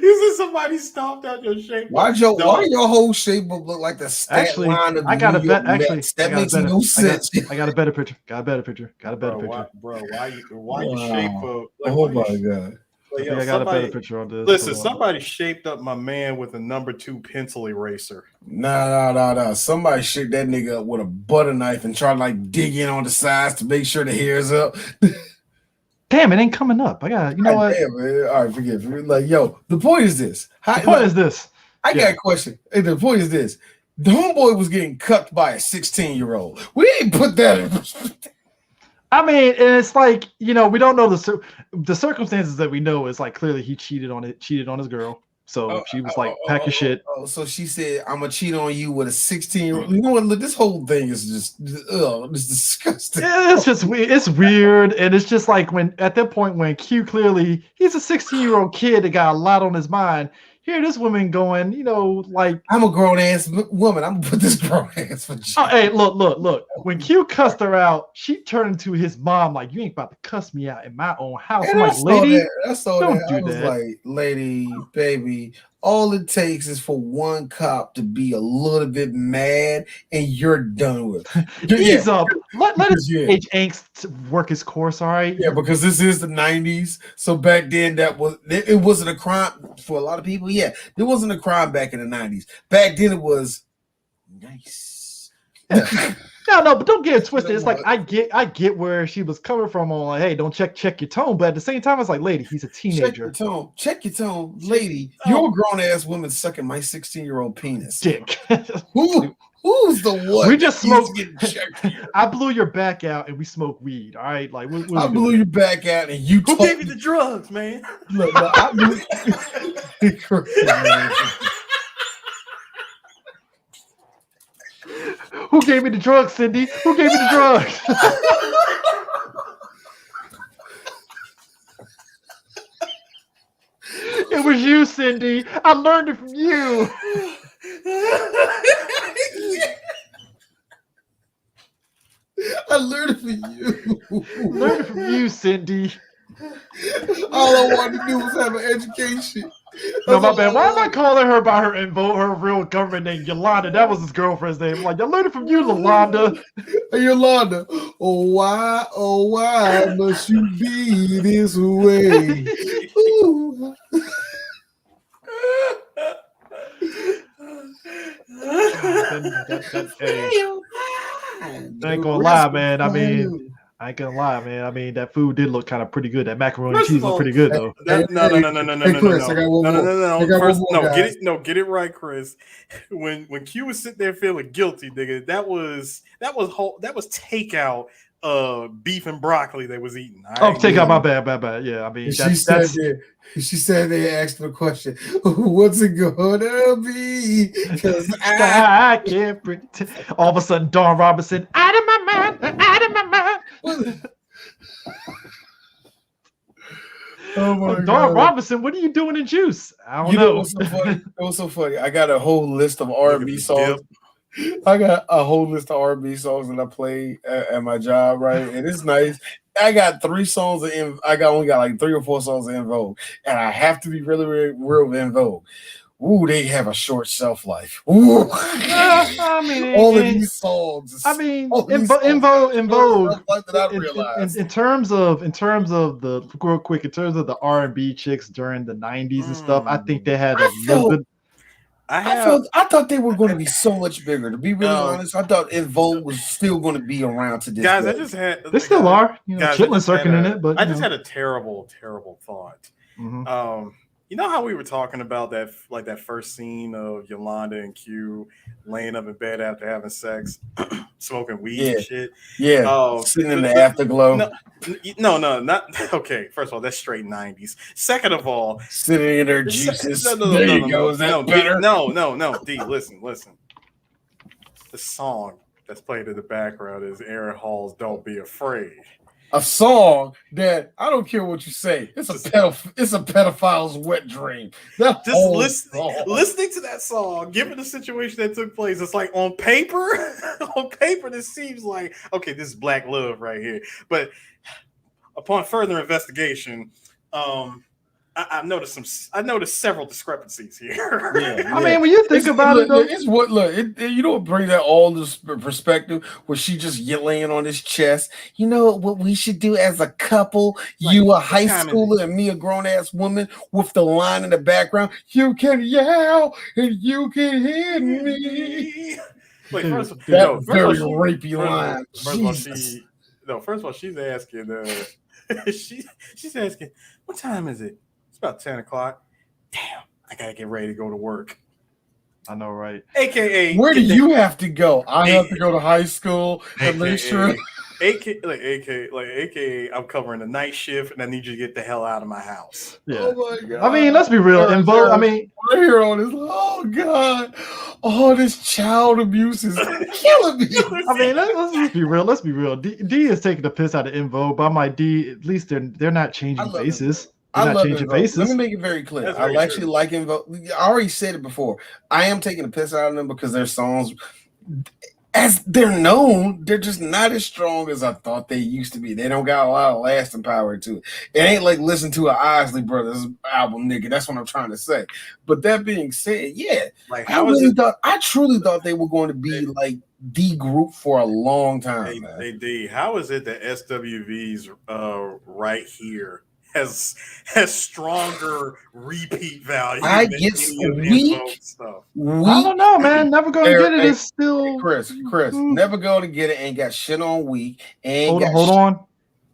You said somebody stomped out your shape. Why your whole shape up look like the stat line of the New York Mets? That makes no sense. I got a better picture. Bro, why you shape up? Like, oh my god. I got a better picture on this. Listen, somebody shaped up my man with a number 2 pencil eraser. Nah. Somebody shaped that nigga up with a butter knife and try to like dig in on the sides to make sure the hair's up. Damn, it ain't coming up. I got, what? Damn, man. All right, forget it. Like, the point is this. I got a question. Hey, the point is this. The homeboy was getting cucked by a 16-year-old. We ain't put that in perspective. I mean, and it's like, we don't know the circumstances that we know is like clearly he cheated on his girl. So she was like, pack your shit. So she said, I'm going to cheat on you with a 16-year-old. You know what? Look, this whole thing is just, it's disgusting. Yeah, it's just weird. It's weird. And it's just like at that point when Q clearly, he's a 16-year-old kid that got a lot on his mind. here this woman going, like I'm a grown ass woman. I'm gonna put this grown ass for oh, hey, look. When Q cussed her out, she turned to his mom like, "You ain't about to cuss me out in my own house." And I'm like, "Lady, I saw don't that. do I was that." like, lady, baby, all it takes is for one cop to be a little bit mad and you're done with it. Ease up. Let his Yeah. age angst work his course, all right? Yeah, because this is the 90s. So back then it wasn't a crime for a lot of people. Yeah, there wasn't a crime back in the 90s. Back then it was nice. No, but don't get it twisted. It's like I get where she was coming from on like, hey, don't check your tone, but at the same time, it's like, lady, he's a teenager. Check your tone, lady. You're a grown ass woman sucking my 16-year-old penis. Dick. Who's the one? We just smoked. Checked I blew your back out and we smoked weed. All right, like I blew your back out and you. Who gave you the drugs, man? Look, I blew. Who gave me the drugs, Cindy? Who gave me the drugs? It was you, Cindy. I learned it from you. I learned it from you. Learned it from you, Cindy. All I wanted to do was have an education. No, my bad. Why am I calling her by her real government name, Yolanda? That was his girlfriend's name. I'm like, I learned it from you, Yolanda. Yolanda, oh why must you be this way? I ain't gonna lie, man. I mean, that food did look kind of pretty good. That macaroni and cheese looked pretty good, though. No. Chris, I got one more. First, get it right, Chris. When Q was sitting there feeling guilty, nigga, that was takeout beef and broccoli they was eating. Take out my bad. Yeah, I mean, she said they asked the question, what's it gonna be? Because I can't pretend. All of a sudden, Dawn Robinson, out of my mind. Oh my Dawn God. Robinson, what are you doing in Juice? I don't know. It was so funny. I got a whole list of R&B songs. I got a whole list of R&B songs that I play at my job, right? And it's nice. I got 3 songs only got like 3 or 4 songs in Vogue, and I have to be really, really real in Vogue. Ooh, they have a short shelf life. Ooh. I mean, all of these songs. I mean, in Vogue. In terms of the real quick, in terms of the R&B chicks during the 90s and stuff, I think they had a little good. I thought they were going to be so much bigger. To be really honest, I thought In Vogue was still going to be around to this guys. day. They still are. Chitlin circling in it, but I just had a terrible thought. Mm-hmm. You know how we were talking about that, like that first scene of Yolanda and Q laying up in bed after having sex, smoking weed and shit. Yeah, sitting in the afterglow. No, not okay. First of all, that's straight 90s. Second of all, sitting in their juices. There you go. No. D, listen. The song that's played in the background is Aaron Hall's "Don't Be Afraid." A song that I don't care what you say. It's a pedophile's wet dream. Listening to that song, given the situation that took place, it's like on paper, this seems like okay, this is black love right here. But upon further investigation, I noticed several discrepancies here. I mean, when you think about it, though, you don't bring that all this perspective where she just laying on his chest. You know what we should do as a couple? Like, you a high schooler and me a grown ass woman with the line in the background. You can yell and you can hear me. Wait, first of all, very rapey line. First of all, she's asking. She's asking, what time is it? It's about 10 o'clock. Damn, I gotta get ready to go to work. I know, right? AKA, where do you have to go? I have to go to high school and make sure. AKA, I'm covering the night shift and I need you to get the hell out of my house. Yeah. Oh my God. I mean, let's be real. In Vogue, I mean, I hear all this. Oh God, all this child abuse is killing me. I mean, let's be real. Let's be real. D is taking the piss out of In Vogue, but I'm like, D, at least they're not changing bases. I not love changing Invoke. Let faces. me make it very clear. That's I very actually true. like Invoke. I already said it before. I am taking a piss out of them because their songs, as they're known, they're just not as strong as I thought they used to be. They don't got a lot of lasting power to it. It ain't like listen to an Isley Brothers album, nigga. That's what I'm trying to say. But that being said, yeah, Like, I truly thought they were going to be like the group for a long time, man. How is it that SWV's right here has stronger repeat value I than get any of weak. Invoke's stuff? I don't know, man. Never gonna get it. Hey, Is still Chris, never go to get it. Ain't got shit on weak. Ain't hold on.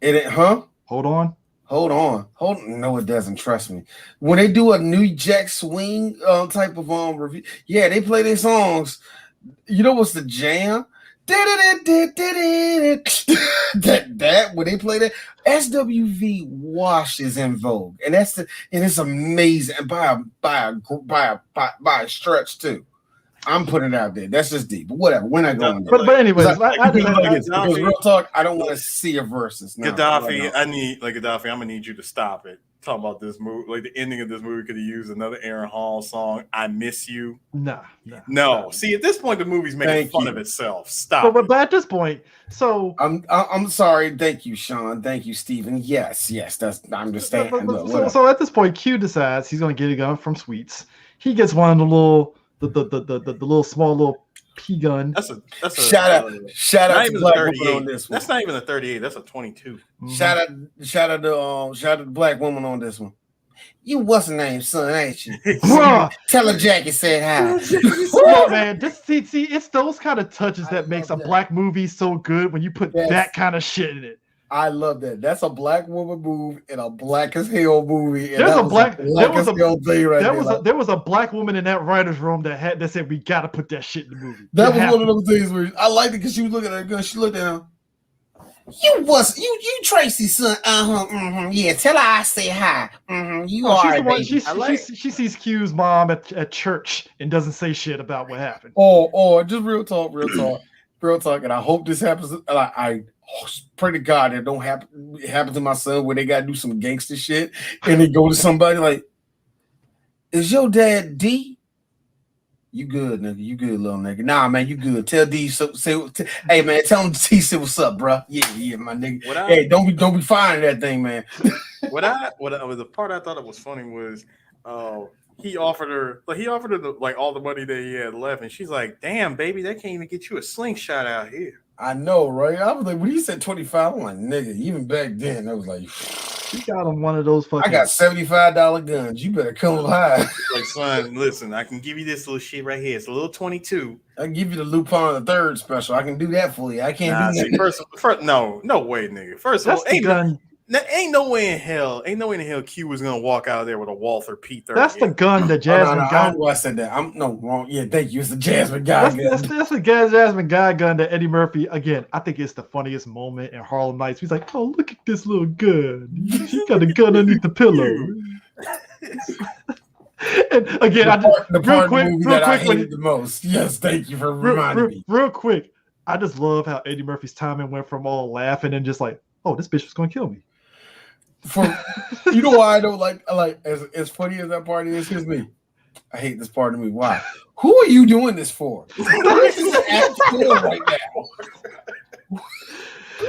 It ain't, huh? Hold on. Hold on. No, it doesn't. Trust me. When they do a New Jack Swing type of review, yeah, they play their songs. You know what's the jam? that when they play that, SWV washes in Vogue, and it's amazing, and by a stretch too. I'm putting it out there. That's just deep, but whatever. We're not going there. But anyways, because real talk, I don't want to see a versus. No, Gaddafi, Gaddafi, I'm gonna need you to stop it. Talk about this movie, like the ending of this movie could have used another Aaron Hall song. I miss you. No. See, at this point, the movie's making fun of itself. Stop. But at this point, so I'm sorry. Thank you, Sean. Thank you, Stephen. Yes. I'm just saying. So at this point, Q decides he's going to get a gun from Sweets. He gets one of the little, the little small little P gun. That's a shout out to Black Woman on this one. That's not even a 38. That's a 22. Mm-hmm. Shout out to the Black Woman on this one. You what's her name, son, ain't you? Tell her Jackie said hi. Look, man, see, it's those kind of touches that makes a black movie so good when you put that kind of shit in it. I love that. That's a black woman move in a black as hell movie. And there was a black woman in that writer's room that said we gotta put that shit in the movie. That was one of those things where I liked it because she was looking at her gun. She looked at him. You Tracy's son. Yeah, tell her I say hi. You are. She sees Q's mom at church and doesn't say shit about what happened. Or just real talk. And I hope this happens. I pray to God that don't happen to my son where they gotta do some gangster shit and they go to somebody like, "Is your dad D?" You good, nigga? You good, little nigga? Nah, man, you good. Tell D. Hey, man, tell him T. Say what's up, bro. Yeah, my nigga. Hey, don't be firing that thing, man. The part I thought it was funny was, he offered her like all the money that he had left, and she's like, "Damn, baby, they can't even get you a slingshot out here." I know, right? I was like, when he said 25, I'm like, nigga, even back then, I was like, he got him one of those fucking. I got $75 guns. You better come high. Like, son, listen, I can give you this little shit right here. It's a little 22. I can give you the Lupin the Third special. I can do that for you. I can't do that. First, no way, nigga. First of all, ain't no way in hell Q was gonna walk out of there with a Walther P30. That's the gun that Jasmine got. I said that. I'm no wrong. Yeah, thank you. It's the Jasmine guy gun. That's the Jasmine guy gun that Eddie Murphy. Again, I think it's the funniest moment in Harlem Nights. He's like, "Oh, look at this little gun. He got a gun underneath the pillow." And again, I hated the most. Yes, thank you for reminding me. Real quick, I just love how Eddie Murphy's timing went from all laughing and just like, "Oh, this bitch was gonna kill me." You know why I don't like as funny as that part is? Here's me. I hate this part of me. Why? Who are you doing this for? This is right now.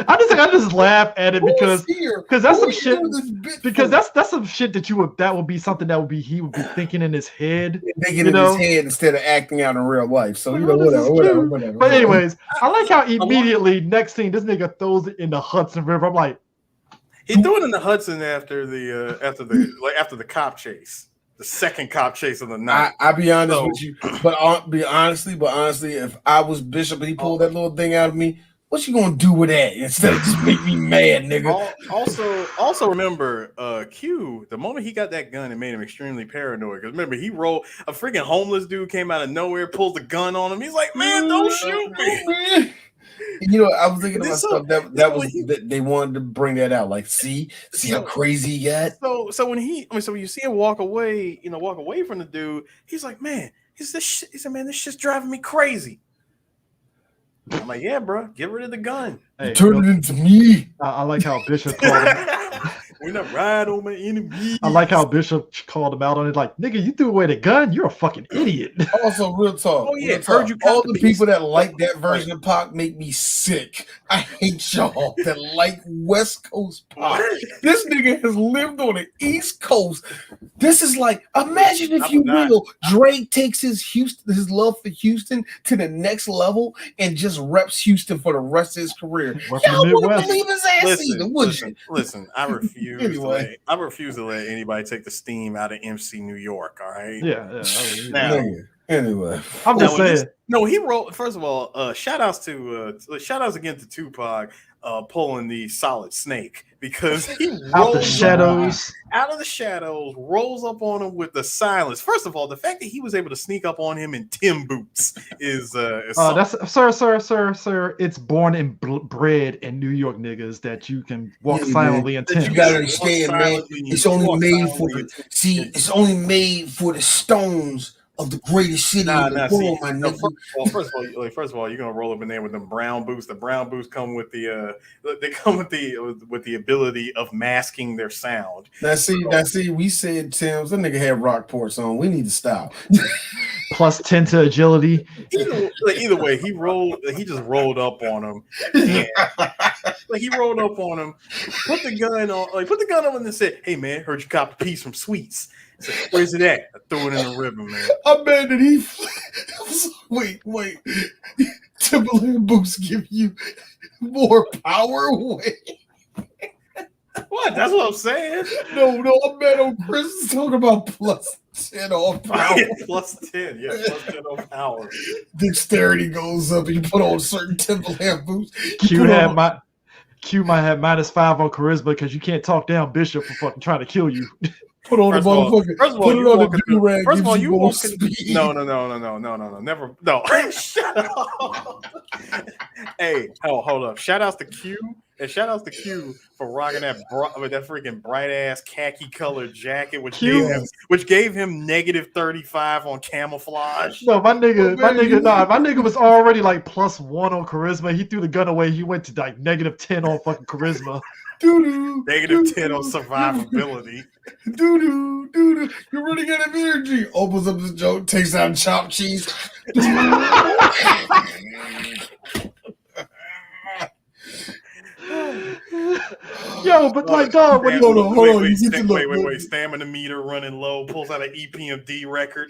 I just laugh at it because that's some shit. Because that's some shit that would be something he would be thinking in his head. Thinking in his head instead of acting out in real life. So whatever. But anyways, I like how immediately next scene this nigga throws it in the Hudson River. I'm like. He threw it in the Hudson after the cop chase, the second cop chase of the night. I'll be honest with you, but honestly, if I was Bishop and he pulled that little thing out of me, what you gonna do with that instead of just make me mad, nigga? Also remember, Q. The moment he got that gun, it made him extremely paranoid. Because remember, he rolled a freaking homeless dude came out of nowhere, pulled the gun on him. He's like, "Man, don't shoot me." You know, I was thinking to myself that they wanted to bring that out. Like, see how crazy he got. So when you see him walk away from the dude, he's like, "Man, he said, man, this shit's driving me crazy." I'm like, "Yeah, bro, get rid of the gun. Hey, turn it into me." I like how Bishop called him. When I ride on my enemies. I like how Bishop called him out on it. Like, nigga, you threw away the gun. You're a fucking idiot. Also, real talk. Oh, yeah, real heard talk. you cut All the the piece. people that like that version of Pac make me sick. I hate y'all that like West Coast Pac. This nigga has lived on the East Coast. This is like, imagine if you will, Drake takes his love for Houston to the next level and just reps Houston for the rest of his career. Y'all wouldn't believe his ass either, would you? Listen, I refuse. Anyway. I refuse to let anybody take the steam out of MC New York. All right. Yeah. Anyway, I'm just saying. He wrote. First of all, shout outs again to Tupac pulling the Solid Snake because he out the shadows, rolls up on him with the silence. First of all, the fact that he was able to sneak up on him in Tim boots is that's sir. It's born and bred in New York niggas that you can walk silently in Tim. You gotta understand, man. It's only made for it's only made for the stones of the greatest city in the world, my nigga. First of all, you're gonna roll up in there with them brown boots. The brown boots come with the ability of masking their sound. Now see, we said Tim's. That nigga had Rockports on. We need to stop. Plus 10 to agility. Either way, he just rolled up on him. He rolled up on him, put the gun on him and said, "Hey man, heard you copped a piece from Sweets. Said, where's it at?" I threw it in the river, man. I'm mad that he wait. Timberland boots give you more power? Wait. What? That's what I'm saying. No, I'm mad on Chris talking about plus 10 on power. Plus 10 on power. Dexterity goes up and you put on certain Timberland boots. Q might have -5 on charisma because you can't talk down Bishop for fucking trying to kill you. Put on the motherfucker. First of all, put it on the do-rag. First of all, you walk No. Never. No. Shut up. Hey, hold up. Shout outs to Q and shout outs to Q for rocking that freaking bright ass khaki colored jacket, which gave him -35 on camouflage. No, my nigga was already like +1 on charisma. He threw the gun away. He went to like -10 on fucking charisma. Doo-doo. -10 on survivability. Doo-doo. You're running out of energy. Opens up the joke, takes out chopped cheese. Yo, but like, dog, when hold on. Wait. Stamina meter running low. Pulls out an EPMD record.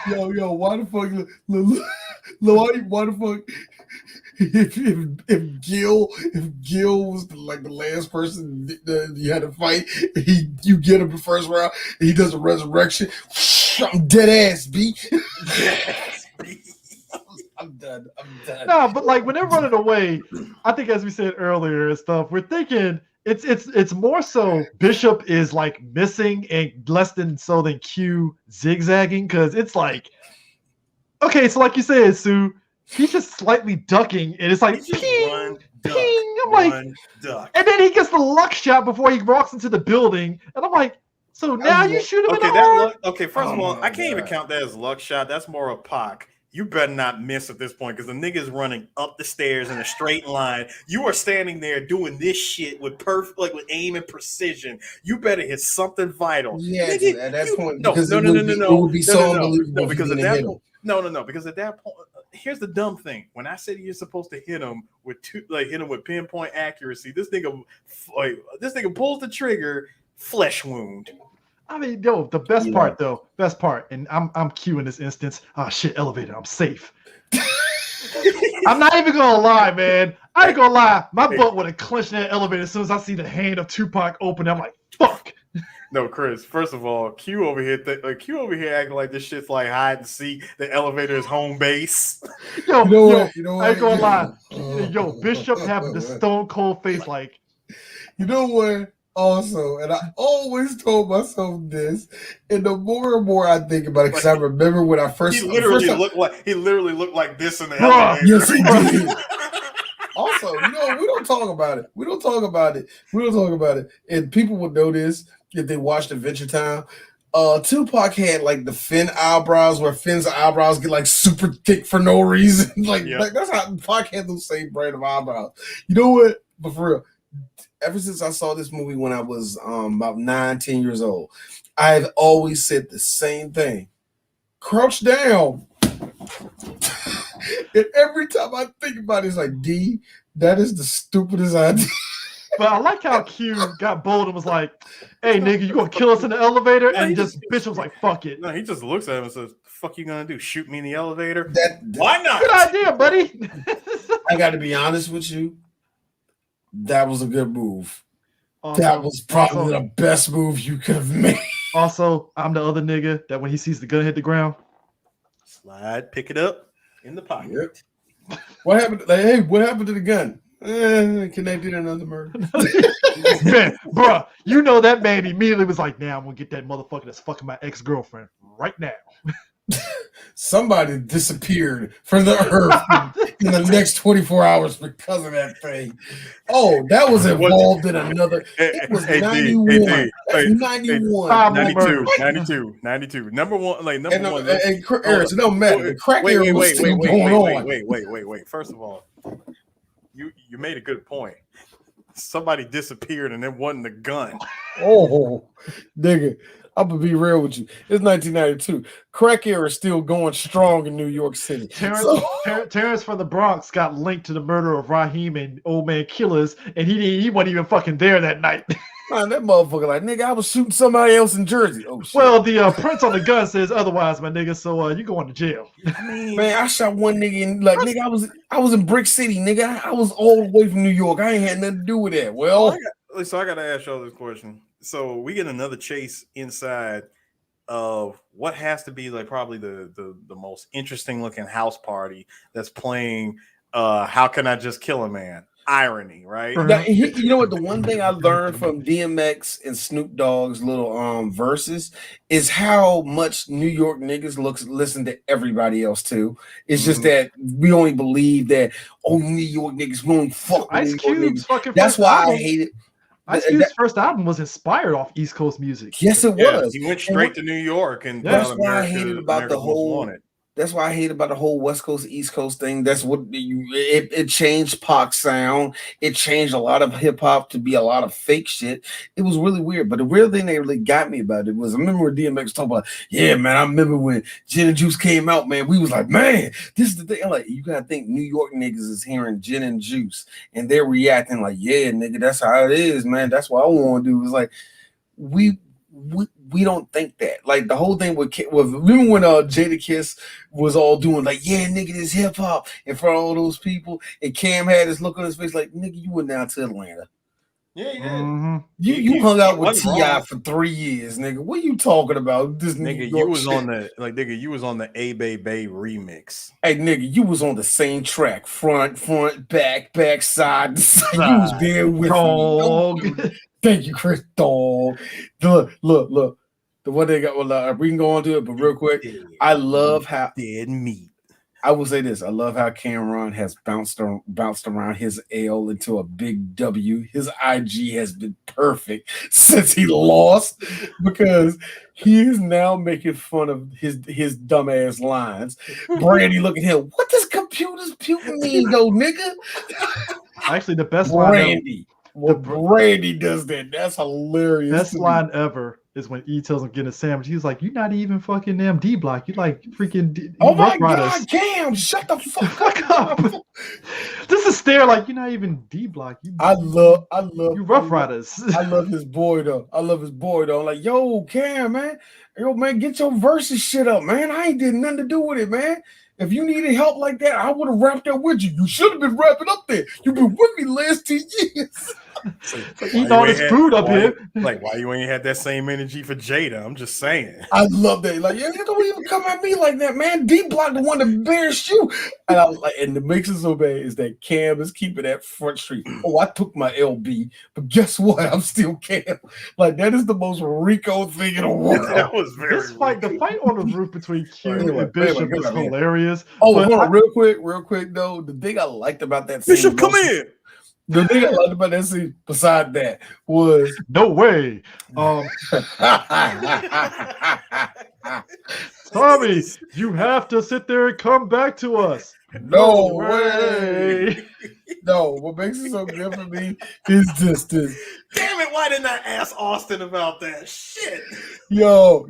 Yo, why the fuck? Why the fuck? If Gil was like the last person you had to fight, you get him the first round, and he does a resurrection. I'm dead ass, B. I'm done. No, but like when they're running away, I think as we said earlier and stuff, we're thinking it's more so Bishop is like missing and less than Q zigzagging, because it's like, okay, so like you said, Sue, he's just slightly ducking, and it's like ping, ping. I'm like, duck. And then he gets the luck shot before he walks into the building, and I'm like, so now you shoot him in the arm? First of all, I can't even count that as luck shot. That's more a Pac. You better not miss at this point because the nigga's running up the stairs in a straight line. You are standing there doing this shit with with aim and precision. You better hit something vital. Yeah, nigga, at that point, no. Because at that point, here's the dumb thing. When I said you're supposed to hit him with pinpoint accuracy, this nigga pulls the trigger, flesh wound. I mean, yo, the best part, and I'm Q in this instance. Oh shit, elevator, I'm safe. I'm not even gonna lie, man. I ain't gonna lie. My butt would have clenched in that elevator as soon as I see the hand of Tupac open. I'm like, fuck. No, Chris. First of all, Q over here acting like this shit's like hide and seek. The elevator is home base. Yo, I ain't gonna lie. Yo, Bishop having the stone cold face, like. You know what? Also, and I always told myself this, and the more and more I think about it, because I remember when I first he literally looked like this in the elevator. Yes, he did. Also, we don't talk about it. And people would know this if they watched Adventure Time. Tupac had like the Finn eyebrows, where Finn's eyebrows get like super thick for no reason. Like that's how Tupac had those same brand of eyebrows. You know what? But for real. ever since I saw this movie when I was about 9-10 years old, I've always said the same thing. Crouch down. And every time I think about it, it's like, D, that is the stupidest idea. But I like how Q got bold and was like, "Hey, nigga, you gonna kill us in the elevator?" And just bitch was like, "Fuck it." No, he just looks at him and says, "The fuck you gonna do? Shoot me in the elevator? Why not? Good idea, buddy. I got to be honest with you. That was a good move. Also, that was probably the best move you could have made. Also, I'm the other nigga that when he sees the gun hit the ground, slide, pick it up in the pocket. Yep. What happened? Like, hey, what happened to the gun? Connected another murder. Man, bruh, you know that man immediately was like, "Now I'm gonna get that motherfucker that's fucking my ex-girlfriend right now." Somebody disappeared from the earth in the next 24 hours because of that thing. Oh, that was involved in another. It was 91. 91. 92. Number one. Like number one. And Eric, it don't matter. The crack era was still going on. Wait. First of all, you made a good point. Somebody disappeared and it wasn't the gun. Oh, nigga. I'm gonna be real with you. It's 1992. Crack era is still going strong in New York City. Terrence from the Bronx got linked to the murder of Raheem and Old Man Killers, and he wasn't even fucking there that night. Man, that motherfucker like, nigga, I was shooting somebody else in Jersey. Oh shit. Well, the prints on the gun says otherwise, my nigga. So you going to jail? Man, I shot one nigga in nigga. I was in Brick City, nigga. I was all the way from New York. I ain't had nothing to do with that. Well, so I got to ask y'all this question. So we get another chase inside of what has to be like probably the most interesting looking house party that's playing How Can I Just Kill a Man? Irony, right? Now, you know what? The one thing I learned from DMX and Snoop Dogg's little verses is how much New York niggas listen to everybody else too. It's just that we only believe that New York niggas, we only fuck with New York niggas. Fucking that's why I hate it. Ice Cube's first album was inspired off East Coast music. Yes, it was. He went straight to New York, and that's why I hated about the whole. That's why I hate about the whole West Coast East Coast thing. That's what it changed Pac's sound. It changed a lot of hip hop to be a lot of fake shit. It was really weird. But the real thing that really got me about it was I remember when DMX talking about, yeah, man, I remember when Gin and Juice came out, man. We was like, man, this is the thing. Like, you gotta think New York niggas is hearing Gin and Juice and they're reacting like, yeah, nigga, that's how it is, man. That's what I want to do. It's like we don't think that. Like the whole thing with remember when Jadakiss was all doing like, yeah, nigga, this hip hop in front of all those people, and Cam had this look on his face like, nigga, you went down to Atlanta. Yeah, you did. Mm-hmm. You hung out with T.I. for 3 years, nigga. What are you talking about? This nigga, you was shit. You was on the A Bay Bay remix. Hey, nigga, you was on the same track, front, back, side. You was there with me. Thank you, Chris. Dog. Look. The one they got. We can go on to it, but real quick, I love how dead meat. I will say this: I love how Cameron has bounced around his L into a big W. His IG has been perfect since he lost because he is now making fun of his dumbass lines. Brandy, look at him. What does computers mean, though, nigga? Actually, the best Brandy. Brandy does that. That's hilarious. Best line ever is when E tells him getting a sandwich. He's like, "You're not even fucking damn D Block. You like freaking oh my god, Cam, shut the fuck up." This is stare like you're not even D Block. I love you Rough Riders. I love his boy though. I'm like, yo, Cam, man, get your verses shit up, man. I ain't did nothing to do with it, man. If you needed help like that, I would have rapped that with you. You should have been rapping up there. You've been with me last 10 years. Eating all this food up here. Like, why you ain't had that same energy for Jada? I'm just saying. I love that. Like, you don't even come at me like that, man. D Block the one that bears you. And I was like, and the makes it so bad is that Cam is keeping that front street. Oh, I took my LB, but guess what? I'm still Cam. Like, that is the most Rico thing in the world. That was very the fight on the roof between Q and Bishop is hilarious. Oh, hold on, real quick though. The thing I liked about that scene, Bishop, come in. The thing I liked about that scene, beside that, was no way. Tommy, you have to sit there and come back to us. No way. No, what makes it so good for me is this. Damn it, why didn't I ask Austin about that? Shit. Yo,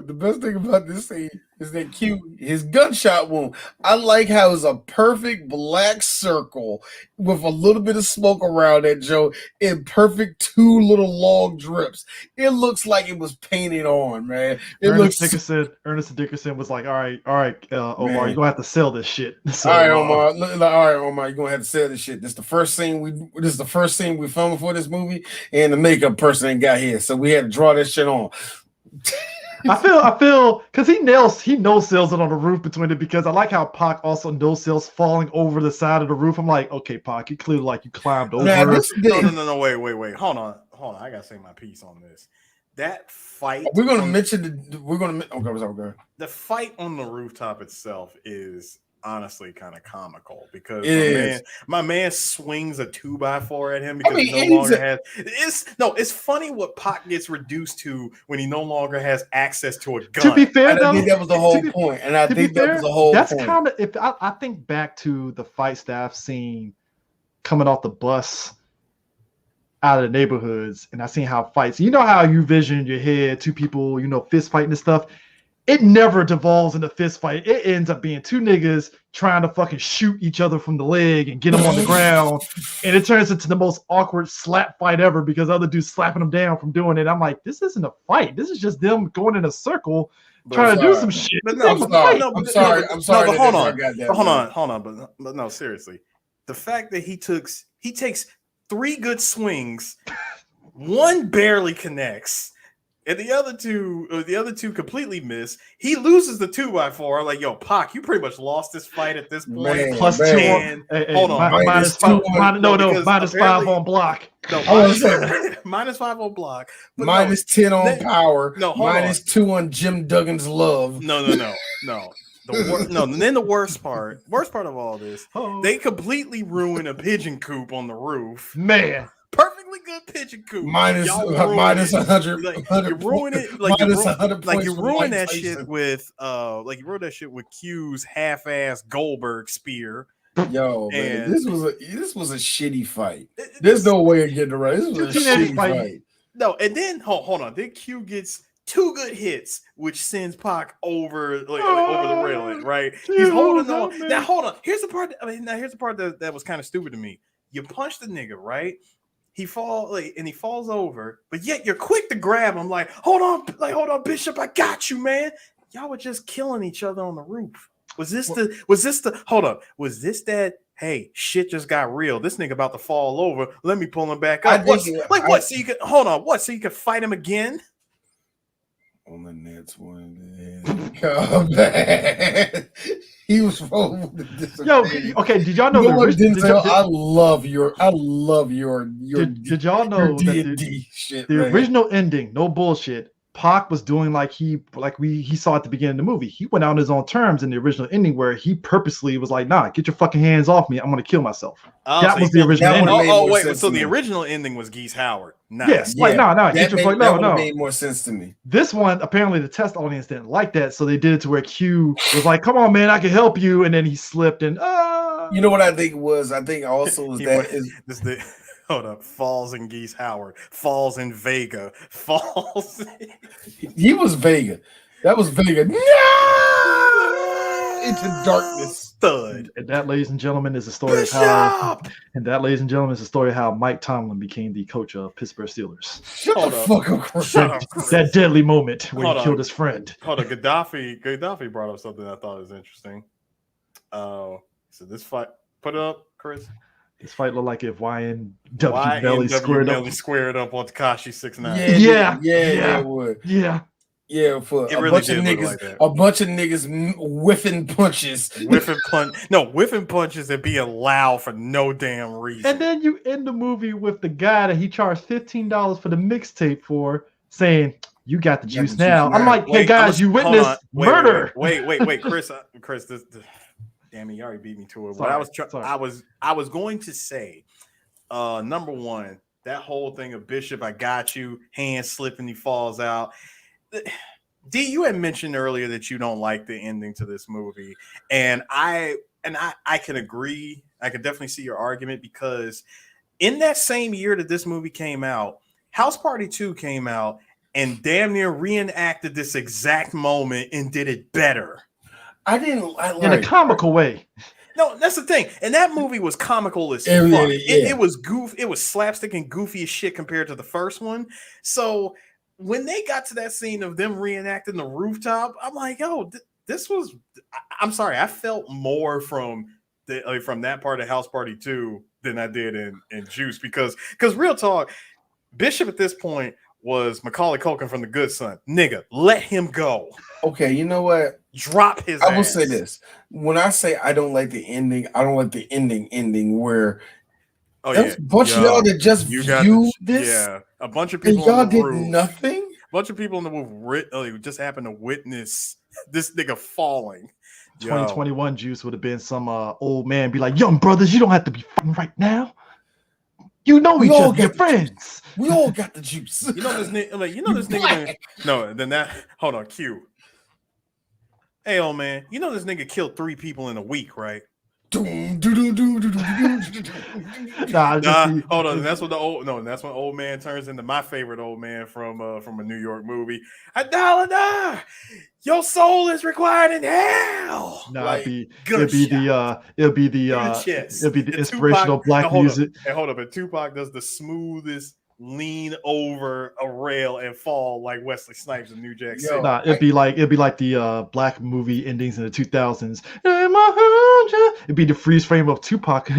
the best thing about this scene is that his gunshot wound. I like how it's a perfect black circle with a little bit of smoke around it, Joe, in perfect 2 little long drips. It looks like it was painted on, man. Ernest Dickerson was like, all right, Omar, Man. you're gonna have to sell this shit. So, All right, Omar. You're gonna have to say this shit. This is the first scene we filmed for this movie, and the makeup person ain't got here, so we had to draw this shit on. I feel because he no sells it on the roof between it, because I like how Pac also no sells falling over the side of the roof. I'm like, okay, Pac, you clearly like you climbed over. Man, No, wait. Hold on. I gotta say my piece on this. That fight. We're gonna mention okay. The fight on the rooftop itself is honestly kind of comical, because my man swings a 2x4 at him because he no longer has. It's funny what Pac gets reduced to when he no longer has access to a gun. To be fair, though, I think that was the whole point, and I think that was the whole point. That's kind of, if I think back to the fight staff scene coming off the bus out of the neighborhoods, and I seen how fights. You know how you vision in your head 2 people, fist fighting and stuff. It never devolves into fist fight. It ends up being 2 niggas trying to fucking shoot each other from the leg and get them on the ground, and it turns into the most awkward slap fight ever because other dudes slapping them down from doing it. I'm like, this isn't a fight. This is just them going in a circle trying to do some shit. But I'm sorry. But hold on. But no, seriously, the fact that he takes 3 good swings, 1 barely connects, and the other two completely miss. He loses the 2x4. Like, yo, Pac, you pretty much lost this fight at this point. Man, plus man. 2 on minus 5 on block. No, minus 5 on block. Minus 10 on power. No, minus 2 on Jim Duggan's love. No. Then the worst part of all this, they completely ruin a pigeon coop on the roof. Man. Perfectly good pigeon coop. Minus 100. You ruin it. You ruin that shit with Q's half-ass Goldberg spear. Yo, man, this was a shitty fight. There's no way of getting it right. This was a shitty fight. No, and then hold on. Then Q gets 2 good hits, which sends Pac over over the railing. Right? He's holding on. Now hold on. Here's the part that was kind of stupid to me. You punch the nigga, right? He falls over, but yet you're quick to grab him. Hold on, Bishop, I got you, man. Y'all were just killing each other on the roof. Was this that? Hey, shit just got real. This nigga about to fall over. Let me pull him back up. What? So you can hold on. What? So you can fight him again? On the Nets one, come back. He was rolling with this. Yo, okay. Did y'all know I love your Did y'all know D&D shit? The original ending, no bullshit. Pac was doing like he saw at the beginning of the movie. He went out on his own terms in the original ending, where he purposely was like, "Nah, get your fucking hands off me. I'm gonna kill myself." That was the original ending. So the original ending was Geese Howard. Nice. Yes, that made more sense to me. This one, apparently, the test audience didn't like that, so they did it to where Q was like, "Come on, man, I can help you," and then he slipped and. You know what I think was? I think also was Hold up, falls in Geese Howard, falls in Vega, falls. He was Vega. That was Vega. No! Into darkness. Stud. And that, ladies and gentlemen, is the story of how. And that, ladies and gentlemen, is the story of how Mike Tomlin became the coach of Pittsburgh Steelers. Shut the fuck up. That deadly moment when he killed his friend. Hold on, Gaddafi brought up something I thought was interesting. So this fight, put it up, Chris. This fight looked like if YNW Melly squared up on Tekashi 6ix9ine. Yeah, it would. Yeah, for a bunch of niggas whiffing punches. Whiffing punches and being loud for no damn reason. And then you end the movie with the guy that he charged $15 for the mixtape for saying, "You got the juice now." I'm like, hey guys, you witnessed murder. Wait, Chris, this damn it, you already beat me to it. Sorry, I was going to say, number one, that whole thing of Bishop, I got you, hand slipping, he falls out. D, you had mentioned earlier that you don't like the ending to this movie, and I and I can agree. I can definitely see your argument because in that same year that this movie came out, House Party 2 came out and damn near reenacted this exact moment and did it better. In a comical way. No, that's the thing. And that movie was comical as fuck. It was it was slapstick and goofy as shit compared to the first one. So when they got to that scene of them reenacting the rooftop, I'm like, yo, this was. I'm sorry, I felt more from that part of House Party 2 than I did in Juice because real talk, Bishop at this point was Macaulay Culkin from The Good Son. Nigga, let him go. Okay, you know what? Drop his ass. I will say this. When I say I don't like the ending, I don't like the ending where a bunch of y'all that just viewed this. Yeah, a bunch of people and y'all did nothing. A bunch of people in the roof just happened to witness this nigga falling. 2021 Juice would have been some old man be like, young brothers, you don't have to be fighting right now. You know we all get friends. We all got the juice. You know this nigga. No, then that. Hold on, Q. Hey, old man. You know this nigga killed 3 people in a week, right? Nah, hold on. That's when old man turns into my favorite old man from a New York movie. Adalada, your soul is required in hell. No, like, it'll be the inspirational Tupac, black music. Hold up, and Tupac does the smoothest lean over a rail and fall like Wesley Snipes in New Jack City. Nah, it'd be like the black movie endings in the 2000s. It'd be the freeze frame of Tupac.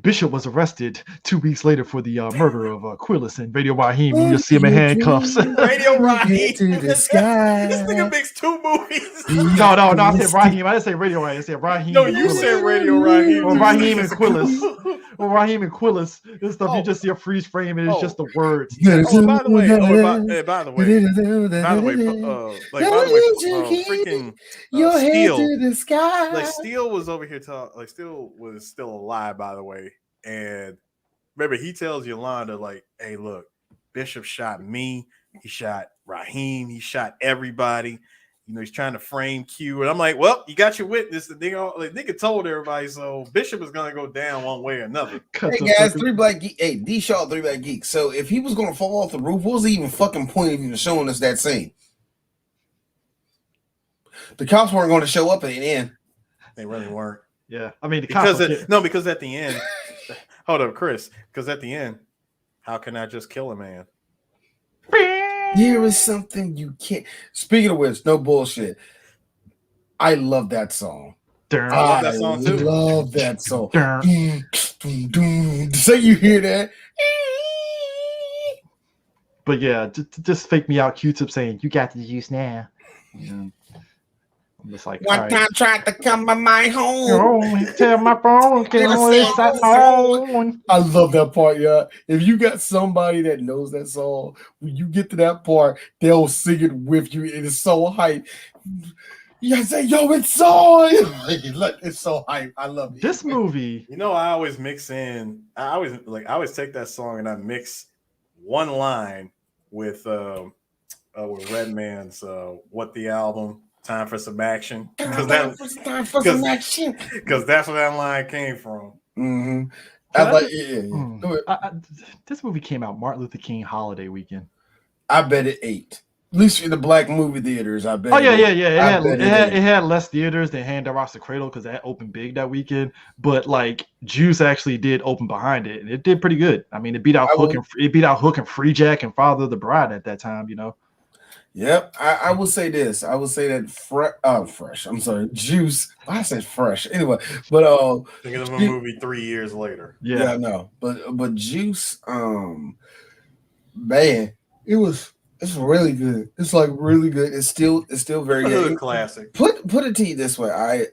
Bishop was arrested 2 weeks later for the murder of Quillis and Radio Raheem. You just see him in handcuffs. Radio Raheem to the sky. This nigga makes 2 movies. No, I said Raheem. I didn't say Radio Raheem. I said Raheem. No, you said Radio Raheem. Or Raheem and Quillis. Or Raheem and Quillis. This stuff you just see a freeze frame and it's just the words. By the way, freaking your Steel, head to the sky. Like Steel was over here talking. Like Steel was still alive, by the way. And remember, he tells Yolanda, like, "Hey, look, Bishop shot me. He shot Raheem. He shot everybody. You know, he's trying to frame Q." And I'm like, "Well, you got your witness. The nigga told everybody, so Bishop is gonna go down one way or another." Hey guys, 3 Black Geek. Hey, D Shaw, 3 Black Geek. So if he was gonna fall off the roof, what was the even fucking point of even showing us that scene? The cops weren't going to show up at the end. They really weren't. Yeah, I mean, because at the end, hold up, Chris. Because at the end, how can I just kill a man? Here is something you can't. Speaking of which, no bullshit. I love that song. I love that song too. Love that song. So you hear that? But yeah, just fake me out. Q-Tip saying, "You got the juice now." Yeah. I'm just like, one time tried to come by my home. Tell my phone, I love that part, yeah. If you got somebody that knows that song, when you get to that part, they'll sing it with you. It is so hype. You gotta say, "Yo, it's so it's so hype." I love it. This movie. You know, I always mix in. I always take that song and I mix one line with Redman's "What the Album." Time for some action. Because that's where that line came from. Mm-hmm. This movie came out Martin Luther King holiday weekend. I bet it ate. At least in the black movie theaters, I bet. Oh yeah. It had less theaters than Hand That Rocks the Cradle because that opened big that weekend. But like Juice actually did open behind it, and it did pretty good. I mean, it beat out Hook and Free Jack and Father of the Bride at that time. You know. Yep, I will say this. I will say that fresh. I'm sorry, Juice. I said fresh. Anyway, but thinking of a movie 3 years later. Yeah, I know. But Juice, man, it's really good. It's like really good. It's still very good. Classic. Put it to you this way.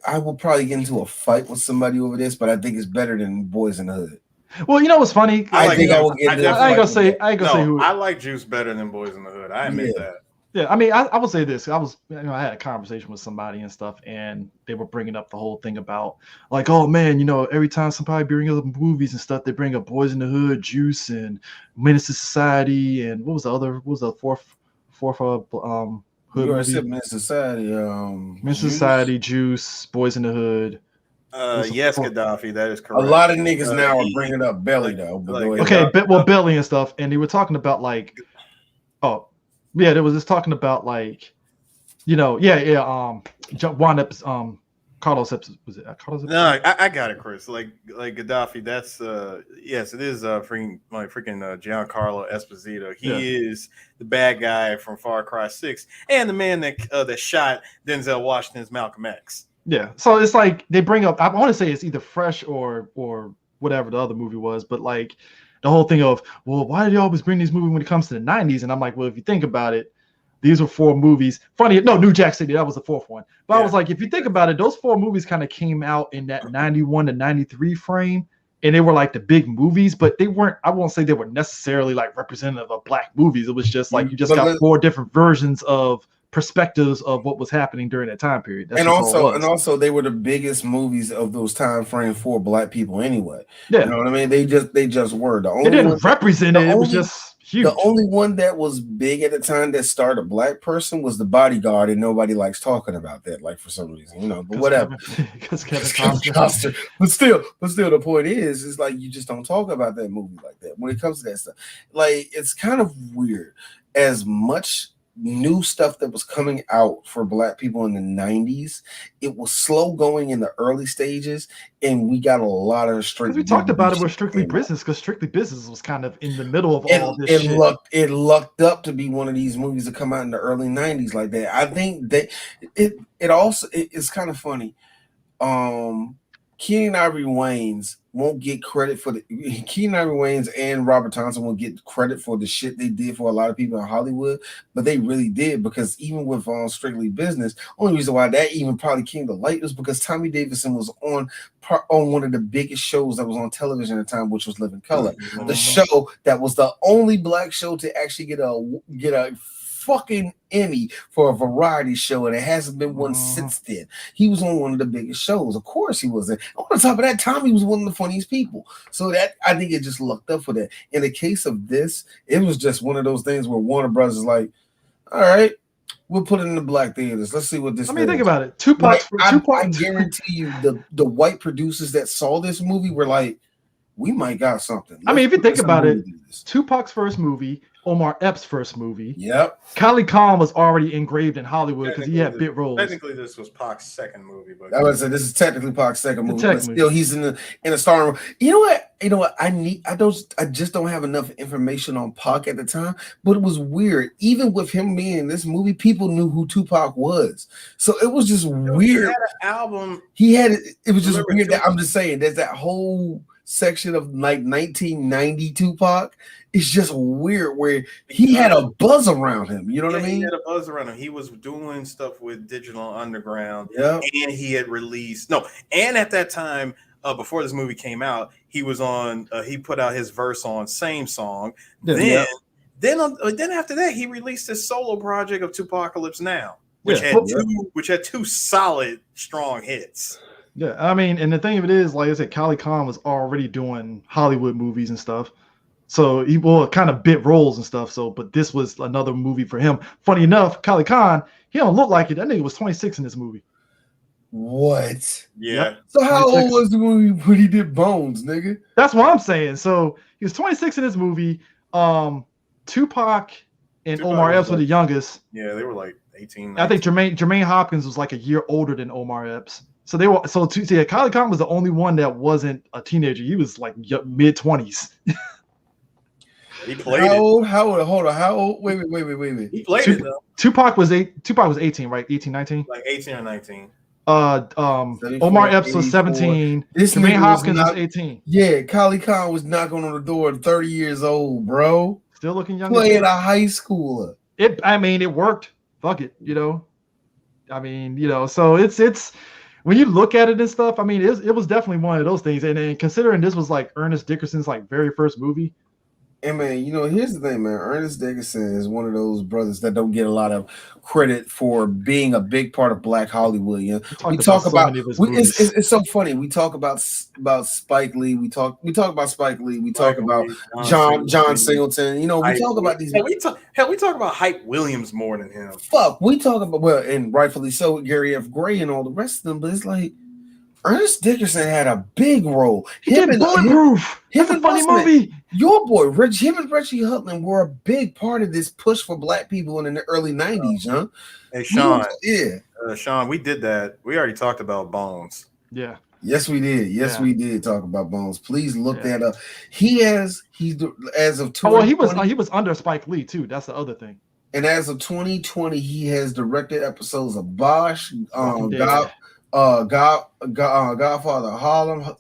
I will probably get into a fight with somebody over this, but I think it's better than Boys in the Hood. Well, you know what's funny? I ain't gonna say who. I like Juice better than Boys in the Hood. I admit that. Yeah, I mean, I will say this. I had a conversation with somebody and stuff, and they were bringing up the whole thing about like, oh man, every time somebody brings up movies and stuff, they bring up Boys in the Hood, Juice, and Menace to Society, and what was the fourth hood movie? Menace to Society, Menace to Society, Juice, Boys in the Hood. Yes, Gaddafi. That is A correct. lot of niggas now are bringing up Belly though. But go ahead. Okay, Belly and stuff, and they were talking about like, there was just talking about like, Juan Carlos was it Carlos? No, I got it, Chris. Like Gaddafi. That's yes, it is freaking Giancarlo Esposito. He is the bad guy from Far Cry 6 and the man that shot Denzel Washington's Malcolm X. Yeah, so it's like they bring up. I want to say it's either Fresh or whatever the other movie was, but like the whole thing of, well, why do they always bring these movies when it comes to the 90s? And I'm like, well, if you think about it, these were 4 movies. New Jack City, that was the 4th one. But I was like, if you think about it, those 4 movies kind of came out in that 91 to 93 frame, and they were like the big movies, but they weren't. I won't say they were necessarily like representative of black movies. It was just like you just got 4 different versions of perspectives of what was happening during that time period. And also they were the biggest movies of those time frames for black people anyway. Yeah. You know what I mean? They just were. The only they didn't represent it. It was just huge. The only one that was big at the time that started a black person was The Bodyguard, and nobody likes talking about that, like for some reason, but whatever. Because Kevin Costner. But still, the point is like you just don't talk about that movie like that when it comes to that stuff. Like it's kind of weird. As much new stuff that was coming out for black people in the 90s, it was slow going in the early stages, and we got a lot of we talked about it with Strictly Business, because Strictly Business was kind of in the middle of all this shit. It lucked up to be one of these movies that come out in the early 90s like that. I think that it's kind of funny. Keenen Ivory Wayans won't get credit for Keenen Ivory Wayans and Robert Thompson won't get credit for the shit they did for a lot of people in Hollywood, but they really did, because even with Strictly Business, only reason why that even probably came to light was because Tommy Davidson was on one of the biggest shows that was on television at the time, which was Living Color, the show that was the only black show to actually get a fucking Emmy for a variety show, and it hasn't been one since then. He was on one of the biggest shows. Of course he was. On top of that, Tommy was one of the funniest people. So that, I think it just lucked up for that. In the case of this, it was just one of those things where Warner Brothers is like, all right, we'll put it in the black theaters. Let's see what this. Think about it. Tupac. I guarantee you, the white producers that saw this movie were like, we might got something. If you think about it, Tupac's first movie, Omar Epps' first movie. Yep. Khalid Khan was already engraved in Hollywood because he had bit roles. Technically, this was Pac's second movie, but I would say this is technically Pac's second movie, but still, he's in a starring role. You know what? I just don't have enough information on Pac at the time, but it was weird. Even with him being in this movie, people knew who Tupac was, so it was just weird. He had an album. He had it. It was just weird. I'm just saying, there's that whole section of like 1990 Tupac. It's just weird where he had a buzz around him. You know what I mean? He had a buzz around him. He was doing stuff with Digital Underground. Yeah. And he had released and at that time, before this movie came out, he was on. He put out his verse on Same Song. Then after that, he released his solo project of Tupacalypse Now, which had two solid, strong hits. Yeah, and the thing of it is, like I said, Khalid Khan was already doing Hollywood movies and stuff. So he kind of bit roles and stuff. So, but this was another movie for him. Funny enough, Khalid Khan, he don't look like it. That nigga was 26 in this movie. What? Yeah. Yep. So how old was the movie when he did Bones, nigga? That's what I'm saying. So he was 26 in this movie. Tupac and Omar Epps were the youngest. Yeah, they were like 18. 19. I think Jermaine Hopkins was like a year older than Omar Epps. So they were Khalid Khan was the only one that wasn't a teenager. He was like mid-20s. He played How old? Hold on. How old? Wait. He played it though. Tupac was 18, right? 18, 19? Like 18 or 19. Omar Epps was 17. Jermaine Hopkins was 18. Yeah, Khalid Khan was knocking on the door at 30 years old, bro. Still looking young. Playing a high schooler. It worked. Fuck it, So it's when you look at it and stuff, it was definitely one of those things. And considering this was like Ernest Dickerson's like very first movie. And man, here's the thing, man. Ernest Dickerson is one of those brothers that don't get a lot of credit for being a big part of Black Hollywood. We talk about it's so funny. We talk about Spike Lee. We talk about Spike Lee. We talk about John Singleton. We talk about these. We talk about Hype Williams more than him. Fuck, we talk about and rightfully so, Gary F. Gray and all the rest of them. But it's like, Ernest Dickerson had a big role. He did Bulletproof. That's a funny movie. Your boy, him and Reggie Hutland were a big part of this push for black people in the early 90s, huh? Hey, Sean. Yeah. Sean, we did that. We already talked about Bones. Yeah. Yes, we did. Yes, we did talk about Bones. Please look that up. He's as of 2020. He was under Spike Lee too. That's the other thing. And as of 2020, he has directed episodes of Bosch, Godfather Harlem,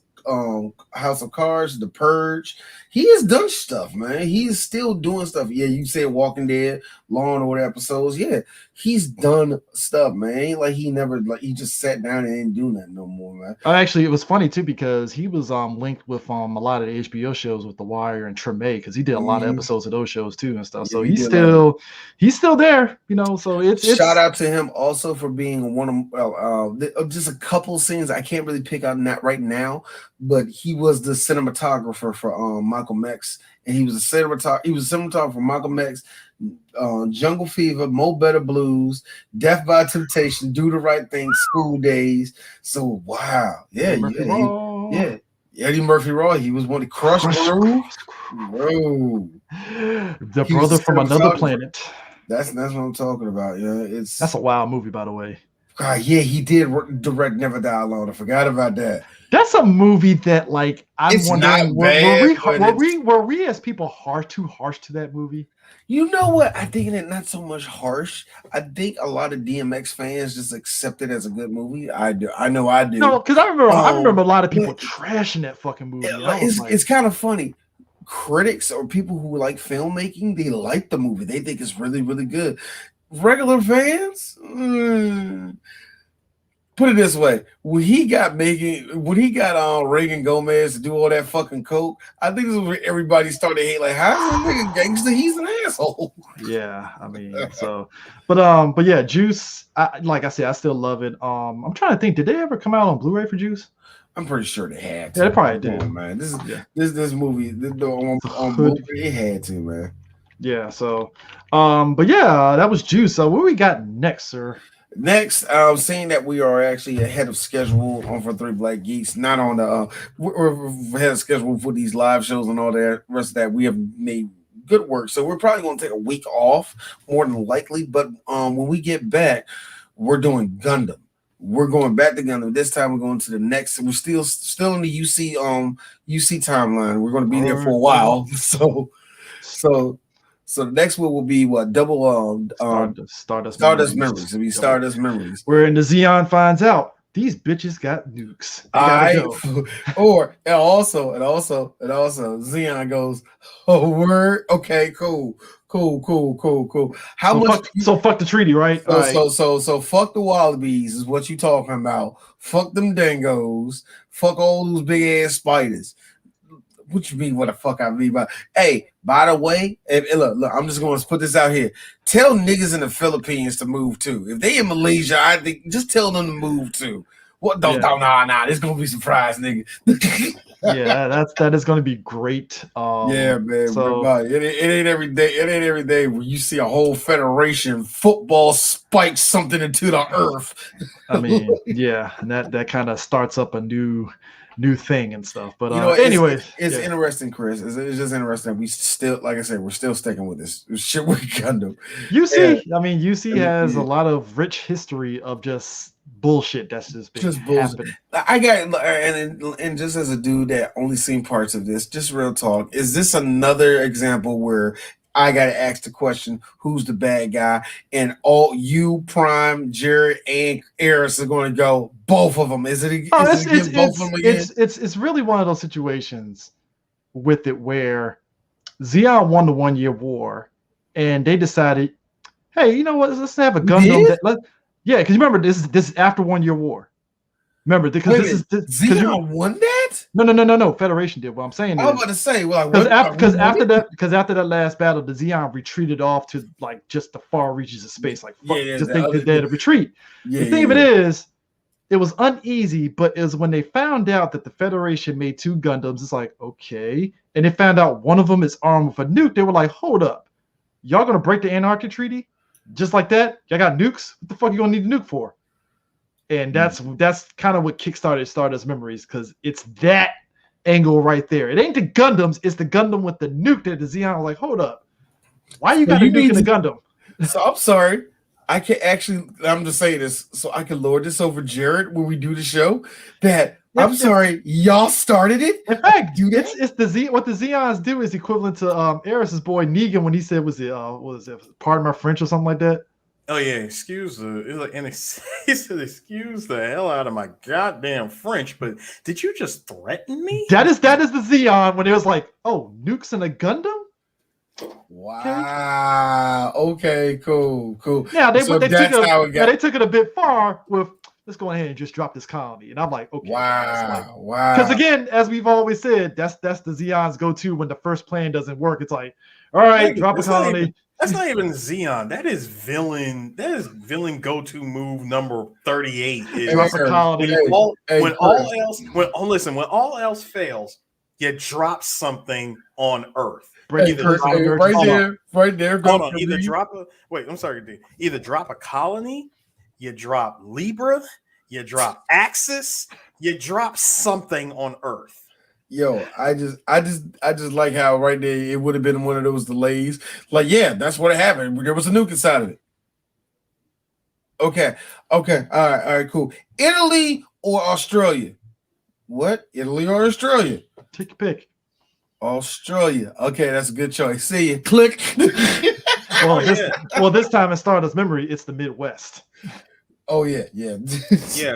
House of Cards, The Purge. He has done stuff, man. He is still doing stuff. Yeah, you said Walking Dead, Law and Order episodes. Yeah, he's done stuff, man. Ain't like he never he just sat down and didn't do nothing no more, man. Actually, it was funny too because he was linked with a lot of the HBO shows with The Wire and Treme because he did a lot of episodes of those shows too and stuff. So he's still there, you know. So it's shout out to him also for being one of just a couple scenes I can't really pick out right now, but he was the cinematographer for Michael Mex, and he was a cinematographer for Michael Mex, Jungle Fever, Mo Better Blues, Death by Temptation, Do the Right Thing, School Days. So wow, Eddie Murphy Raw. He was one of Crush Groove. Whoa, the brother from another planet. That's what I'm talking about. Yeah, that's a wild movie, by the way. God, yeah, he did direct Never Die Alone. I forgot about that. That's a movie that, like, I'm wondering, were we as people too harsh to that movie? You know what? I think it not so much harsh. I think a lot of DMX fans just accept it as a good movie. I do. I know I do. No, because I remember a lot of people trashing that fucking movie. It's kind of funny. Critics or people who like filmmaking, they like the movie. They think it's really, really good. Regular fans, put it this way: when he got Reagan Gomez to do all that fucking coke, I think this is where everybody started hating. Like, how's that nigga gangster? He's an asshole. Yeah, I mean, but yeah, Juice. Like I said, I still love it. I'm trying to think. Did they ever come out on Blu-ray for Juice? I'm pretty sure they had to. Yeah, they probably did. On, man. This movie on Blu-ray, it had to, man. Yeah. So, but yeah, that was Juice. So what we got next, sir? Next, seeing that we are actually ahead of schedule for Three Black Geeks, not on the we're ahead of schedule for these live shows and all that rest of that. We have made good work, so we're probably going to take a week off, more than likely. But when we get back, we're doing Gundam. We're going back to Gundam. This time we're going to the next. We're still in the UC timeline. We're going to be there for a while. So the next one will be what? Double Stardust Memories. It'll be Stardust Memories. Wherein the Xeon finds out these bitches got nukes. And also Xeon goes, oh word, okay, cool. How much? Fuck the treaty, right? So fuck the wallabies is what you talking about. Fuck them dingoes. Fuck all those big ass spiders. What you mean? What the fuck I mean by? Hey, by the way, look, I'm just going to put this out here. Tell niggas in the Philippines to move too. If they in Malaysia, I think just tell them to move too. What? Nah. There's gonna be surprise, nigga. Yeah, that is gonna be great. Yeah, man. So it ain't every day. It ain't every day where you see a whole federation football spike something into the earth. I mean, yeah, and that kind of starts up a new thing and stuff. But anyways, it's interesting, Chris. It's just interesting. We still, like I said, we're still sticking with this shit with Gundam. UC has a lot of rich history of just bullshit that's just been happening. I got and just as a dude that only seen parts of this, just real talk, is this another example where I gotta ask the question, who's the bad guy? And all you, Prime, Jared, and Eris are going to go, both of them. Is it both of them again? It's really one of those situations with it where Xeon won the 1 year war, and they decided, hey, you know what? Let's have a Gundam. Because remember, this is after 1 year war. Remember, because Xeon won that? No. Federation did. What I'm saying is, I was about to say, because after that last battle, the Xeon retreated off to like just the far reaches of space. Like, think they're to retreat. The thing of it is, it was uneasy, but it was when they found out that the Federation made 2 Gundams. It's like, okay, and they found out one of them is armed with a nuke. They were like, hold up, y'all gonna break the Antarctic Treaty just like that? Y'all got nukes? What the fuck you gonna need a nuke for? And that's kind of what kickstarted Stardust Memories, because it's that angle right there. It ain't the Gundams, it's the Gundam with the nuke that the Xeon was like, hold up. Why you got a nuke in the Gundam? So I'm sorry. I can actually, I'm just saying this so I can lord this over Jared when we do the show. I'm sorry, y'all started it. In fact, it's what the Xeons do is equivalent to Eris's boy Negan when he said, what was it, pardon my French or something like that? Oh yeah, excuse he said, excuse the hell out of my goddamn French, but did you just threaten me? That is the Xeon when it was like, oh, nukes in a Gundam? Wow. Okay, cool. Yeah, they took it a bit far with, let's go ahead and just drop this colony. And I'm like, okay. Wow. Because again, as we've always said, that's the Xeon's go-to when the first plan doesn't work. It's like, all right, drop a colony. That's not even Xeon. That is villain go-to move number 38. Drop a colony. When all else fails, you drop something on Earth. Right there. Hold on. Either drop a colony, you drop Libra, you drop Axis, you drop something on Earth. Yo, I just like how right there it would have been one of those delays. Like, yeah, that's what happened. There was a nuke inside of it. Okay. All right, cool. Italy or Australia? What? Italy or Australia? Take a pick. Australia. Okay, that's a good choice. See you. Click. This time in Stardust Memory, it's the Midwest. Oh yeah. Yeah,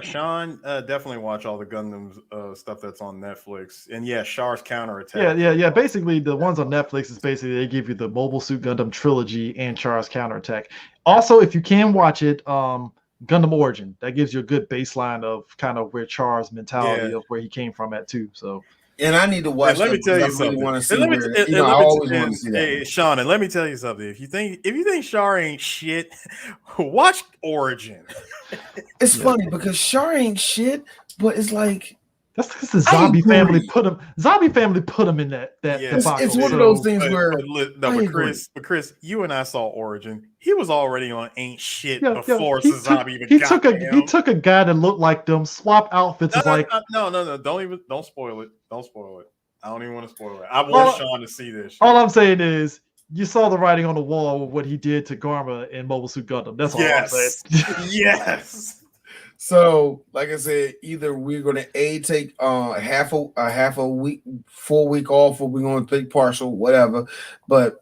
Sean, definitely watch all the Gundam stuff that's on Netflix. And yeah, Char's Counterattack. Yeah. Basically, the ones on Netflix is basically they give you the Mobile Suit Gundam trilogy and Char's Counterattack. Also, if you can watch it, Gundam Origin, that gives you a good baseline of kind of where Char's mentality of where he came from at too. So. And I need to watch. Let me tell you something. I always want to see that. Hey, Sean, and let me tell you something. If you think Char ain't shit, watch Origin. It's funny because Char ain't shit, but it's like that's because the zombie family put him. Zombie family put him in that. It's one of those things where. But Chris, you and I saw Origin. He was already on ain't shit before zombie even got to him. He took a guy that looked like them, swap outfits. No. Don't spoil it. Don't spoil it. I don't even want to spoil it. I want Sean to see this. All I'm saying is, you saw the writing on the wall with what he did to Garma in Mobile Suit Gundam. That's all I'm saying. Yes. So, like I said, either we're going to take half a week, 4 week off, or we're going to take partial, whatever. But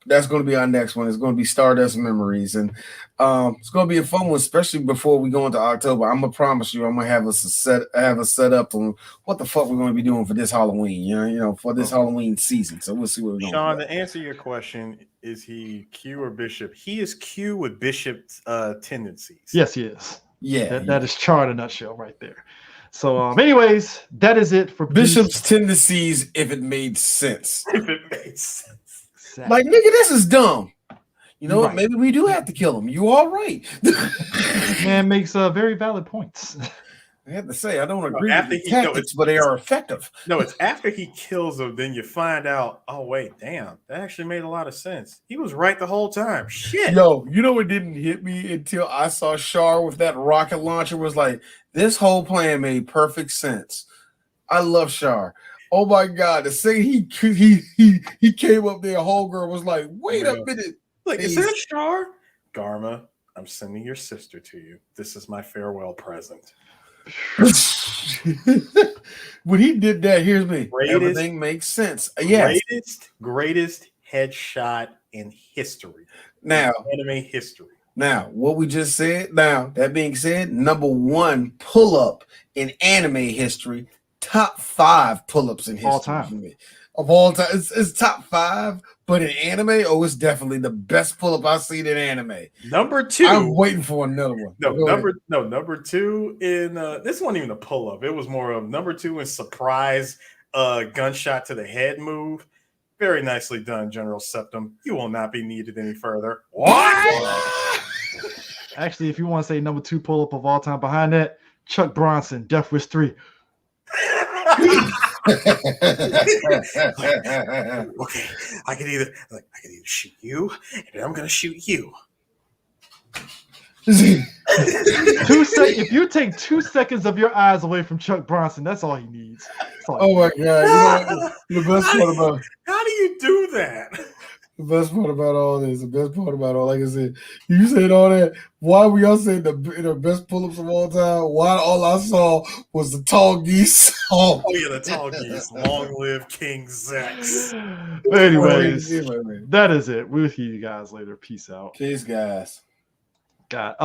that's going to be our next one. It's going to be Stardust Memories, and it's going to be a fun one, especially before we go into October. I'm gonna promise you, I'm gonna have a set up on what the fuck we're going to be doing for this Halloween. You know, for this Halloween season. So we'll see what we're going. Sean, to answer your question, is he Q or Bishop? He is Q with Bishop's tendencies. Yes, he is. Yeah, that is Char in a nutshell right there. So, anyways, that is it for Bishop's tendencies. If it made sense. If it made sense. Exactly. Like, nigga, this is dumb. You know what? Maybe we do have to kill him. You all right? Man makes very valid points. I have to say, I don't agree with the tactics, but they are effective. No, it's after he kills him, then you find out, oh, wait, damn, that actually made a lot of sense. He was right the whole time. Shit. Yo, you know, it didn't hit me until I saw Char with that rocket launcher. Was like, this whole plan made perfect sense. I love Char. Oh my God! The second he came up there, whole girl was like, "Wait a minute, like is that Char? Garma, I'm sending your sister to you. This is my farewell present." When he did that, here's me. Everything makes sense. Yes, greatest headshot in history. Now, anime history. Now, what we just said. Now, that being said, number one pull up in anime history. Top 5 pull-ups in history of all time. It's top 5, but in anime, it's definitely the best pull-up I've seen in anime. Number 2. I'm waiting for another one. Number 2 in this wasn't even a pull-up. It was more of number 2 in surprise gunshot to the head move. Very nicely done, General Septum. You will not be needed any further. What? Actually, if you want to say number 2 pull-up of all time behind that, Chuck Bronson, Death Wish 3. Okay, I can either shoot you, and then I'm gonna shoot you. If you take 2 seconds of your eyes away from Chuck Bronson, that's all he needs. Oh my God! You know, the best part about how do you do that? the best part about all this, the best part about all, like I said, you said all that. Why we all saying the best pull-ups of all time? Why all I saw was the tall geese. Oh yeah, the tall geese. Long live King Zex. But anyways, that is it. We'll see you guys later. Peace out. Peace, guys. God.